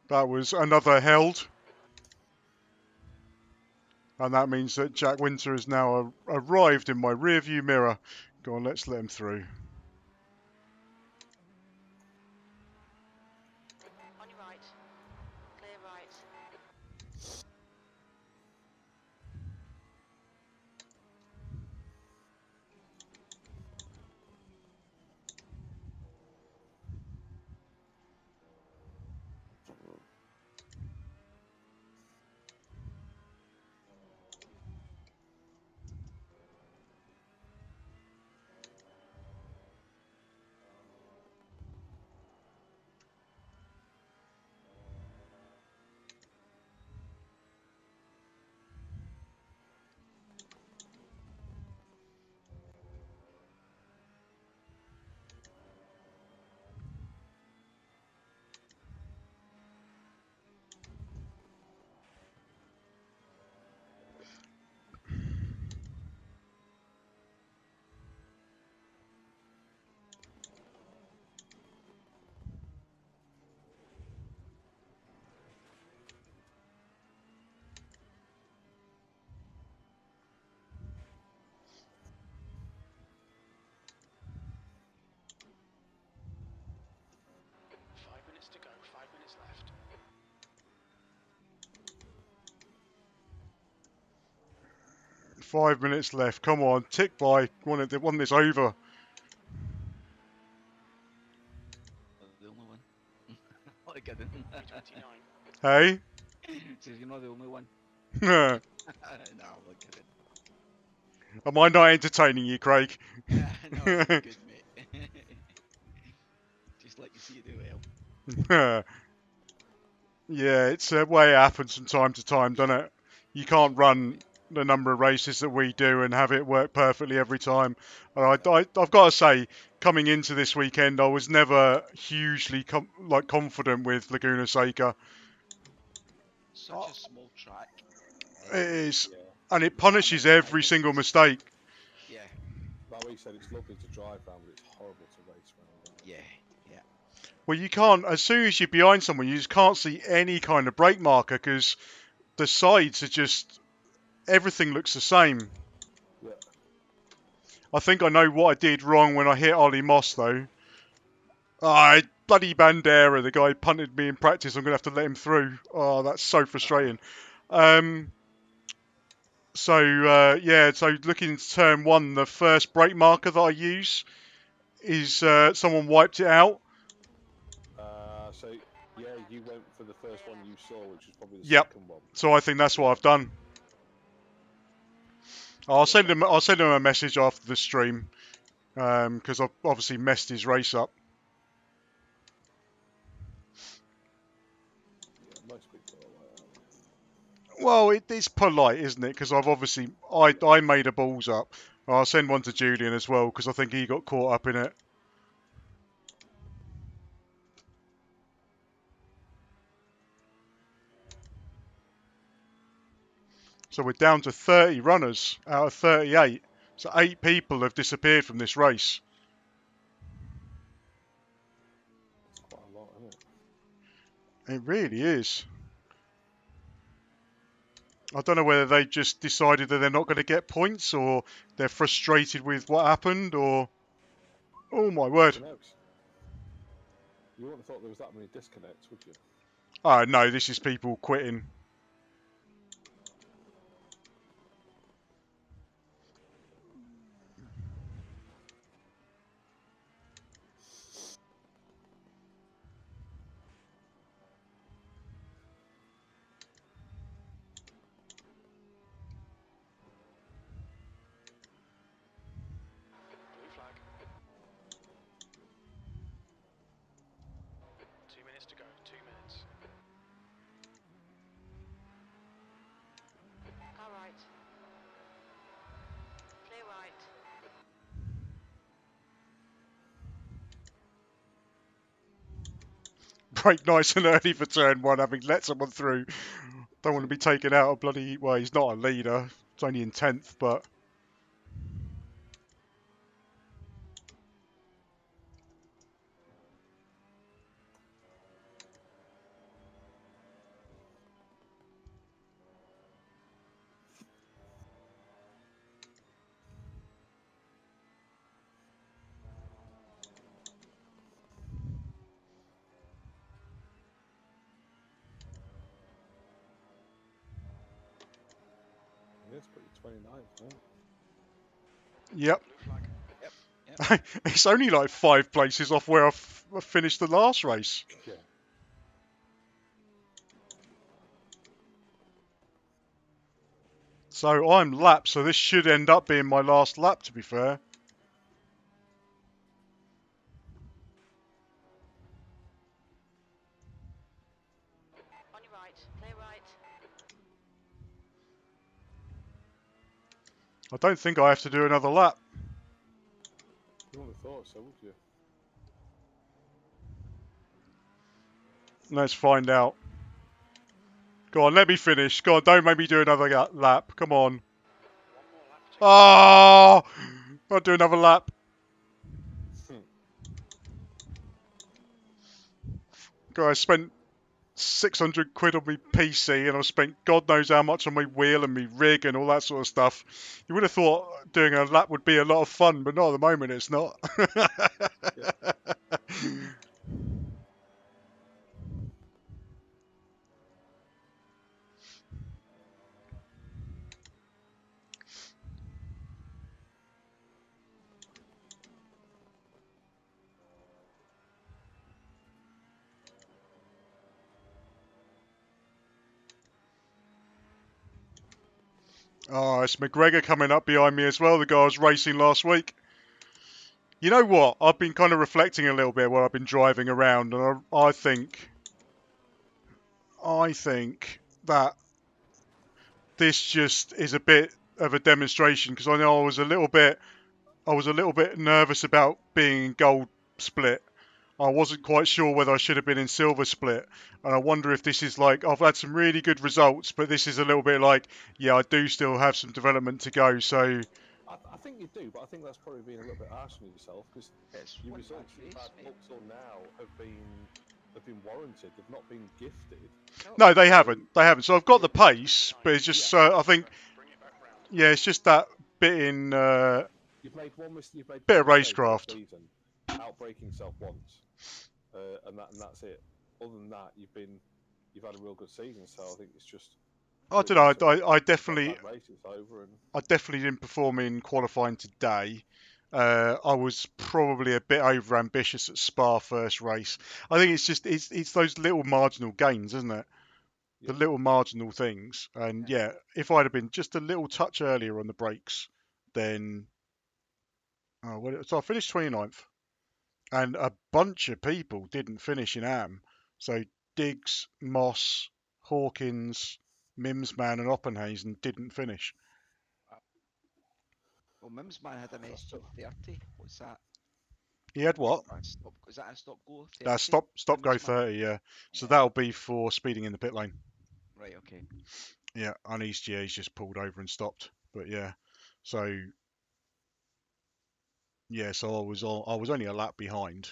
Speaker 2: That was another held. And that means that Jack Winter has now arrived in my rear view mirror. Go on, let's let him through.
Speaker 4: On your right. Clear right.
Speaker 2: 5 minutes left. Come on, tick by. Want this over.
Speaker 5: The only one. Like I didn't.
Speaker 3: 329.
Speaker 2: Hey?
Speaker 5: Says you're not the only one.
Speaker 2: Am
Speaker 5: No, look at it.
Speaker 2: I not entertaining you, Craig?
Speaker 5: No, you're good, mate. Just like to see you do well.
Speaker 2: Yeah, it's a way it happens from time to time, doesn't it? You can't run the number of races that we do and have it work perfectly every time. And I've got to say, coming into this weekend, I was never hugely confident with Laguna Seca.
Speaker 5: Such a small track.
Speaker 2: It is,
Speaker 6: Yeah.
Speaker 2: and it
Speaker 5: With that
Speaker 2: punishes
Speaker 5: amount of high
Speaker 2: every single
Speaker 5: distance.
Speaker 2: mistake.
Speaker 5: Yeah,
Speaker 6: Like we said, it's lovely to drive around, but it's horrible to race around.
Speaker 5: yeah, yeah.
Speaker 2: Well, you can't, as soon as you're behind someone, you just can't see any kind of brake marker because the sides are just, everything looks the same.
Speaker 6: Yeah.
Speaker 2: I think I know what I did wrong when I hit Ollie Moss, though. Bloody Bandera, the guy punted me in practice. I'm going to have to let him through. Oh, that's so frustrating. So looking into turn one, the first brake marker that I use is someone wiped it out.
Speaker 6: So yeah, you went for the first one you saw, which was probably the
Speaker 2: Yep.
Speaker 6: second one.
Speaker 2: So I think that's what I've done. I'll send him a message after the stream because I've obviously messed his race up.
Speaker 6: Yeah, most people are like that.
Speaker 2: Well, it's polite, isn't it? Because I've obviously I made a balls up. I'll send one to Julian as well because I think he got caught up in it. So we're down to 30 runners out of 38. So 8 people have disappeared from this race.
Speaker 6: It's quite a lot, isn't it?
Speaker 2: It really is. I don't know whether they just decided that they're not going to get points or they're frustrated with what happened or... Oh my word.
Speaker 6: Who knows? You wouldn't have thought there was that many disconnects, would you?
Speaker 2: Oh no, this is people quitting.
Speaker 3: Blue flag. 2 minutes to go. 2 minutes.
Speaker 4: Car right. Clear right.
Speaker 2: Break nice and early for turn one, having let someone through. Don't want to be taken out of bloody... Well, he's not a leader. It's only in 10th, but...
Speaker 6: Yeah, it's pretty 29th, man.
Speaker 2: Yep.
Speaker 3: Blue flag.
Speaker 5: Yep.
Speaker 2: It's only like 5 places off where I finished the last race.
Speaker 6: Yeah.
Speaker 2: So I'm lapped, so this should end up being my last lap, to be fair.
Speaker 4: On your right. Clear right.
Speaker 2: I don't think I have to do another lap.
Speaker 6: You wouldn't have thought so, would you?
Speaker 2: Let's find out. Go on, let me finish. Go on, don't make me do another lap. Come on.
Speaker 3: 1 more lap to
Speaker 2: Oh! I'll do another lap. God, I spent 600 quid on my PC and I've spent God knows how much on my wheel and my rig and all that sort of stuff. You would have thought doing a lap would be a lot of fun, but not at the moment it's not. Oh, it's McGregor coming up behind me as well, the guy I was racing last week. You know what? I've been kind of reflecting a little bit while I've been driving around, and I think that this just is a bit of a demonstration, because I know I was a little bit nervous about being in gold split. I wasn't quite sure whether I should have been in silver split, and I wonder if this is like, I've had some really good results, but this is a little bit like, yeah, I do still have some development to go. So
Speaker 6: I think you do, but I think that's probably being a little bit harsh on yourself, because
Speaker 5: It's
Speaker 6: your
Speaker 5: one bad
Speaker 6: results you've
Speaker 5: race,
Speaker 6: had
Speaker 5: mate.
Speaker 6: up till now have been warranted. They've not been gifted.
Speaker 2: no, they
Speaker 6: So
Speaker 2: haven't. They haven't. So I've got the
Speaker 6: yeah,
Speaker 2: pace, but it's just I think,
Speaker 3: Bring it back round.
Speaker 2: yeah, it's just that bit in
Speaker 6: you've made You've made
Speaker 2: bit
Speaker 6: one
Speaker 2: of
Speaker 6: mistake all
Speaker 2: racecraft.
Speaker 6: season, outbreaking yourself once, and that's it. Other than that, you've had a real good season. So I think it's just
Speaker 2: I
Speaker 6: put it
Speaker 2: don't
Speaker 6: into
Speaker 2: know. I
Speaker 6: that
Speaker 2: definitely
Speaker 6: bad race. It's over, and
Speaker 2: didn't perform in qualifying today. I was probably a bit over ambitious at Spa first race. I think it's just it's those little marginal gains, isn't it? The
Speaker 6: yeah.
Speaker 2: little marginal things. And yeah, if I'd have been just a little touch earlier on the brakes, then so I finished 29th, and a bunch of people didn't finish in AM. So Diggs, Moss, Hawkins, Mimsman, and Oppenhazen didn't finish.
Speaker 5: Well, Mims man had an
Speaker 6: So I still,
Speaker 5: SG30. What's that?
Speaker 2: He had what?
Speaker 5: Stop. Is that a stop go 30?
Speaker 2: Stop go
Speaker 5: Mims man.
Speaker 2: 30, yeah. So
Speaker 5: Yeah.
Speaker 2: that'll be for speeding in the pit lane.
Speaker 5: Right. Okay.
Speaker 2: Yeah, and East GA's just pulled over and stopped. But yeah, so yeah, so I was only a lap behind,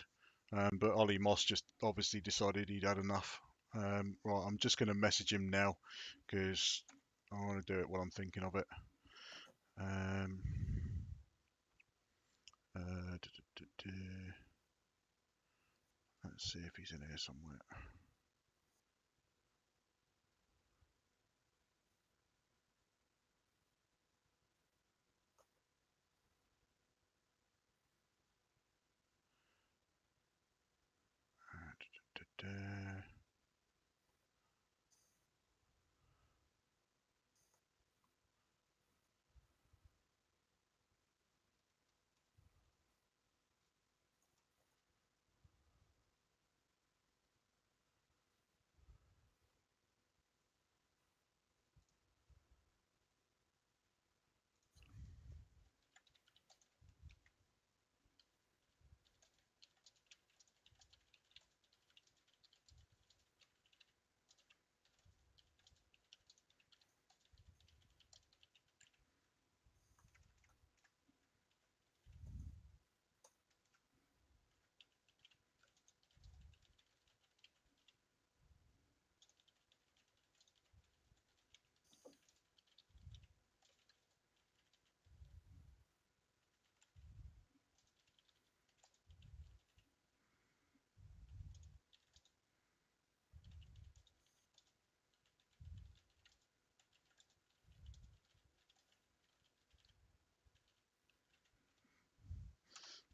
Speaker 2: but Ollie Moss just obviously decided he'd had enough. Right, I'm just going to message him now because I want to do it while I'm thinking of it. Um, let's see if he's in here somewhere.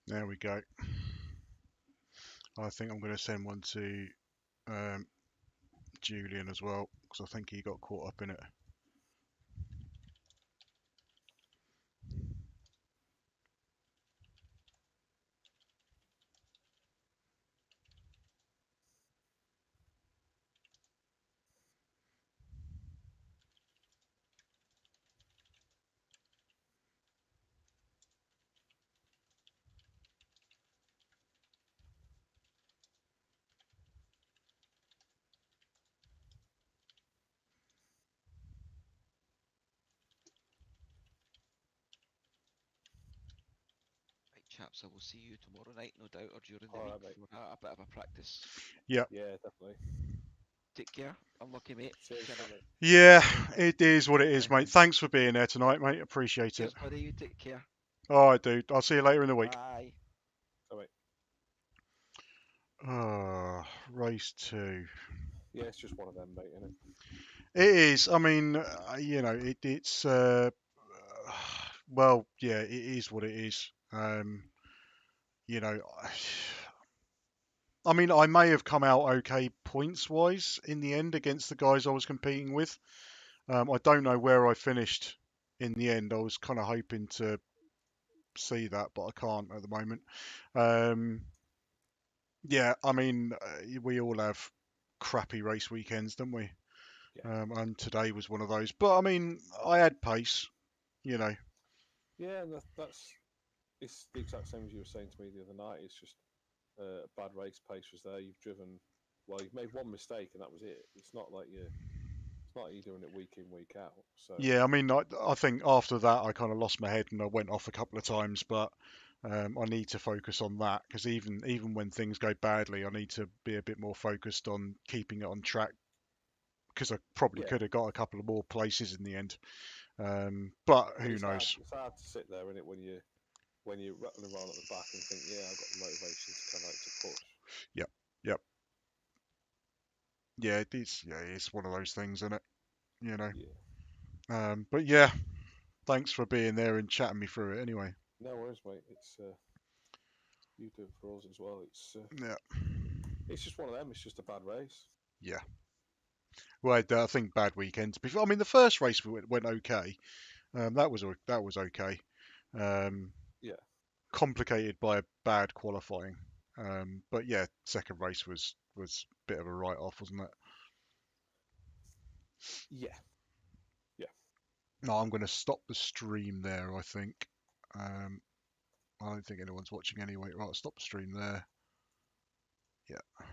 Speaker 2: There we go. I think I'm going to send one to Julian as well because I think he got caught up in it.
Speaker 5: Right, chaps. I will see you tomorrow night, no doubt, or during the
Speaker 6: all
Speaker 5: week
Speaker 6: right, mate.
Speaker 5: for a bit of a practice.
Speaker 2: Yeah.
Speaker 6: Yeah, definitely.
Speaker 5: Take care. Unlucky, mate.
Speaker 6: Cheers,
Speaker 5: Chin up.
Speaker 6: mate.
Speaker 2: Yeah, it is what it is, mate. Thanks for being there tonight, mate. Appreciate it.
Speaker 5: Cheers, buddy. You take care.
Speaker 2: All right, dude. I'll see you later in the week.
Speaker 5: Bye.
Speaker 6: All right.
Speaker 2: Race 2.
Speaker 6: Yeah, it's just one of them, mate, isn't it?
Speaker 2: It is. I mean, you know, it's well, yeah, it is what it is. You know, I mean, I may have come out okay points wise in the end against the guys I was competing with. I don't know where I finished in the end. I was kind of hoping to see that, but I can't at the moment. Yeah, I mean, we all have crappy race weekends, don't we?
Speaker 6: Yeah.
Speaker 2: And today was one of those. But I mean, I had pace, you know.
Speaker 6: Yeah, and that's it's the exact same as you were saying to me the other night. It's just a bad race pace was there. You've driven well. You've made one mistake, and that was it. It's not like you're doing it week in, week out. So
Speaker 2: Yeah, I mean, I think after that I kind of lost my head and I went off a couple of times, but I need to focus on that because even when things go badly, I need to be a bit more focused on keeping it on track because I probably
Speaker 6: yeah,
Speaker 2: could have got a couple of more places in the end. But
Speaker 6: but
Speaker 2: who knows?
Speaker 6: it's hard to sit there in it when you're rattling around at the back and think, yeah, I've got the motivation to kind of like to push.
Speaker 2: Yep, yep. Yeah, it's one of those things, isn't it? You know.
Speaker 6: Yeah.
Speaker 2: But yeah, thanks for being there and chatting me through it anyway.
Speaker 6: No worries, mate. It's you do it for us as well.
Speaker 2: Yeah,
Speaker 6: It's just one of them. It's just a bad race.
Speaker 2: yeah. Well, I think bad weekends. Before, I mean, the first race went okay. That was okay. Um,
Speaker 6: Yeah.
Speaker 2: Complicated by a bad qualifying. But yeah, second race was a bit of a write off, wasn't it?
Speaker 6: Yeah. Yeah.
Speaker 2: No, I'm going to stop the stream there. I think. I don't think anyone's watching anyway. Right, stop the stream there. Yeah.